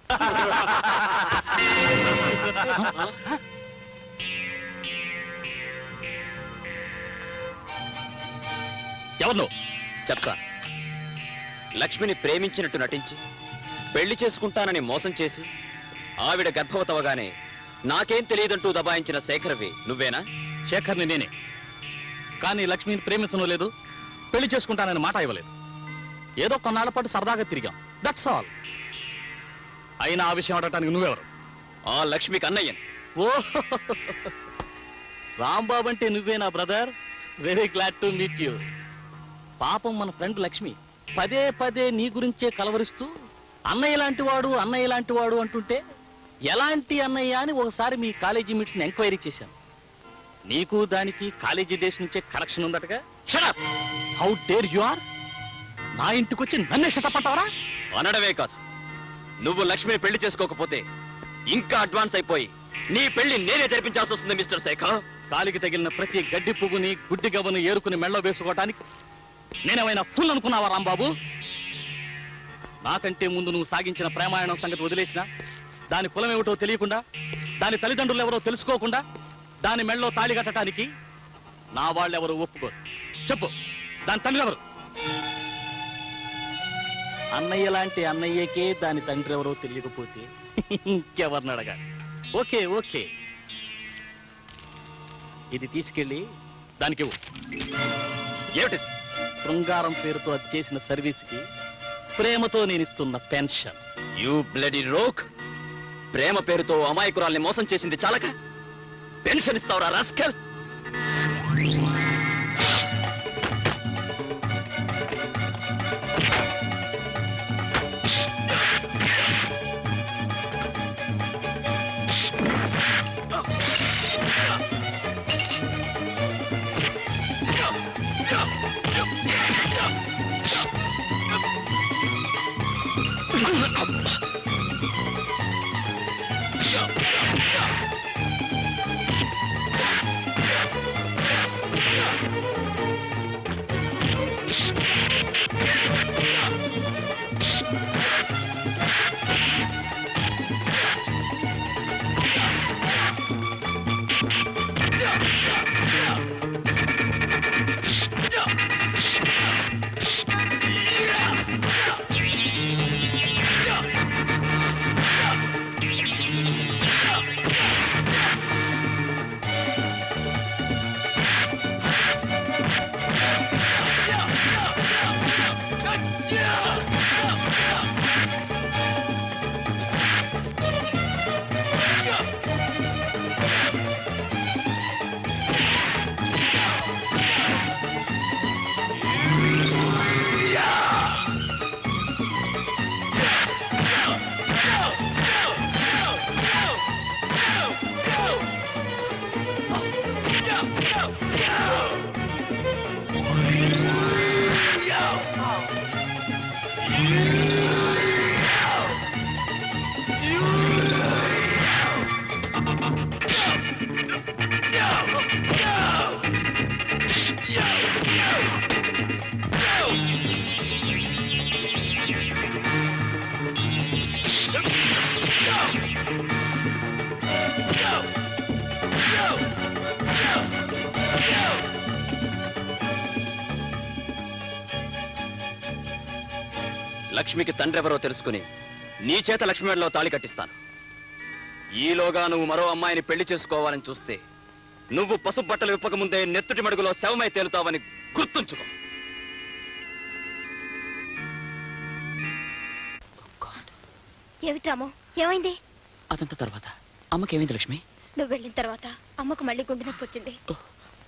ఎవరు చెప్తా. లక్ష్మిని ప్రేమించినట్టు నటించి పెళ్లి చేసుకుంటానని మోసం చేసి ఆవిడ గర్భవతవగానే నాకేం తెలియదంటూ దబాయించిన శేఖర్వి నువ్వేనా? శేఖర్ని నేనే, కానీ లక్ష్మిని ప్రేమించడం లేదు, పెళ్లి చేసుకుంటానని మాట ఇవ్వలేదు. ఏదో కొన్నాళ్ల పాటు సరదాగా తిరిగాం, దట్స్ ఆల్. అయినా ఆ విషయం అడగటానికి నువ్వెవరు? ఆ లక్ష్మికి అన్నయ్యని. ఓ రాంబాబు అంటే నువ్వేనా brother? Very glad to meet you. పాపం మన ఫ్రెండ్ లక్ష్మి పదే పదే నీ గురించే కలవరిస్తూ అన్నయ్య లాంటి వాడు అంటుంటే ఎలాంటి అన్నయ్య అని ఒకసారి మీ కాలేజీ మీట్స్ ని ఎంక్వైరీ చేశాను. నీకు దానికి కాలేజీ డేస్ నుంచే కనెక్షన్ ఉందటగా. Shut up! How dare you are! నా ఇంటికి వచ్చి నన్నే షటపట్టావరా? అనడమే కాదు, నువ్వు లక్ష్మిని పెళ్లి చేసుకోకపోతే ఇంకా అడ్వాన్స్ అయిపోయి నీ పెళ్లి నేనే జరిపించాల్సి వస్తుంది మిస్టర్ శేఖర్. కాలికి తగిలిన ప్రతి గడ్డి పువ్వుని గుడ్డి గవ్వను ఏరుకుని మెళ్ళో వేసుకోవటానికి నేనేమైనా ఫుల్ అనుకున్నావా రాంబాబు? నాకంటే ముందు నువ్వు సాగించిన ప్రేమాయణం సంగతి వదిలేసినా, దాని కులం ఏమిటో తెలియకుండా, దాని తల్లిదండ్రులు ఎవరో తెలుసుకోకుండా దాని మెళ్ళలో తాళి కట్టడానికి నా వాళ్ళెవరూ ఒప్పుకోరు. చెప్పు, దాని తండ్రి ఎవరు? అన్నయ్య లాంటి అన్నయ్యకే దాని తండ్రి ఎవరో తెలియకపోతే ఇంకెవరిని అడగాలి? ఓకే ఓకే, ఇది తీసుకెళ్ళి దానికి ఏమిటి? శృంగారం పేరుతో అది చేసిన సర్వీస్కి ప్రేమతో నేను ఇస్తున్న పెన్షన్. You bloody rogue! ప్రేమ పేరుతో అమాయకురాల్ని మోసం చేసింది చాలక పెన్షన్ ఇస్తావురా రాస్కల్? లక్ష్మికి తండ్రి ఎవరో తెలుసుకుని నీ చేత లక్ష్మి మెడలో తాళి కట్టిస్తాను. ఈలోగా నువ్వు మరో అమ్మాయిని పెళ్లి చేసుకోవాలని చూస్తే నువ్వు పసుపు బట్టలు విప్పక ముందే నెత్తుటి మడుగులో శవమై తేలుతావని గుర్తుంచుకో. ఏమిట్రామో, ఏమైంది? అదంతా తర్వాత అమ్మకేమైంది లక్ష్మి? నువ్వు వెళ్ళిన తర్వాత అమ్మకు మళ్ళీ గుండె నొప్పి వచ్చింది.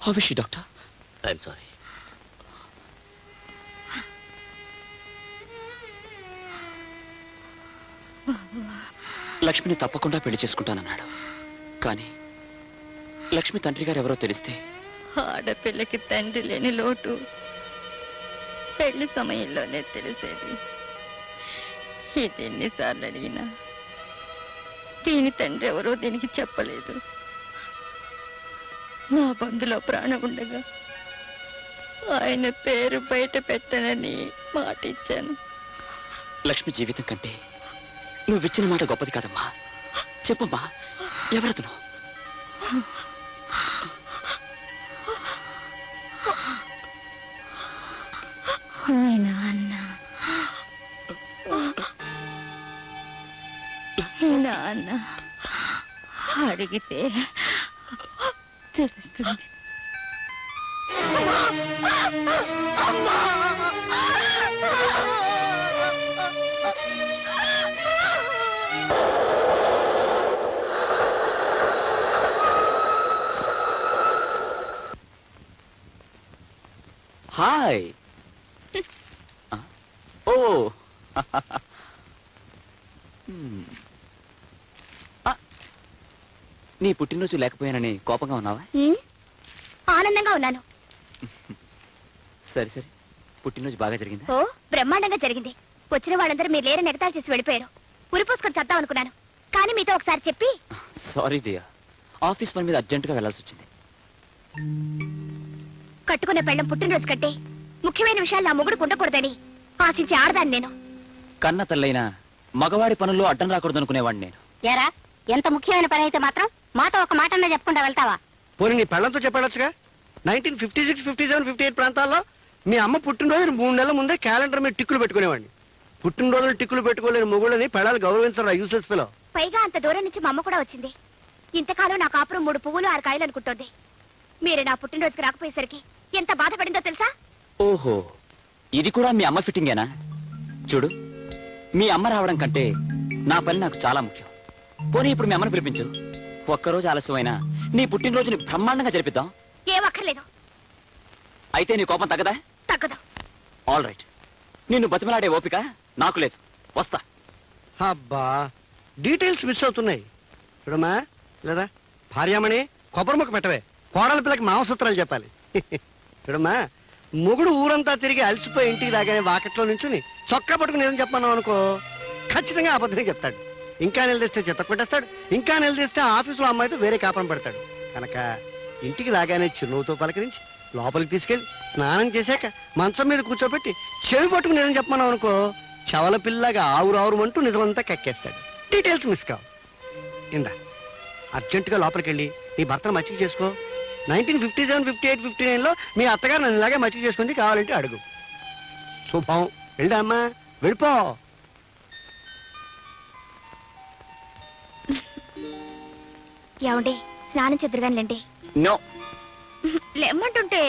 How is she doctor? I'm sorry. లక్ష్మిని తప్పకుండా పెళ్లి చేసుకుంటానన్నాడు. కానీ లక్ష్మి తండ్రి గారు ఎవరో తెలిస్తే? ఆడపిల్లకి తండ్రి లేని లోటు పెళ్లి సమయంలోనే తెలిసేది. ఇది ఎన్నిసార్లు అడిగినా దీని తండ్రి ఎవరో దీనికి చెప్పలేదు. నా బంధులో ప్రాణం ఉండగా ఆయన పేరు బయట పెట్టనని మాట ఇచ్చాను. లక్ష్మి జీవితం కంటే నువ్విచ్చిన మాట గొప్పది కాదమ్మా. చెప్పమ్మా, ఎవరతను? నాన్న అడిగితే తెలుస్తుంది. హాయ్. ఓ నీ పుట్టినరోజు లేకపోయానని కోపంగా ఉన్నావా? ఆనందంగా ఉన్నాను. సరే సరే, పుట్టినరోజు బాగా జరిగిందా? ఓ బ్రహ్మాండంగా జరిగింది. వచ్చిన వాళ్ళందరూ మీరు లేరని ఎగతాళి చేసి వెళ్ళిపోయారు. ఉరిపోసుకొని చద్దాం అనుకున్నాను, కానీ మీతో ఒకసారి చెప్పి. సారీ డియర్, ఆఫీస్ పని మీద అర్జెంటుగా వెళ్లాల్సి వచ్చింది. కట్టుకున్న పెళ్ళం పుట్టినరోజు కంటే ముఖ్యమైన విషయాలు నా మొగుడు ఉండకూడదని ఆశించి ఆడదాన్ని నేను. కన్న తల్లైనా మగవాడి పనుల్లో అడ్డం రాకూడదు అనుకునేవాడిని నేను. ఏరా, ఎంత ముఖ్యమైన పని అయితే మాత్రం మాతో ఒక మాట అన్నా చెప్పకుండా వెళ్తావా? పోనీ నీ పెళ్ళంతో చెప్పాడొచ్చుగా. 1956, 57, 58 ప్రాంతాల్లో మీ అమ్మ పుట్టినరోజు 3 నెలల ముందే క్యాలెండర్ మీద టిక్కులు పెట్టుకునేవాడిని. పుట్టినరోజులు టిక్కులు పెట్టుకోలేని మొగుళ్ళని పెళ్ళాలు గౌరవించరు యూస్లెస్ ఫెలో. పైగా అంత దూరం నుంచి మా అమ్మ కూడా వచ్చింది. ఇంతకాలం నా కాపురం 3 పువ్వులు 6 కాయలు అనుకుంటోంది. మీరు నా పుట్టినరోజుకి రాకపోయేసరికి ఎంత బాధపడిందో తెలుసా? ఓహో, ఇది కూడా మీ అమ్మ ఫిట్టింగేనా? చూడు, మీ అమ్మ రావడం కంటే నా పని నాకు చాలా ముఖ్యం. పోనీ ఇప్పుడు మీ అమ్మని పిలిపించు. ఒక్కరోజు ఆలస్యమైనా నీ పుట్టినరోజుని బ్రహ్మాండంగా జరిపిద్దాం. ఏం అక్కర్లేదు. అయితే నీ కోపం తగ్గదా? తగ్గదు. ఆల్ రైట్, నిన్ను బతిమలాడే ఓపిక నాకు లేదు. వస్తా. అబ్బా, డీటెయిల్స్ మిస్ అవుతున్నాయి. చూడమ్మా, లేదా భార్యామణి కొబ్బరి ముక్క పెట్టవే. కోడల పిల్లకి మాంసూత్రాలు చెప్పాలి. చూడమ్మా, మొగుడు ఊరంతా తిరిగి అలసిపోయి ఇంటికి రాగానే వాకట్లో నుంచుని చొక్కా పట్టుకుని ఏదని చెప్పన్నావు అనుకో, ఖచ్చితంగా అబద్ధమే చెప్తాడు. ఇంకా నిలదీస్తే చెత్త కొట్టేస్తాడు. ఇంకా నిలదీస్తే ఆఫీసులో అమ్మాయితో వేరే కాపురం పెడతాడు. కనుక ఇంటికి రాగానే చిరునవ్వుతో పలకరించి లోపలికి తీసుకెళ్లి స్నానం చేశాక మంచం మీద కూర్చోబెట్టి చెవి పట్టుకుని ఏదని చెప్పన్నావు అనుకో, చవల పిల్లగా ఆవురావురమంటూ నిజమంతా కక్కేస్తాడు. డీటెయిల్స్ మిస్ కావు. ఇందా అర్జెంటుగా లోపలికి వెళ్ళి నీ భర్తను మచ్చిక చేసుకో. 1957, 58, 59లో మీ అత్తగారు నన్ను ఇలాగే మచ్చిక చేసుకుంది, కావాలంటే అడుగు. శుభం. వెళ్ళా అమ్మా, వెళ్ళిపో. ఏమండి, స్నానం చెద్దరుగానిలేండి. నో, లేమ్మంటుంటే.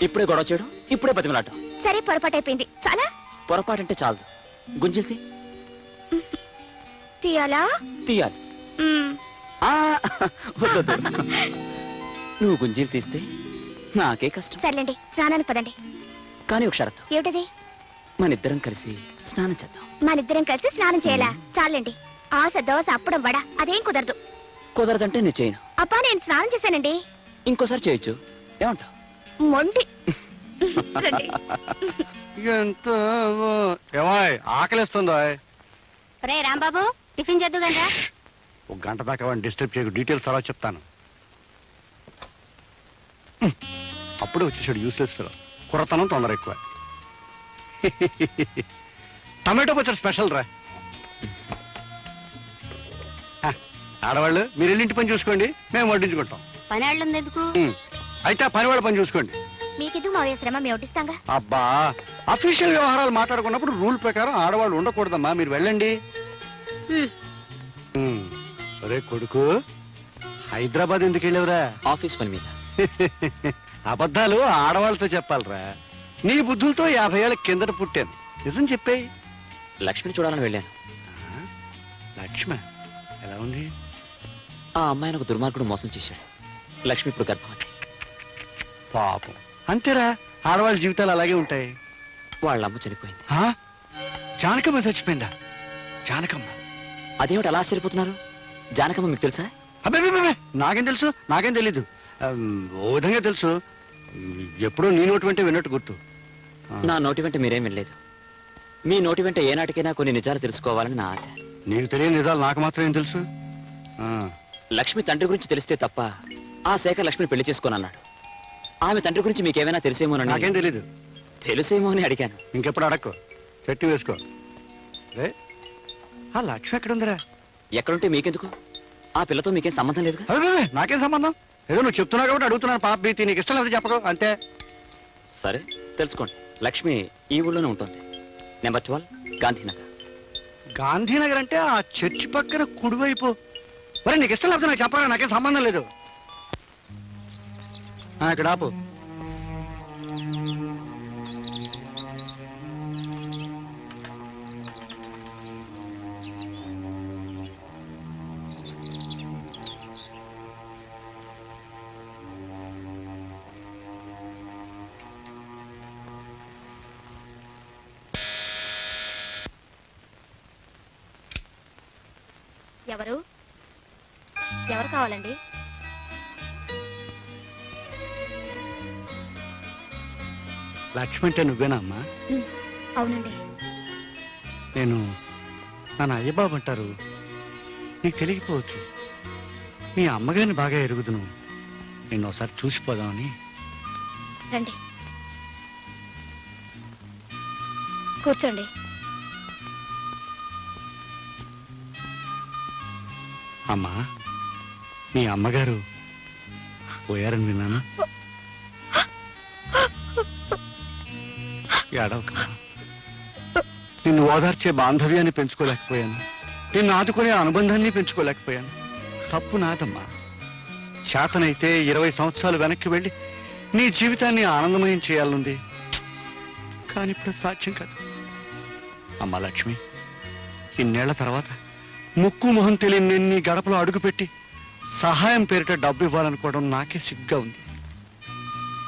ఇప్పుడే గొడవ చేయడం, ఇప్పుడే బతిమలాటం. సరే, పొరపాటు అయిపోయింది. చాలా పొరపాటంటే చాలదు. గుంజిల్తి తీయాలా? తీయాలి. వద్దు, నువ్వు గుంజీలు తీస్తే నాకే కష్టం. సర్లేండి, స్నానానికి పదండి. కానీ ఒక షరతు. ఏమిటది? మనిద్దరం కలిసి స్నానం చేద్దాం. మనిద్దరం కలిసి స్నానం చేయాలా? చాలండి. ఆశ, దోశ, అప్పడం, వడ అదేం కుదరదు. కుదరదంటే నేను చేయను. అబ్బా, నేను స్నానం చేశానండి. ఇంకోసారి చేయొచ్చు, ఏమంటావు? మొండి. ఎంత ఆకలిస్తుందో. రే రాంబాబు, టిఫిన్ చేద్దుగా. ఒక గంట దాకా వాడిని డిస్టర్బ్ చేయకు. డీటెయిల్స్ తర్వాత చెప్తాను. అప్పుడే వచ్చేసాడు యూస్లెస్ ఫెలో. కుర్రతనం తొందర ఎక్కువ. టమాటో పచ్చడి స్పెషల్ రా. ఆడవాళ్ళు మీరు వెళ్ళి ఇంటి పని చూసుకోండి, మేము వడ్డించుకుంటాం. పని వాళ్ళు ఎందుకు? అయితే ఆ పని వాళ్ళ పని చూసుకోండి. మీకిదు మా శ్రమ మేము వడ్డిస్తాంగా. అబ్బా, అఫీషియల్ వ్యవహారాలు మాట్లాడుకున్నప్పుడు రూల్ ప్రకారం ఆడవాళ్ళు ఉండకూడదమ్మా. మీరు వెళ్ళండి. అరే కొడుకు, హైదరాబాద్ ఎందుకు వెళ్ళావురా? ఆఫీస్ పని మీద. అబద్ధాలు ఆడవాళ్ళతో చెప్పాలరా. నీ బుద్ధులతో 50 ఏళ్ళ కిందట పుట్టాను. నిజం చెప్పేయి. లక్ష్మిని చూడాలని వెళ్ళాను. లక్ష్మ ఎలా ఉంది? ఆ అమ్మాయిని ఒక దుర్మార్గుడు మోసం చేశాడు. లక్ష్మి ఇప్పుడు గర్భవతి. పాపం. అంతేరా, ఆడవాళ్ళ జీవితాలు అలాగే ఉంటాయి. వాళ్ళ అమ్మ చనిపోయింది. జానకమ్మ చచ్చిపోయిందా? జానకమ్మ? అదేమిటి అలా ఆశ్చర్యపోతున్నారు? జానకమ్మ మీకు తెలుసా? అబ్బే, నాకేం తెలుసు? నాకేం తెలీదు. ఓ విధంగా తెలుసు. ఎప్పుడో నీ నోటి వెంటే విన్నట్టు గుర్తు. నా నోటి వెంట మీరేం వినలేదు. మీ నోటి వెంట ఏనాటికైనా కొన్ని నిజాలు తెలుసుకోవాలని నా ఆశ. నీకు తెలియని నిజాలు నాకు మాత్రం ఏం తెలుసు? లక్ష్మి తండ్రి గురించి తెలిస్తే తప్ప ఆ శేఖర్ లక్ష్మిని పెళ్లి చేసుకోనన్నాడు. ఆమె తండ్రి గురించి మీకేమైనా తెలిసేమోనని. నాకేం తెలీదు. తెలుసేమో అని అడిగాను. ఇంకెప్పుడు అడక్కు, చెట్టు వేసుకో. ఆ లక్ష్మి ఎక్కడుందిరా? ఎక్కడుంటే మీకెందుకు? ఆ పిల్లతో మీకేం సంబంధం లేదుగా. నాకేం సంబంధం? ఏదో నువ్వు చెప్తున్నావు కాబట్టి అడుగుతున్నాను. పాప భీతి, నీకు ఇష్టం లేదు చెప్పకు, అంతే. సరే, తెలుసుకోండి. లక్ష్మి ఈ ఊళ్ళోనే ఉంటుంది. నెంబర్ 12, గాంధీనగర్. గాంధీనగర్ అంటే ఆ చర్చి పక్కన కుడివైపు. మరి నీకు ఇష్టం లేకపోతే నాకు చెప్పాలా? నాకేం సంబంధం లేదు. ఇక్కడ ఆపు. ఎవరు ఎవరు కావాలండి? లక్ష్మి అంటే నువ్వేనా అమ్మా? అవునండి. నేను నన్ను అయ్యబాబు అంటారు, నీకు తెలియకపోవచ్చు. మీ అమ్మగారిని బాగా ఎరుగుదును, నిన్ను ఒకసారి చూసిపోదామని. రండి కూర్చోండి. అమ్మా, మీ అమ్మగారు పోయారని విన్నాను. ఏడవకమ్మా. నిన్ను ఓదార్చే బాంధవ్యాన్ని పెంచుకోలేకపోయాను, నిన్ను ఆదుకునే అనుబంధాన్ని పెంచుకోలేకపోయాను. తప్పు నాదమ్మా. చేతనైతే 20 సంవత్సరాలు వెనక్కి వెళ్ళి నీ జీవితాన్ని ఆనందమయం చేయాలనుంది, కానీ ఇప్పుడు సాధ్యం కాదు. అమ్మా లక్ష్మి, ఇన్నేళ్ల తర్వాత ముక్కు మొహం తెలియని నేను నీ గడపలో అడుగుపెట్టి సహాయం పేరిట డబ్బు ఇవ్వాలనుకోవడం నాకే సిగ్గా ఉంది.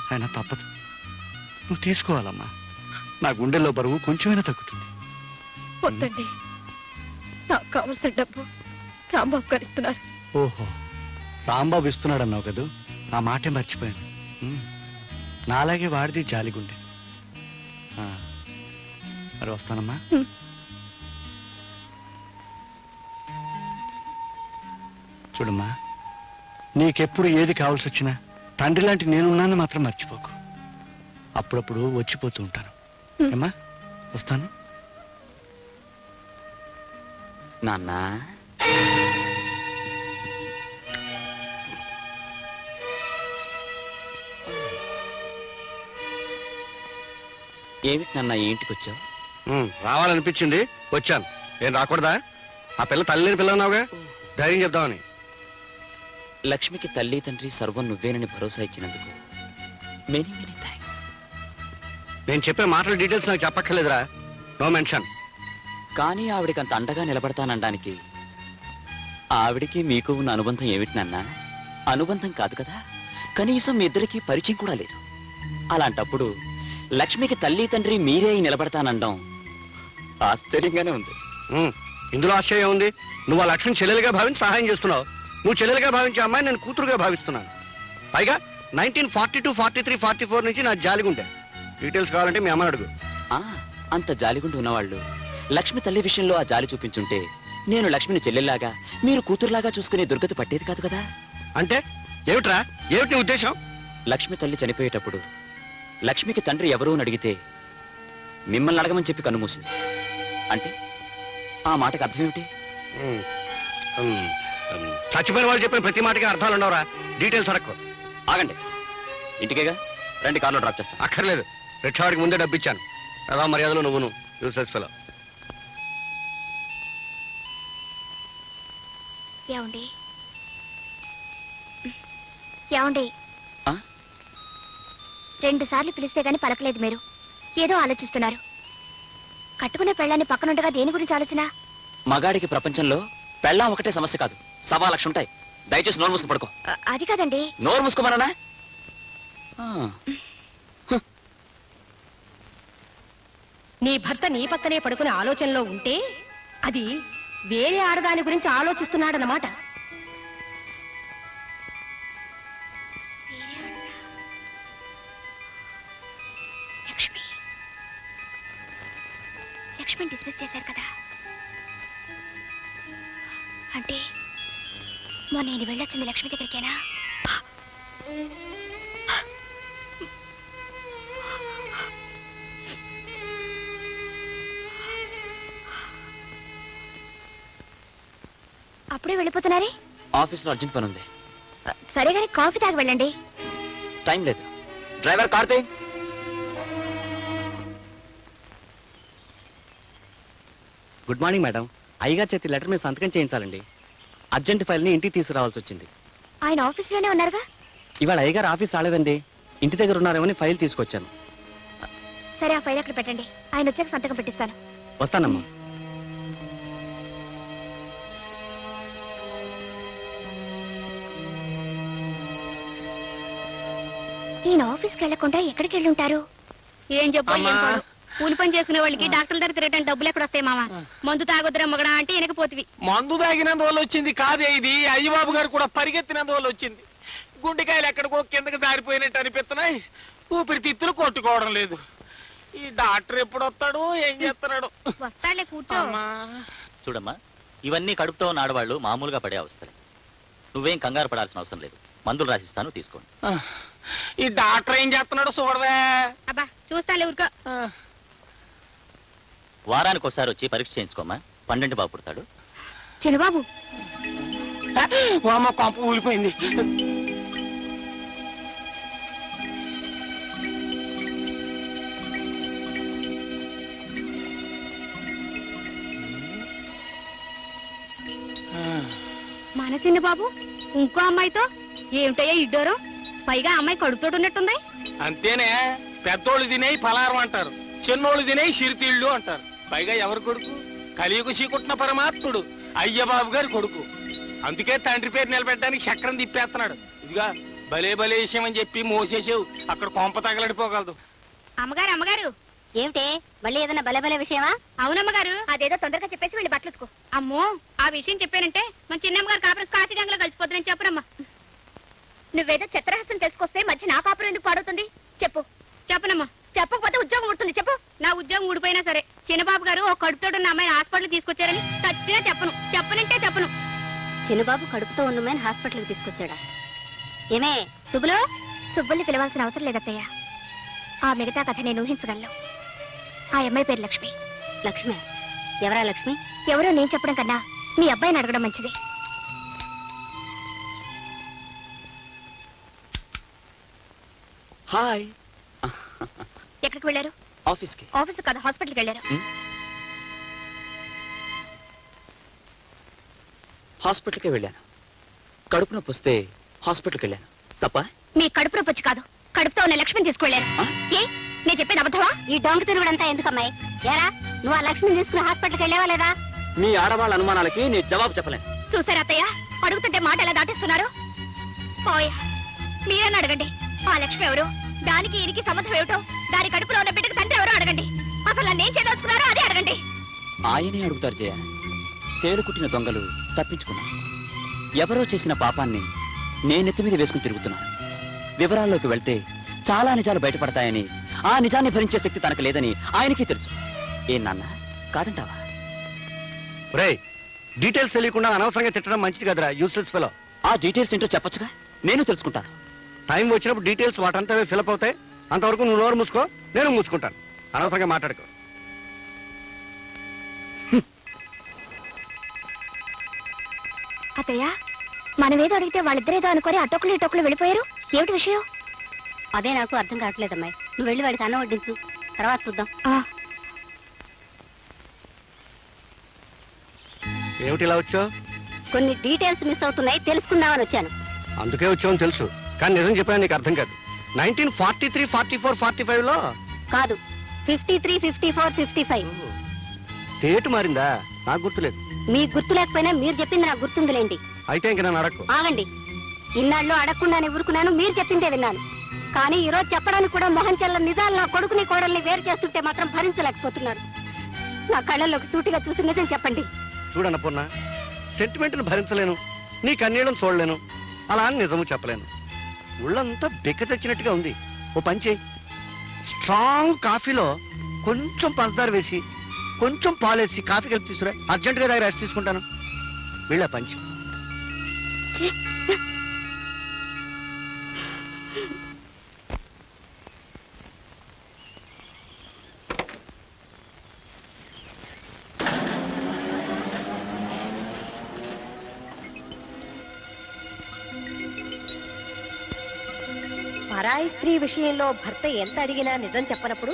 అయినా తప్పదు, నువ్వు తీసుకోవాలమ్మా. నా గుండెల్లో బరువు కొంచెమైనా తగ్గుతుంది. వద్దండి, నాకు కావలసిన డబ్బు రాంబాబు గారు ఇస్తున్నారు. ఓహో, రాంబాబు ఇస్తున్నాడన్నావు కదూ, ఆ మాటే మర్చిపోయాను. నాలాగే వాడిది జాలిగుండె. మరి వస్తానమ్మా. చూడమ్మా, నీకెప్పుడు ఏది కావాల్సి వచ్చినా తండ్రి లాంటి నేనున్నాను మాత్రం మర్చిపోకు. అప్పుడప్పుడు వచ్చిపోతూ ఉంటాను. ఏమ్మా, వస్తాను. నాన్న, ఏమిటి నాన్న ఈ ఇంటికి వచ్చావు? రావాలనిపించింది, వచ్చాను. ఏం రాకూడదా? ఆ పిల్ల తల్లి లేని పిల్ల అన్నావుగా, ధైర్యం చెప్దామని. లక్ష్మికి తల్లి తండ్రి సర్వం నువ్వేనని భరోసా ఇచ్చినందుకు మెనీ మెనీ థ్యాంక్స్. నేను చెప్పే మాటల డీటెయిల్స్ నాకు చెప్పక్కర్లేదురా, నో మెన్షన్. కానీ ఆవిడికి అంత అండగా నిలబడతానడానికి ఆవిడికి మీకు ఉన్న అనుబంధం ఏమిటి నాన్న? అనుబంధం కాదు కదా, కనీసం మీ ఇద్దరికి పరిచయం కూడా లేదు. అలాంటప్పుడు లక్ష్మికి తల్లి తండ్రి మీరే నిలబడతానండం ఆశ్చర్యంగానే ఉంది. ఇందులో ఆశ్చర్యం ఉంది? నువ్వు ఆ లక్ష్మిని చెల్లెలుగా భావించి సహాయం చేస్తున్నావు. నువ్వు చెల్లెలుగా భావించే అమ్మాయి నేను కూతురుగా భావిస్తున్నాను. పైగా 1942, 43, 44 నుంచి నా జాలిగుండే. డీటెయిల్స్ కావాలంటే మీ అమ్మని అడుగు. అంత జాలిగుండి ఉన్నవాళ్ళు లక్ష్మి తల్లి విషయంలో ఆ జాలి చూపించుంటే నేను లక్ష్మిని చెల్లెల్లాగా మీరు కూతురులాగా చూసుకునే దుర్గతి పట్టేది కాదు కదా. అంటే ఏమిట్రా, ఏమిటి నీ ఉద్దేశం? లక్ష్మి తల్లి చనిపోయేటప్పుడు లక్ష్మికి తండ్రి ఎవరూ అని అడిగితే మిమ్మల్ని అడగమని చెప్పి కన్నుమూసింది. అంటే ఆ మాటకు అర్థం ఏమిటి? చచ్చిపోయిన వాళ్ళు చెప్పిన ప్రతి మాటకి అర్థాలు ఉండవురా. డీటెయిల్స్ అడక్కు. ఆగండి, ఇంటికేగా రండి, కార్లో డ్రాప్ చేస్తాను. అక్కర్లేదు, రిక్షావాడికి ముందే డబ్బు ఇచ్చాను. అలా మర్యాదలో నువ్వును యూస్లెస్ ఫెలో. ఏమండి ఏమండి, 2 సార్లు పిలిస్తే గాని పలకలేదు మీరు. ఏదో ఆలోచిస్తున్నారు. కట్టుకునే పెళ్ళాన్ని పక్కనుండగా దేని గురించి ఆలోచన? మగాడికి ప్రపంచంలో పెళ్ళాం ఒకటే సమస్య కాదు, 1.25 లక్షలు ఉంటాయి. దయచేసి నోరు మూసుకు పడుకో. అది కాదండి. నోరు మూసుకోమన్నా? నీ భర్త నీ పక్కనే పడుకునే ఆలోచనలో ఉంటే అది వేరే ఆడదాని గురించి ఆలోచిస్తున్నాడన్నమాట. లక్ష్మిని డిస్మిస్ చేశారు కదా, అంటే మొన్న నేను వెళ్ళొచ్చింది లక్ష్మి దగ్గరికేనా? అప్పుడే వెళ్ళిపోతున్నారే? ఆఫీస్లో అర్జెంట్ పని ఉంది. సరే గాని కాఫీ తాగి వెళ్ళండి. టైం లేదు. Driver Karthi. Good morning madam. అయ్యగారి చేతి లెటర్ మీద సంతకం చేయించాలండి. అర్జెంట్ ఫైల్ని ఇంటికి తీసుకురావాల్సి వచ్చింది. ఆయన ఆఫీస్లోనే ఉన్నారుగా? ఇవాళ అయ్యగారు ఆఫీస్ రాలేదండి, ఇంటి దగ్గర ఉన్నారేమని ఫైల్ తీసుకొచ్చాను. సరే, ఆ ఫైల్ అక్కడ పెట్టండి, ఆయన వచ్చాక సంతకం పెట్టిస్తాను. వస్తానమ్మా. ఈయన ఆఫీస్కి వెళ్లకుండా ఎక్కడికి వెళ్ళి ఉంటారు? ఏం చెప్పు? కూలి పని చేసుకునే వాళ్ళకి డాక్టర్ దగ్గర తిరగడానికి డబ్బులు ఎక్కడ వస్తాయి మామ? మందు తాగొద్దురా మొగడా అంటే వెనకపోతివి. మందు తాగినందువల్ల వచ్చింది కాదే ఇది. అయ్యబాబు గారు కూడా పరిగెత్తినందువల్ల వచ్చింది. గుండెకాయలు ఎక్కడికో కిందకి జారిపోయినట్టు అనిపిస్తున్నాయి. ఊపిరితిత్తులు కొట్టుకోవడం లేదు. ఈ డాక్టర్ ఎప్పుడు వస్తాడు, ఏం చేస్తున్నాడు? వస్తాడులే, కూర్చో. చూడమ్మా, ఇవన్నీ కడుపుతో ఉన్న ఆడవాళ్ళు మామూలుగా పడే అవస్థలే. నువ్వేం కంగారు పడాల్సిన అవసరం లేదు. మందులు రాసిస్తాను, తీసుకోండి. ఈ డాక్టర్ ఏం చేస్తున్నాడు చూడవే. అబ్బా చూస్తాలే, ఊరుకో. వారానికి ఒకసారి వచ్చి పరీక్ష చేయించుకోమ్మా. 12 బాబు పుడతాడు. చిన్నబాబు అమ్మ కొంప ఊలిపోయింది. మన చిన్నబాబు ఇంకో అమ్మాయితో ఏమిటయ్యా ఇడ్డోరం? పైగా అమ్మాయి కడుపుతోటి ఉన్నట్టుంది. అంతేనే, పెద్దోళ్ళు తినేయి పలారం అంటారు, చిన్నోళ్ళు తినేయి సిరితీళ్ళు అంటారు. పైగా ఎవరు కొడుకు? కలియుగ చీకుట్టిన పరమాత్ముడు అయ్యబాబు గారి కొడుకు. అందుకే తండ్రి పేరు నిలబెట్టడానికి చక్రం తిప్పేస్తున్నాడు. ఇదిగా భలే భలే విషయం అని చెప్పి మోసేసావు, అక్కడ కొంప తగలడిపోగలదు. అమ్మగారు అమ్మగారు, ఏమిటే మళ్ళీ ఏదైనా బలే బలే విషయమా? అవునమ్మగారు, అదేదో తొందరగా చెప్పేసి వెళ్ళి బట్టలుతుకో. అమ్మో, ఆ విషయం చెప్పానంటే మన చిన్నమ్మగారు కాపురం కాశీగంగలో కలిసిపోతుందని చెప్పరమ్మా. నువ్వేదో చిత్రహాసం తెలుసుకొస్తే మధ్య నా కాపురం ఎందుకు పాడవుతుంది? చెప్పు. చెప్పనమ్మా. చెప్పకపోతే ఉద్యోగం ఊడుతుంది. చెప్పు. నా ఉద్యోగం ఊడిపోయినా సరే చిన్నబాబు గారు ఒక కడుపుతోడున్న అమ్మాయిని హాస్పిటల్ తీసుకొచ్చారని ఖచ్చితంగా చెప్పను. చెప్పనంటే చెప్పను. చిన్నబాబు కడుపుతో ఉన్నమని హాస్పిటల్కి తీసుకొచ్చాడా? ఏమే సుబ్బులు? సుబ్బుల్ని పిలవాల్సిన అవసరం లేదత్తయ్య. ఆ మిగతా కథ నేను ఊహించగలను. ఆ అమ్మాయి పేరు లక్ష్మి. లక్ష్మి? ఎవరా లక్ష్మి? ఎవరో నేను చెప్పడం కన్నా మీ అబ్బాయిని అడగడం మంచిది. హాయ్. ఎక్కడికి వెళ్ళారు? ఆఫీస్కి. ఆఫీస్ కాదు, హాస్పిటల్కి వెళ్ళారు. హాస్పిటల్కి వెళ్ళాను. కడుపు నొప్పి వస్తే హాస్పిటల్కి వెళ్ళాను. తప్ప? మీ కడుపు నొప్పి వచ్చి కాదు, కడుపుతో ఉన్న లక్ష్మిని తీసుకువెళ్ళారు. ఏ నేను చెప్పేది అబద్ధమా? ఈ డొంక తిరుగుడంతా ఎందుకమ్మాయి? ఏరా, నువ్వు ఆ లక్ష్మిని తీసుకుని హాస్పిటల్కి వెళ్ళావా లేదా? మీ ఆడవాళ్ళ అనుమానాలకి నేను జవాబు చెప్పలేను. చూసారా అత్తయ్య, అడుగుతుంటే మాట ఎలా దాటిస్తున్నారు? పోయా, మీరన్నా అడగండి. ఆ లక్ష్మి ఎవరు, దానికి ఈయనకి సంబంధం ఏమిటో, దాని కడుపులో ఉన్న బిడ్డకు తండ్రి ఎవరో అడగండి. అసలు నన్ను ఏం చేయదలుచుకున్నారో అదే అడగండి. ఆయనే అడుగుతారు జయ. తేలు కుట్టిన దొంగలు తప్పించుకున్నాను. ఎవరో చేసిన పాపాన్ని నేనెత్తి మీద వేసుకుని తిరుగుతున్నాను. వివరాల్లోకి వెళ్తే చాలా నిజాలు బయటపడతాయని, ఆ నిజాన్ని భరించే శక్తి తనకు లేదని ఆయనకి తెలుసు. ఏం నాన్న, కాదంటావా? రేయ్, డీటెయిల్స్ తెలియకుండా అనవసరంగా తిట్టడం మంచిది కదరా, యూస్లెస్ ఫెలో. ఆ డీటెయిల్స్ ఏంటో చెప్పొచ్చుగా, నేను తెలుసుకుంటాను. టైం వచ్చినప్పుడు డీటెయిల్స్ వాటంతా ఫిలప్ అవుతాయి. అంతవరకు నువ్వు నోరు మూసుకో, నేను మూసుకుంటాను. అనవసరంగా మాట్లాడుకో. అత్తయ్య, మనమేదో అడిగితే వాళ్ళిద్దరేదో అనుకొని అటొక్కలు వెళ్ళిపోయారు. ఏమిటి విషయం? అదే నాకు అర్థం కావట్లేదమ్మాయి. నువ్వు వెళ్ళి వాడికి అన్నం వడ్డించు, తర్వాత చూద్దాం. ఏమిటి ఇలా వచ్చావు? కొన్ని డీటెయిల్స్ మిస్ అవుతున్నాయి, తెలుసుకుందామని వచ్చాను. అందుకే వచ్చావని తెలుసు, కానీ నిజం చెప్పినా నీకు అర్థం కాదు. 1943, 44, 45లో కాదు, 53, 54, 55. డేట్ మారిందా? నాకు గుర్తులేదు. మీకు గుర్తు లేకపోయినా మీరు చెప్పింది నాకు గుర్తుందిలేండి. అయితే ఇంక నన్ను అడక్కు. ఆగండి. ఇన్నాళ్ళు అడగకుండానే ఊరుకున్నాను, మీరు చెప్పిందే విన్నాను. కానీ ఈ రోజు చెప్పడానికి కూడా మొహం చెల్ల నిజాలు నా కొడుకుని కోడల్ని వేరు చేస్తుంటే మాత్రం భరించలేకపోతున్నారు. నా కళ్ళల్లోకి సూటిగా చూసి నిజం చెప్పండి. చూడన్నపూర్ణ, సెంటిమెంట్ ను భరించలేను, నీ కన్నీళ్ళను చూడలేను, అలా అని నిజము చెప్పలేను. ఒళ్ళంతా బెక్క తెచ్చినట్టుగా ఉంది. ఓ పని చేయి, స్ట్రాంగ్ కాఫీలో కొంచెం పంచదార వేసి కొంచెం పాలేసి కాఫీ కలిపి తీసుకురా. అర్జెంటుగా దగ్గర రెస్ట్ తీసుకుంటాను. వీళ్ళ పంచి పరాయి స్త్రీ విషయంలో భర్త ఎంత అడిగినా నిజం చెప్పనప్పుడు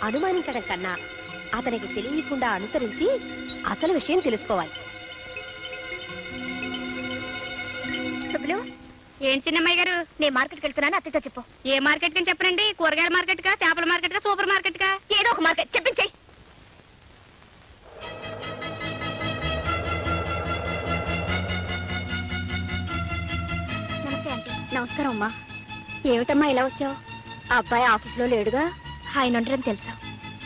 అనుమానించడం కన్నా అతనికి తెలియకుండా అనుసరించి అసలు విషయం తెలుసుకోవాలి. సుబ్బులు, ఏం చిన్నమ్మాయి గారు? నేను మార్కెట్కి వెళ్తున్నాను, అత్తయ్యతో చెప్పు. ఏ మార్కెట్ కని చెప్పనండి? కూరగాయల మార్కెట్ కా, చేపల మార్కెట్ కా, సూపర్ మార్కెట్ కా? ఏదో ఒక మార్కెట్ చెప్పించేయి. నమస్తే ఆంటీ. నమస్కారం అమ్మా. ఏమిటమ్మా ఇలా వచ్చావు? ఆ అబ్బాయి ఆఫీస్లో లేడుగా. ఆయన ఉండడం తెలుసు.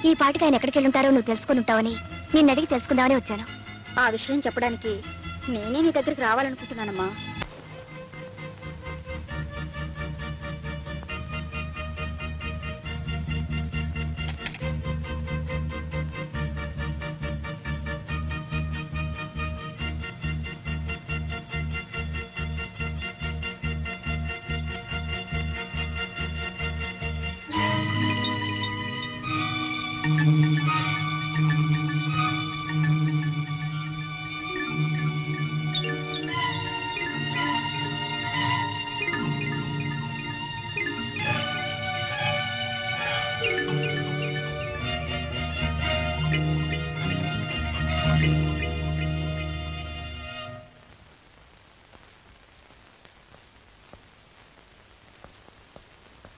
ఈ పాటికి ఆయన ఎక్కడికి వెళ్ళుంటారో నువ్వు తెలుసుకుని ఉంటావని నిన్ను అడిగి తెలుసుకుందామని వచ్చాను. ఆ విషయం చెప్పడానికి నేనే నీ దగ్గరికి రావాలనుకుంటున్నానమ్మా.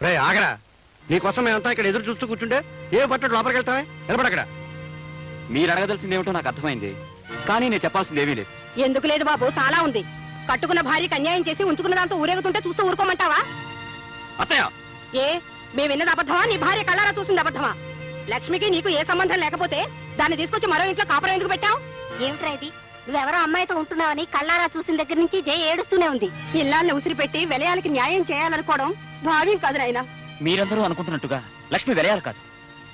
రే ఆగరా, నీకోసం మేమంతా ఇక్కడ ఎదురు చూస్తూ కూర్చుంటే ఏ పట్టడు లోపలికి వెళ్తావే? నిలబడక్కడ. మీరు అడగదలసింది ఏమిటో నాకు అర్థమైంది, కానీ నేను చెప్పాల్సింది ఏమీ లేదు. ఎందుకు లేదు బాబు, చాలా ఉంది. కట్టుకున్న భార్యకి అన్యాయం చేసి ఉంచుకున్న దాంతో ఊరేగుతుంటే చూస్తూ ఊరుకోమంటావా? అత్తయ్య, ఏ మేము విన్నది అబద్ధమా, నీ భార్య కళ్ళారా చూసింది అబద్ధమా? లక్ష్మికి నీకు ఏ సంబంధం లేకపోతే దాన్ని తీసుకొచ్చి మరో ఇంట్లో కాపురం ఎందుకు పెట్టావు? ఏమిట్రా ఇది? నువ్వెవరో అమ్మాయితో ఉంటున్నావని కళ్ళారా చూసిన దగ్గర నుంచి జయ ఏడుస్తూనే ఉంది. ఇల్లాన్ని ఉసిరిపెట్టి వెలయాలకి న్యాయం చేయాలనుకోవడం భావ్యం కాదు నాయనా. మీరందరూ అనుకుంటున్నట్టుగా లక్ష్మి వెరయాలి కాదు,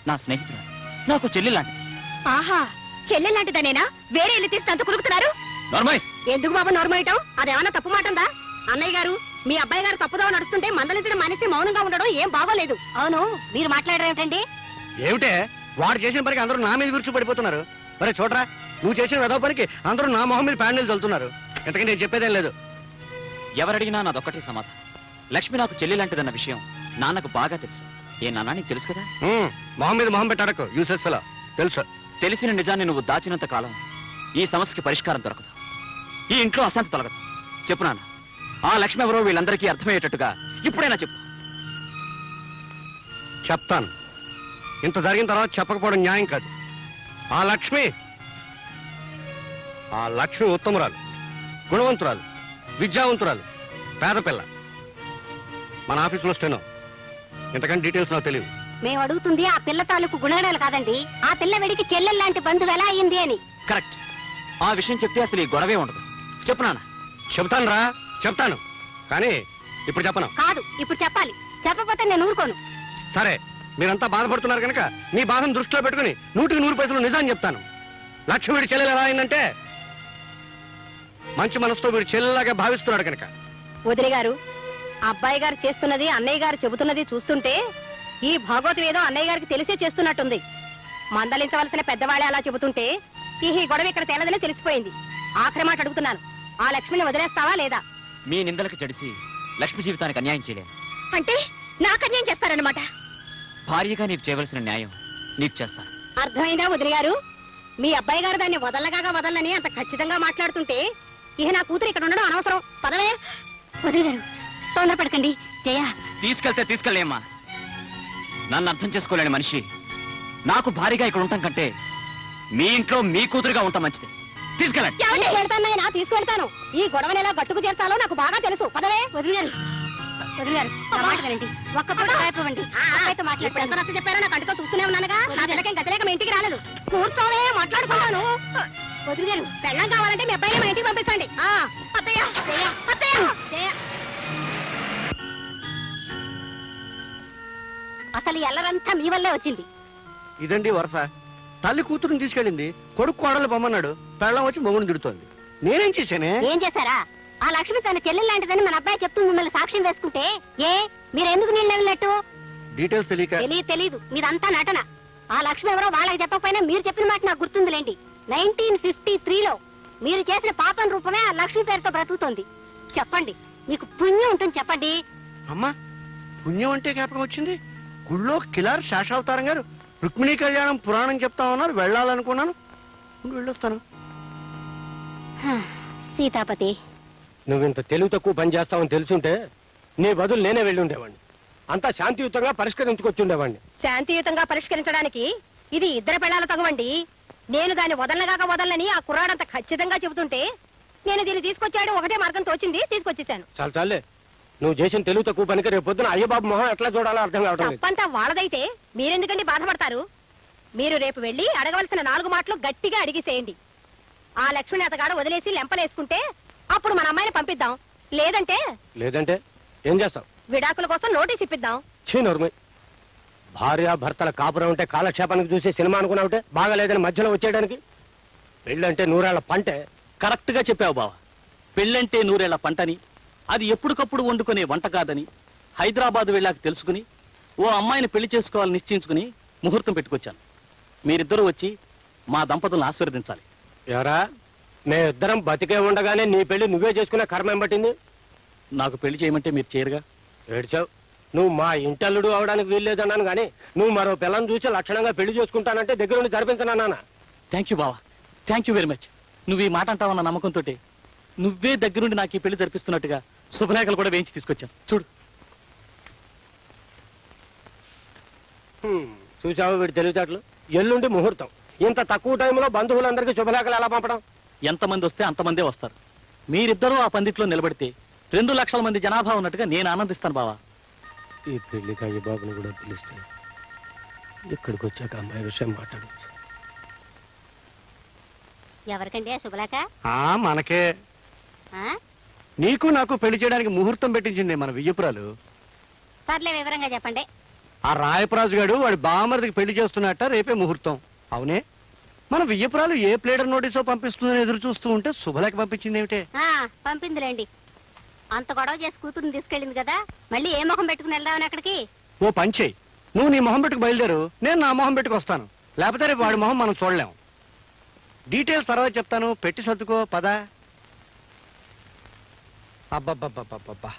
నా స్నేహితురాలు, నాకు చెల్లి లాంటిది. ఆహా, చెల్లెలాంటిదనేనా వేరే ఇల్లు తీసి అంత కులుకుతున్నారు? నార్మల్. ఎందుకు బాబు నోరుమోయటం? అదేమన్నా తప్పు మాటందా? అన్నయ్య గారు, మీ అబ్బాయి గారు తప్పుదో నడుస్తుంటే మందలించడం మానేసి మౌనంగా ఉండడం ఏం బాగోలేదు. అవును, మీరు మాట్లాడరేమిటండి? ఏమిటే వాడు చేసిన పనికి అందరూ నా మీద విరుచు పడిపోతున్నారు. మరి చూడరా, నువ్వు చేసిన వెదవ పనికి అందరూ నా మొహం మీద ప్యాండిల్ చల్లుతున్నారు. ఇంతకీ నేను చెప్పేదేం లేదు. ఎవరడిగినా నాదొక్కటే సమాధానం. లక్ష్మి నాకు చెల్లి లాంటిదన్న విషయం నాన్నకు బాగా తెలుసు. ఏ నాన్న, నీకు తెలుసు కదా? మొహం మీద మొహం పెట్టాడకు, యూసెస్ ఫెలో. తెలుసు. తెలిసిన నిజాన్ని నువ్వు దాచినంత కాలం ఈ సమస్యకి పరిష్కారం దొరకదు, ఈ ఇంట్లో అశాంతి తొలగదు. చెప్పు నాన్న, ఆ లక్ష్మి ఎవరో వీళ్ళందరికీ అర్థమయ్యేటట్టుగా ఇప్పుడైనా చెప్పు. చెప్తాను. ఇంత జరిగిన తర్వాత చెప్పకపోవడం న్యాయం కాదు. ఆ లక్ష్మి ఉత్తమురాలు, గుణవంతురాలు, విద్యావంతురాలు, పేదపిల్ల. మన ఆఫీసులో స్టెనో. ఇంతకంటే డీటెయిల్స్ నాకు తెలియదు. మేము అడుగుతుంది ఆ పిల్ల తాలూకు గుణగణాలు కాదండి, ఆ పిల్ల వెడికి చెల్లెలు లాంటి బంధువు ఎలా అయింది అని. కరెక్ట్. ఆ విషయం చెప్తే అసలు ఈ గొడవే ఉండదు. చెప్పు నాన్న. చెప్తాను రా, చెప్తాను. కానీ ఇప్పుడు చెప్పను. కాదు, ఇప్పుడు చెప్పాలి. చెప్పకపోతే నేను ఊరుకోను. సరే, మీరంతా బాధపడుతున్నారు కనుక మీ బాధను దృష్టిలో పెట్టుకుని 100కి 100% నిజాన్ని చెప్తాను. లక్ష్మి వీడి చెల్లెలు ఎలా అయిందంటే, మంచి మనసుతో వీడు చెల్లెలాగా భావిస్తున్నాడు కనుక. వదిలి గారు, అబ్బాయి గారు చేస్తున్నది అన్నయ్య గారు చెబుతున్నది చూస్తుంటే ఈ భాగవతం ఏదో అన్నయ్య గారికి తెలిసే చేస్తున్నట్టుంది. మందలించవలసిన పెద్దవాళ్ళే అలా చెబుతుంటే ఈ గొడవ ఇక్కడ తేలదని తెలిసిపోయింది. ఆఖరి మాట అడుగుతున్నాను, ఆ లక్ష్మిని వదిలేస్తావా లేదా? మీ నిందలకు జడిసి లక్ష్మి జీవితానికి అన్యాయం చేయలేను. అంటే నాకు అన్యాయం చేస్తారన్నమాట? భార్యగా నీకు చేయవలసిన న్యాయం నీకు చేస్తాను. అర్థమైందా వదిలి గారు? మీ అబ్బాయి గారు దాన్ని వదలని అంత ఖచ్చితంగా మాట్లాడుతుంటే ఇహ నా కూతురు ఇక్కడ ఉండడం అనవసరం. పదవే. వదిలి గారు, తొందరపడకండి. జయ, తీసుకెళ్తే తీసుకెళ్ళేమ్మా. నన్ను అర్థం చేసుకోలేని మనిషి నాకు భారీగా ఇక్కడ ఉండటం కంటే మీ ఇంట్లో మీ కూతురుగా ఉంటాం మంచిది. తీసుకెళ్ళండి. తీసుకెళ్తాను. ఈ గొడవని ఎలా గట్టుకు చేర్చాలో నాకు బాగా తెలుసు. పదవే. వదిలి గారు, నా మాట వినండి. ఒక్క పూట రాయిపోవండి. అబ్బాయితో మాట్లాడతాను. చెప్పారో నా కంటితో చూస్తూనే ఉన్నానుగా. నా పిల్లకేం గతిలేక మీ ఇంటికి రాలేదు. కూర్చోవే, మాట్లాడుకుంటాను. వదిలి గారు, పెళ్ళం కావాలంటే మీ అబ్బాయిని మా ఇంటికి పంపించండి. అత్తయ్య, అత్తయ్య. అసలు ఎల్లరంతా మీ వల్లే వచ్చింది. ఇదండి వరస. తల్లి కూతురుని తీసుకెళ్ళింది, కొడుకు కోడలు పొమ్మన్నాడు, పెళ్ళం వచ్చి మొగుడు తిడుతోంది. నేనేం చేశానే? ఏం చేశారా? ఆ లక్ష్మి తన చెల్లెలు లాంటిదని మన అబ్బాయి చెప్తూ మిమ్మల్ని సాక్ష్యం వేసుకుంటే మీరెందుకు నీళ్ళట్టు? డీటెయిల్స్ తెలీదు. మీదంతా నటన. ఆ లక్ష్మి ఎవరో వాళ్ళకి చెప్పకపోయినా మీరు చెప్పిన మాట నాకు గుర్తుందిలేండి. 1953లో మీరు చేసిన పాపం రూపమే ఆ లక్ష్మి పేరుతో బ్రతుకుతోంది. చెప్పండి, మీకు పుణ్యం ఉంటుంది. చెప్పండి. అమ్మా, పుణ్యం అంటే జ్ఞాపకం వచ్చింది. గుళ్ళో కిలార్ శేషావతారం గారు రుక్మిణీ కళ్యాణం పురాణం చెప్తామన్నారు. వెళ్ళాలనుకున్నాను, వెళ్ళొస్తాను. సీతాపతి, నువ్వింత తెలుగు తక్కువ పని చేస్తావని తెలుసుంటే నీ బదులు నేనే వెళ్ళి ఉండేవాడిని. అంతా శాంతియుతంగా పరిష్కరించుకొచ్చి ఉండేవాడిని. శాంతియుతంగా పరిష్కరించడానికి ఇది ఇద్దరు పెళ్ళాల తగవండి. నేను దాన్ని వదలనని ఆ కుర్రాడంత ఖచ్చితంగా చెబుతుంటే నేను దీన్ని తీసుకొచ్చాడు ఒకటే మార్గం తోచింది, తీసుకొచ్చేసాను. చాలే, నువ్వు చేసిన తెలుగు తక్కువ పనికి రేపు పొద్దున అయ్యబాబు మొహం ఎట్లా చూడాలో అర్థం కావడం లేదు. తప్పంతా వాళ్ళదైతే మీరెందుకండి బాధపడతారు? మీరు రేపు వెళ్ళి అడగవలసిన 4 మాటలు గట్టిగా అడిగిసేయండి. ఆ లక్ష్మిని అతగాడు వదిలేసి లెంపలేసుకుంటే అప్పుడు మన అమ్మాయిని పంపిద్దాం. లేదంటే ఏం చేస్తావు? విడాకుల కోసం నోటీస్ ఇప్పిద్దాం. చీనోర్మి, భార్య భర్తల కాపురం ఉంటే కాలక్షేపానికి చూసి సినిమా అనుకున్నావుంటే బాగాలేదని మధ్యలో వచ్చేయడానికి. పెళ్ళంటే 100 పంటే. కరెక్ట్ గా చెప్పావు బావ. పెళ్ళంటే 100 పంటని, అది ఎప్పటికప్పుడు వండుకునే వంట కాదని హైదరాబాద్ వెళ్ళాక తెలుసుకుని ఓ అమ్మాయిని పెళ్లి చేసుకోవాలని నిశ్చయించుకుని ముహూర్తం పెట్టుకొచ్చాను. మీరిద్దరూ వచ్చి మా దంపతులను ఆశీర్వదించాలి. ఎవరా, మేమిద్దరం బతికే ఉండగానే నీ పెళ్లి నువ్వే చేసుకునే కర్మ ఏం పట్టింది? నాకు పెళ్లి చేయమంటే మీరు చేయరుగా. ఏడ్చావు. నువ్వు మా ఇంటల్లుడు అవడానికి వీల్లేదన్నాను కానీ నువ్వు మరో పిల్లని చూసి లక్షణంగా పెళ్లి చేసుకుంటానంటే దగ్గర నుండి జరిపించనన్నా. థ్యాంక్ యూ బావా, థ్యాంక్ యూ వెరీ మచ్. నువ్వు ఈ మాట అంటావన్న నమ్మకంతో నువ్వే దగ్గరుండి నాకు ఈ పెళ్లి జరిపిస్తున్నట్టుగా శుభలేఖలు కూడా వేయించి తీసుకొచ్చాను. చూడు. చూసావు వీడి తెలివితేటలు. ఎల్లుండి ముహూర్తం. ఇంత తక్కువ టైంలో బంధువులందరికీ శుభలేఖలు ఎలా పంపడం? ఎంతమంది వస్తే అంతమందే వస్తారు. మీరిద్దరూ ఆ పందిట్లో నిలబడితే 2 లక్షల మంది జనాభా ఉన్నట్టుగా నేను ఆనందిస్తాను బావా. ఈ పెళ్లికి అయ్య బాబుని కూడా పిలిస్తే ఇక్కడికి వచ్చాక అమ్మాయి విషయం మాట్లాడచ్చు. ఎవరికండి ఆ శుభలేఖ? మనకే. నీకు నాకు పెళ్లి చేయడానికి ముహూర్తం పెట్టించింది మన వియ్యపురాలు. సర్లే, వివరంగా చెప్పండి. ఆ రాయపరాజు గారు వాడి బామర్దికి పెళ్లి చేస్తున్నట్ట రేపే ముహూర్తం. అవునే, మన వియ్యపురాలు ఏ ప్లేడర్ నోటీసో పంపిస్తుందని ఎదురు చూస్తూ ఉంటే శుభలేఖ పంపించింది ఏమిటే? పంపిందిలేండి. అంత గొడవ చేసి కూతురుని తీసుకెళ్ళింది కదా, మళ్ళీ ఏ మొహం పెట్టుకుని వెళ్దామని అక్కడికి? ఓ పంచేయి, నువ్వు నీ మొహం పెట్టుకు బయలుదేరు, నేను నా మొహం పెట్టుకు వస్తాను. లేకపోతే రేపు వాడి మొహం మనం చూడలేం. డీటెయిల్స్ తర్వాత చెప్తాను, పెట్టి సర్దుకో పద. అబ్బబ్బబ్బబ్బబ్బా,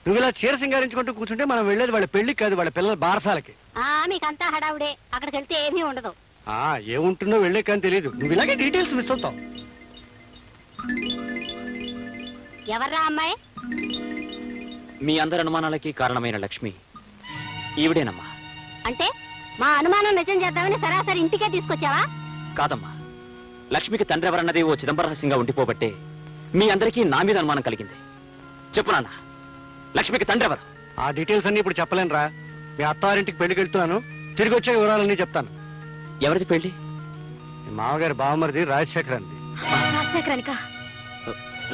నువ్వు ఇలా చీర సింగారించుకుంటూ కూర్చుంటే మనం వెళ్ళేది వాళ్ళ పెళ్లికి కాదు, వాళ్ళ పిల్లల బారసాలకి. మీకంతా హడావుడే, అక్కడికి వెళ్తే ఏమీ ఉండదు. ఏముంటుందో వెళ్ళే కానీ తెలియదు. నువ్వు ఇలాగే డీటెయిల్స్ మిస్ అవుతావు. ఎవర్రా అమ్మాయి? మీ అందరి అనుమానాలకి కారణమైన లక్ష్మి ఈవిడేనమ్మా. అంటే మా అనుమానం నిజం చేద్దామని సరాసరి ఇంటికే తీసుకొచ్చావా? కాదమ్మా, లక్ష్మికి తండ్రి ఎవరన్నది ఓ చిదంబరహస్యంగా ఉండిపోబట్టే మీ అందరికీ నా మీద అనుమానం కలిగింది. చెప్పు నాన్న, లక్ష్మికి తండ్రి ఎవరు? ఆ డీటెయిల్స్ అన్ని ఇప్పుడు చెప్పలేనురా. మీ అత్తారింటికి పెళ్లికి వెళ్తున్నాను, తిరిగి వచ్చే వివరాలన్నీ చెప్తాను. ఎవరిది పెళ్లి? మీ మామగారి బావమరిది రాజశేఖరానికి.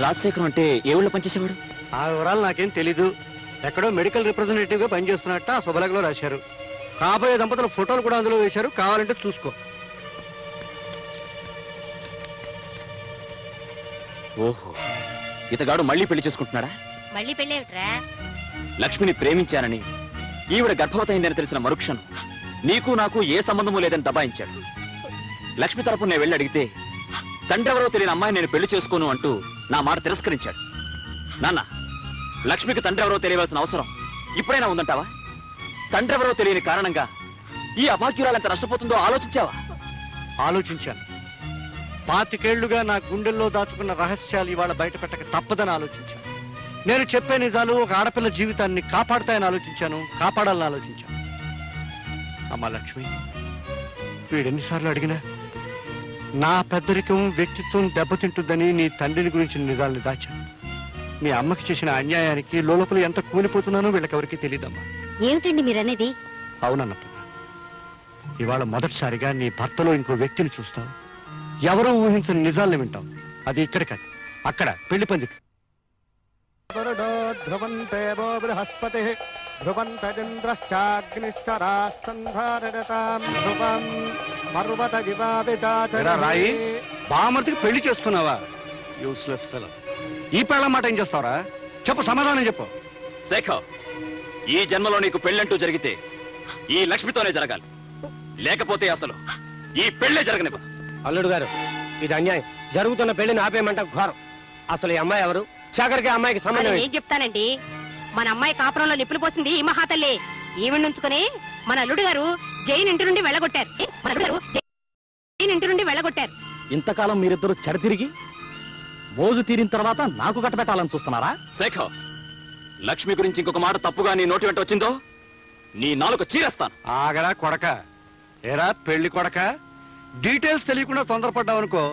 రాజశేఖరం అంటే ఏ ఊళ్ళో పనిచేసేవాడు? ఆ వివరాలు నాకేం తెలీదు. ఎక్కడో మెడికల్ రిప్రజెంటేటివ్ గా పనిచేస్తున్నట్ట ఆ శుభలేఖలో రాశారు. కాబోయే దంపతుల ఫోటోలు కూడా అందులో వేశారు, కావాలంటే చూసుకో. ఓహో, ఇతగాడు మళ్ళీ పెళ్లి చేసుకుంటున్నాడా? మళ్ళీ పెళ్ళేమిట్రా? లక్ష్మిని ప్రేమించానని, ఈవిడ గర్భవతయిందని తెలిసిన మరుక్షణం నీకు నాకు ఏ సంబంధము లేదని దబాయించాడు. లక్ష్మి తరపున నేను వెళ్ళి అడిగితే తండ్రి ఎవరో తెలియని అమ్మాయి నేను పెళ్లి చేసుకోను అంటూ నా మాట తిరస్కరించాడు. నాన్న, లక్ష్మికి తండ్రి ఎవరో తెలియవలసిన అవసరం ఇప్పుడైనా ఉందంటావా? తండ్రి ఎవరో తెలియని కారణంగా ఈ అభాగ్యురాలు ఎంత నష్టపోతుందో ఆలోచించావా? ఆలోచించాను. 25 ఏళ్లుగా నా గుండెల్లో దాచుకున్న రహస్యాలు ఇవాళ బయట పెట్టక తప్పదని ఆలోచించాను. నేను చెప్పే నిజాలు ఒక ఆడపిల్ల జీవితాన్ని కాపాడతాయని ఆలోచించాను, కాపాడాలని ఆలోచించాను. అమ్మా లక్ష్మి, వీడెన్నిసార్లు అడిగినా నా పెద్దరికం వ్యక్తిత్వం దెబ్బతింటుందని నీ తండ్రిని గురించి నిజాలను దాచాను. మీ అమ్మకి చేసిన అన్యాయానికి లోపల ఎంత కూలిపోతున్నానో వీళ్ళకెవరికి తెలియదమ్మా. ఏమిటండి మీరనేది? అవునన్నప్పుడు ఇవాళ మొదటిసారిగా నీ భర్తలో ఇంకో వ్యక్తిని చూస్తావు. ఎవరూ ఊహించని నిజాలను వింటాం. అది ఇక్కడ కాదు, అక్కడ పెళ్లి పందికి. ధ్రువంతేవో బృహస్పతి రాయి, బామర్తికి పెళ్లి చేసుకున్నావా? Useless fellow. ఈ పెళ్ళ మాట ఏం చేస్తావరా? చెప్పు, సమాధానం చెప్పు. శేఖర్, ఈ జన్మలో నీకు పెళ్ళంటూ జరిగితే ఈ లక్ష్మితోనే జరగాలి, లేకపోతే అసలు ఈ పెళ్లే జరగనివ్వ. అల్లుడు గారు, ఇది అన్యాయం. జరుగుతున్న పెళ్లిని ఆపేయమంట ఘోరం. అసలు ఈ అమ్మాయి ఎవరు? శేఖర్కి అమ్మాయికి సంబంధం ఏం చెప్తానండి? మన అమ్మాయి కాపురంలో నిప్పులు పోసింది ఈ మహాతల్లి. ఈవిడ ఉంచుకుని మన అల్లుడు గారు జైన్ ఇంటి నుండి వెళ్ళగొట్టారు. ఇంతకాలం మీరిద్దరూ చెడతిరిగి మోజు తీరిన తర్వాత నాకు కట్టబెట్టాలని చూస్తున్నారా? శేఖర్, లక్ష్మి గురించి ఇంకొక మాట తప్పుగా నీ నోటి వెంట వచ్చిందో నీ నాలుక చీరేస్తాను. ఆగరా కొడక. ఏరా పెళ్లి కొడక, డీటెయిల్స్ తెలియకుండా తొందరపడ్డావనుకో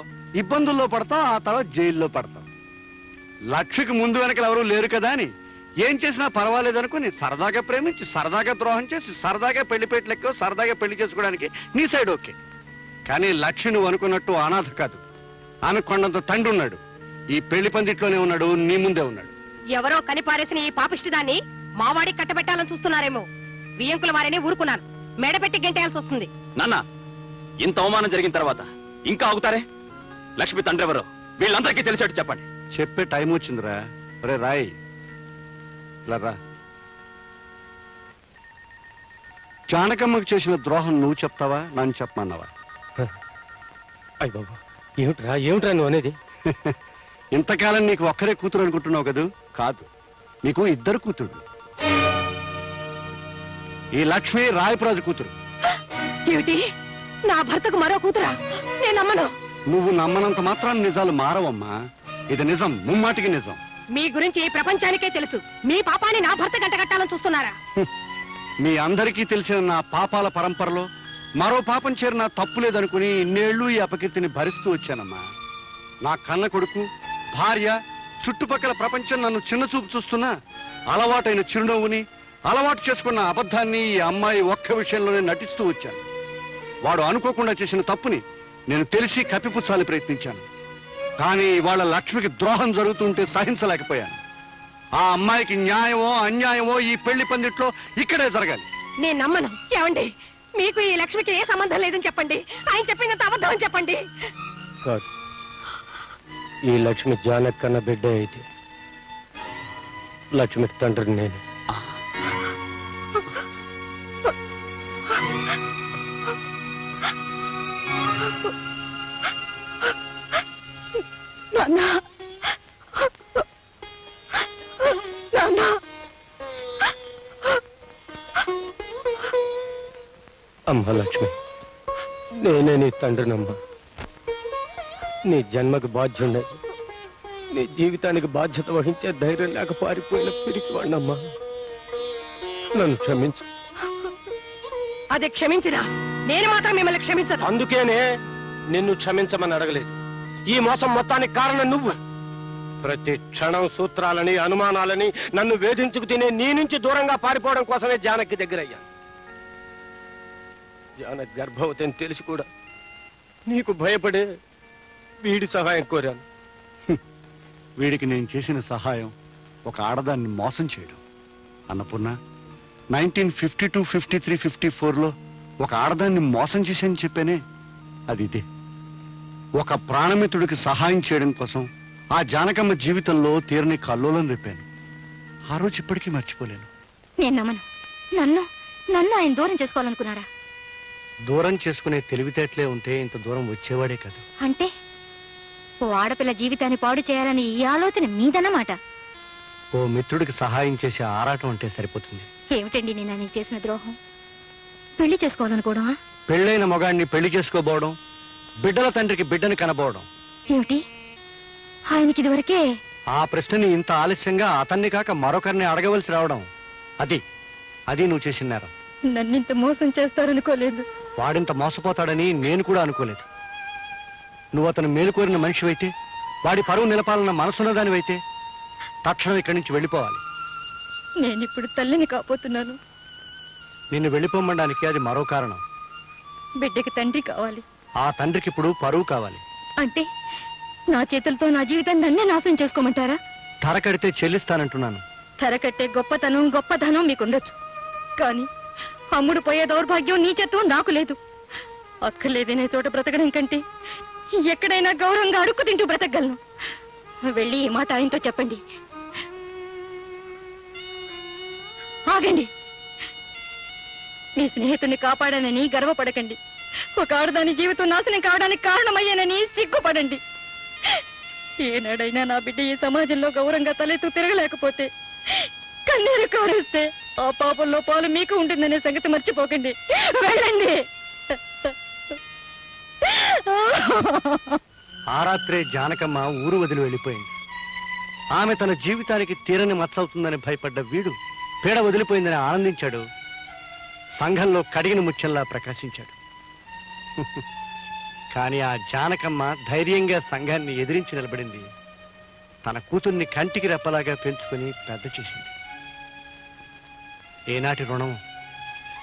ఇబ్బందుల్లో పడతాం, ఆ తర్వాత జైల్లో పడతాం. లక్ష్మికి ముందు వెనకలు ఎవరూ లేరు కదా అని ఏం చేసినా పర్వాలేదనుకుని సరదాగా ప్రేమించి సరదాగా ద్రోహం చేసి సరదాగా పెళ్లిపేటలెక్కో సరదాగా పెళ్లి చేసుకోవడానికి నీ సైడ్ ఓకే. కానీ లక్ష్మి నువ్వు అనుకున్నట్టు అనాథ కాదు. ఆమె కొండంత తండ్రి ఉన్నాడు. ఈ పెళ్లి పందిట్లోనే ఉన్నాడు, నీ ముందే ఉన్నాడు. ఎవరో కనిపారేసిన ఈ పాపిష్టిదాన్ని మావాడికి కట్టబెట్టాలని చూస్తున్నారేమో. వియంకుల వారిని ఊరుకున్నాను, మెడపెట్టి గెంటేయాల్సి వస్తుంది. నాన్న, ఇంత అవమానం జరిగిన తర్వాత ఇంకా ఆగుతారే? లక్ష్మి తండ్రి ఎవరో వీళ్ళందరికీ తెలిసేట్టు చెప్పండి. చెప్పే టైం వచ్చిందిరా. రే రాయ్, ఇలా రా. జానకమ్మకు చేసిన ద్రోహం నువ్వు చెప్తావా, నన్ను చెప్పమన్నావా? అయ్య బాబా, ఏమిట్రా నువ్వు అనేది? ఇంతకాలం నీకు ఒక్కరే కూతురు అనుకుంటున్నావు కదూ? కాదు, నీకు ఇద్దరు కూతురు. ఈ లక్ష్మి రాయపురాజు కూతురు. ఏమిటి, నా భర్తకు మరో కూతురా? నేను నమ్మను. నువ్వు నమ్మనంత మాత్రాన్ని నిజాలు మారవమ్మా. ఇది నిజం, ముమ్మాటికి నిజం. మీ గురించి ఈ ప్రపంచానికే తెలుసు. మీ పాపాన్ని నా భర్త గంటగట్టాలని చూస్తున్నారా? మీ అందరికీ తెలిసిన నా పాపాల పరంపరలో మరో పాపం చేరిన తప్పు లేదనుకుని ఇన్నేళ్లు ఈ అపకీర్తిని భరిస్తూ వచ్చానమ్మా. నా కన్న కొడుకు, భార్య, చుట్టుపక్కల ప్రపంచం నన్ను చిన్న చూపు చూస్తున్నా అలవాటైన చిరునవ్వుని, అలవాటు చేసుకున్న అబద్ధాన్ని ఈ అమ్మాయి ఒక్క విషయంలోనే నటిస్తూ వచ్చాను. వాడు అనుకోకుండా చేసిన తప్పుని నేను తెలిసి కప్పిపుచ్చాలని ప్రయత్నించాను. కానీ వాళ్ళ లక్ష్మికి ద్రోహం జరుగుతుంటే సహించలేకపోయాను. ఆ అమ్మాయికి న్యాయమో అన్యాయమో ఈ పెళ్లి పందిట్లో ఇక్కడే జరగాలి. నేను నమ్మను. ఏమండి, మీకు ఈ లక్ష్మికి ఏ సంబంధం లేదని చెప్పండి. ఆయన చెప్పిందంత అబద్ధం అని చెప్పండి. కాదు, ఈ లక్ష్మి జానకన్న బిడ్డ అయితే లక్ష్మికి తండ్రిని నేను. అమ్మ లక్ష్మి, నేనే నీ తండ్రినమ్మా. నీ జన్మకు బాధ్యుండే, నీ జీవితానికి బాధ్యత వహించే ధైర్యం లేక పారిపోయిన పిరికివాణ్ణమ్మా. నన్ను క్షమించు. అదే క్షమించినా నేను మాత్రం మిమ్మల్ని క్షమించను. అందుకేనే నిన్ను క్షమించమని అడగలేదు. ఈ మోసం మొత్తానికి కారణం నువ్వు. ప్రతి క్షణం సూత్రాలని, అనుమానాలని నన్ను వేధించుకు తినే నీ నుంచి దూరంగా పారిపోవడం కోసమే జానకి దగ్గరయ్యాను. జానకి గర్భవతి అని తెలిసి కూడా నీకు భయపడే వీడి సహాయం కోరాను. వీడికి నేను చేసిన సహాయం ఒక ఆడదాన్ని మోసం చేయడం. అన్నపూర్ణ, 1952, 53, 54లో ఒక ఆడదాన్ని మోసం చేశాను చెప్పానే, అది ఇదే. ఒక ప్రాణమిత్రుడికి సహాయం చేయడం కోసం ఆ జానకమ్మ జీవితంలో తీరని కల్లోలం రేపాను. ఆ రోజు ఇప్పటికీ మర్చిపోలేను. నేను నమ్మను. నన్ను ఆయన దూరం చేసుకోవాలనుకున్నారా? దూరం చేసుకునే తెలివితేటలే ఉంటే ఇంత దూరం వచ్చేవాడే కదా. అంటే ఓ ఆడపిల్ల జీవితాన్ని పాడు చేయాలని ఈ ఆలోచన మీదన్నమాట. ఓ మిత్రుడికి సహాయం చేసే ఆరాటం అంటే సరిపోతుంది. ఏమిటండి నేను ఆయనకి చేసిన ద్రోహం? పెళ్లి చేసుకోవాలనుకోవడమా? పెళ్ళైన మగాడిని పెళ్లి చేసుకోబోవడం, బిడ్డల తండ్రికి బిడ్డని కనబోవడం. ఏమిటి, ఆయనకి ఇదివరకే? ఆ ప్రశ్నని ఇంత ఆలస్యంగా అతన్ని కాక మరొకరిని అడగవలసి రావడం, అది నువ్వు చేసిన నేరం. నన్నింత మోసం చేస్తారనుకోలేదు. వాడింత మోసపోతాడని నేను కూడా అనుకోలేదు. నువ్వు అతను మేలుకోరిన మనిషివైతే, వాడి పరువు నిలపాలన్న మనసున్నదానివైతే తక్షణం ఇక్కడి నుంచి వెళ్ళిపోవాలి. నేనిప్పుడు తల్లిని కాపోతున్నాను. నిన్ను వెళ్ళిపోమడానికి అది మరో కారణం. బిడ్డకి తండ్రి కావాలి. ఆ తండ్రికి ఇప్పుడు పరువు కావాలి. అంటే నా చేతులతో నా జీవితాన్ని నన్నే నాశనం చేసుకోమంటారా? ధర కడితే చెల్లిస్తానంటున్నాను. ధర కట్టే గొప్పతనం మీకుండొచ్చు, కానీ అమ్ముడు పోయే దౌర్భాగ్యం నీచత్వం నాకు లేదు. అక్కర్లేదనే చోట బ్రతకడం కంటే ఎక్కడైనా గౌరవంగా అడుక్కు తింటూ బ్రతకగలను. వెళ్ళి ఈ మాట ఆయనతో చెప్పండి. ఆగండి. మీ స్నేహితుడిని కాపాడానని గర్వపడకండి. ఒక ఆడదాని జీవితం నాశనం కావడానికి కారణమయ్యానని సిగ్గుపడండి. ఏనాడైనా నా బిడ్డ ఈ సమాజంలో గౌరవంగా తలెత్తు తిరగలేకపోతే, కన్నీరు కారేస్తే ఆ పాపంలో పాలు మీకు ఉంటుందనే సంగతి మర్చిపోకండి. వెళ్ళండి. ఆ రాత్రే జానకమ్మ ఊరు వదిలి వెళ్ళిపోయింది. ఆమె తన జీవితానికి తీరని మచ్చవుతుందని భయపడ్డ వీడు పీడ వదిలిపోయిందని ఆనందించాడు. సంఘంలో కడిగిన ముత్యంలా ప్రకాశించాడు. కానీ ఆ జానకమ్మ ధైర్యంగా సంఘాన్ని ఎదిరించి నిలబడింది. తన కూతుర్ని కంటికి రెప్పలాగా పెంచుకుని పెద్ద చేసింది. ఏనాటి రుణం.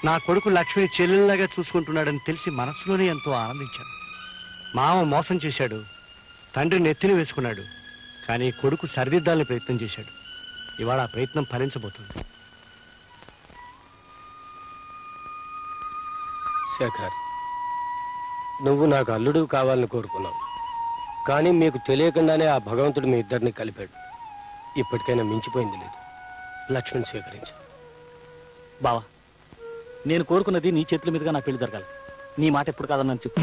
నా కొడుకు లక్ష్మిని చెల్లెల్లాగా చూసుకుంటున్నాడని తెలిసి మనసులోనే ఎంతో ఆనందించాను. మామ మోసం చేశాడు, తండ్రి నెత్తిని వేసుకున్నాడు, కానీ కొడుకు సరిదిద్దాలని ప్రయత్నం చేశాడు. ఇవాళ ఆ ప్రయత్నం ఫలించబోతుంది. శేఖర్, నువ్వు నాకు అల్లుడు కావాలని కోరుకున్నావు, కానీ మీకు తెలియకుండానే ఆ భగవంతుడు మీ ఇద్దరిని కలిపాడు. ఇప్పటికైనా మించిపోయింది లేదు. లక్ష్మిని స్వీకరించు. బావా, నేను కోరుకున్నది నీ చేతుల మీదుగా నా పెళ్లి జరగాలి. నీ మాట ఎప్పుడు కాదన్నాను చెప్పు.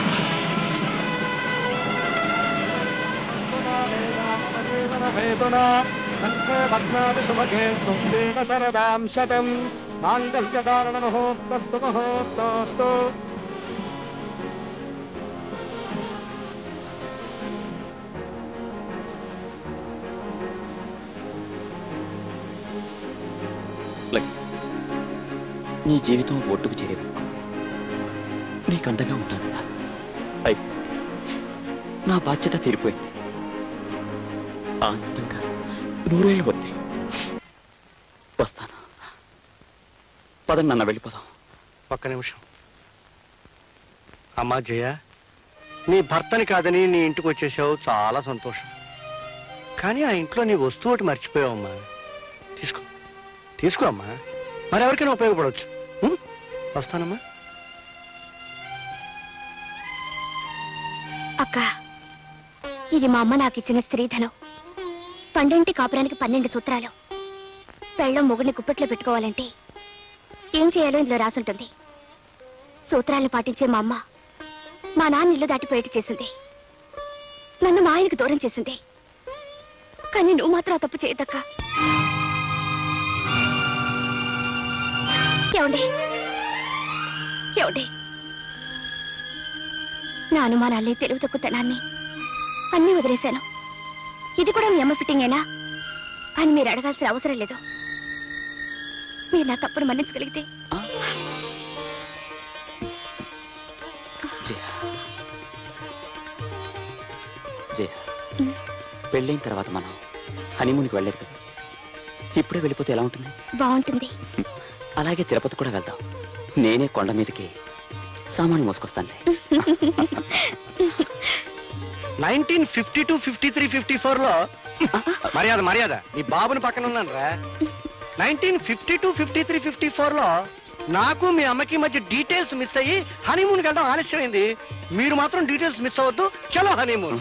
నీ జీవితం ఒట్టుకు చేరేవు. నీకు అండగా ఉంటాను. నా బాధ్యత తీరిపోయింది. ఆనందంగా నూరేళ్ళు వద్ది. వస్తాను. పదండి నన్న వెళ్ళిపోదాం. ఒక్క నిమిషం. అమ్మా జయ, నీ భర్తని కాదని నీ ఇంటికి వచ్చేసావు, చాలా సంతోషం. కానీ ఆ ఇంట్లో నీ వస్తువు ఒకటి మర్చిపోయావమ్మా. తీసుకో తీసుకో అమ్మా, మరెవరికైనా ఉపయోగపడవచ్చు. వస్తానమ్మా. అక్క, ఇది మా అమ్మ నాకు ఇచ్చిన స్త్రీధనం. 12 కాపురానికి 12 సూత్రాలు. పెళ్ళం మొగుడిని గుప్పెట్లో పెట్టుకోవాలంటే ఏం చేయాలో ఇందులో రాసుంటుంది. సూత్రాలను పాటించే మా అమ్మ మా నాన్న ఇల్లు దాటిపోయేట్టు చేసింది. నన్ను మా ఆయనకు దూరం చేసింది. కానీ నువ్వు మాత్రం ఆ తప్పు చేయదక్క. ఏమండి ఏమండి, నా అనుమానాల్ని, తెలుగు తక్కువతనాన్ని అన్నీ వదిలేశాను. ఇది కూడా మీ అమ్మ ఫిట్టింగేనా అని మీరు అడగాల్సిన అవసరం లేదు. మీరు నా తప్పును మన్నించగలిగితే. జయ, పెళ్ళైన తర్వాత మనం హనీమూన్కి వెళ్ళలేదు కదా. ఇప్పుడే వెళ్ళిపోతే ఎలా ఉంటుంది? బాగుంటుంది. అలాగే తిరుపతి కూడా వెళ్దాం. నేనే కొండ మీదకి సామాన్లు మోసుకొస్తానులే. 1952, 53, 54లో మర్యాద మర్యాద నీ బాబుని పక్కన ఉన్నాను రా. 1952, 53, 54లో నాకు మీ అమ్మకి మధ్య డీటెయిల్స్ మిస్ అయ్యి హనీమూన్కి వెళ్ళడం ఆలస్యమైంది. మీరు మాత్రం డీటెయిల్స్ మిస్ అవ్వద్దు. చలో హనీమూన్.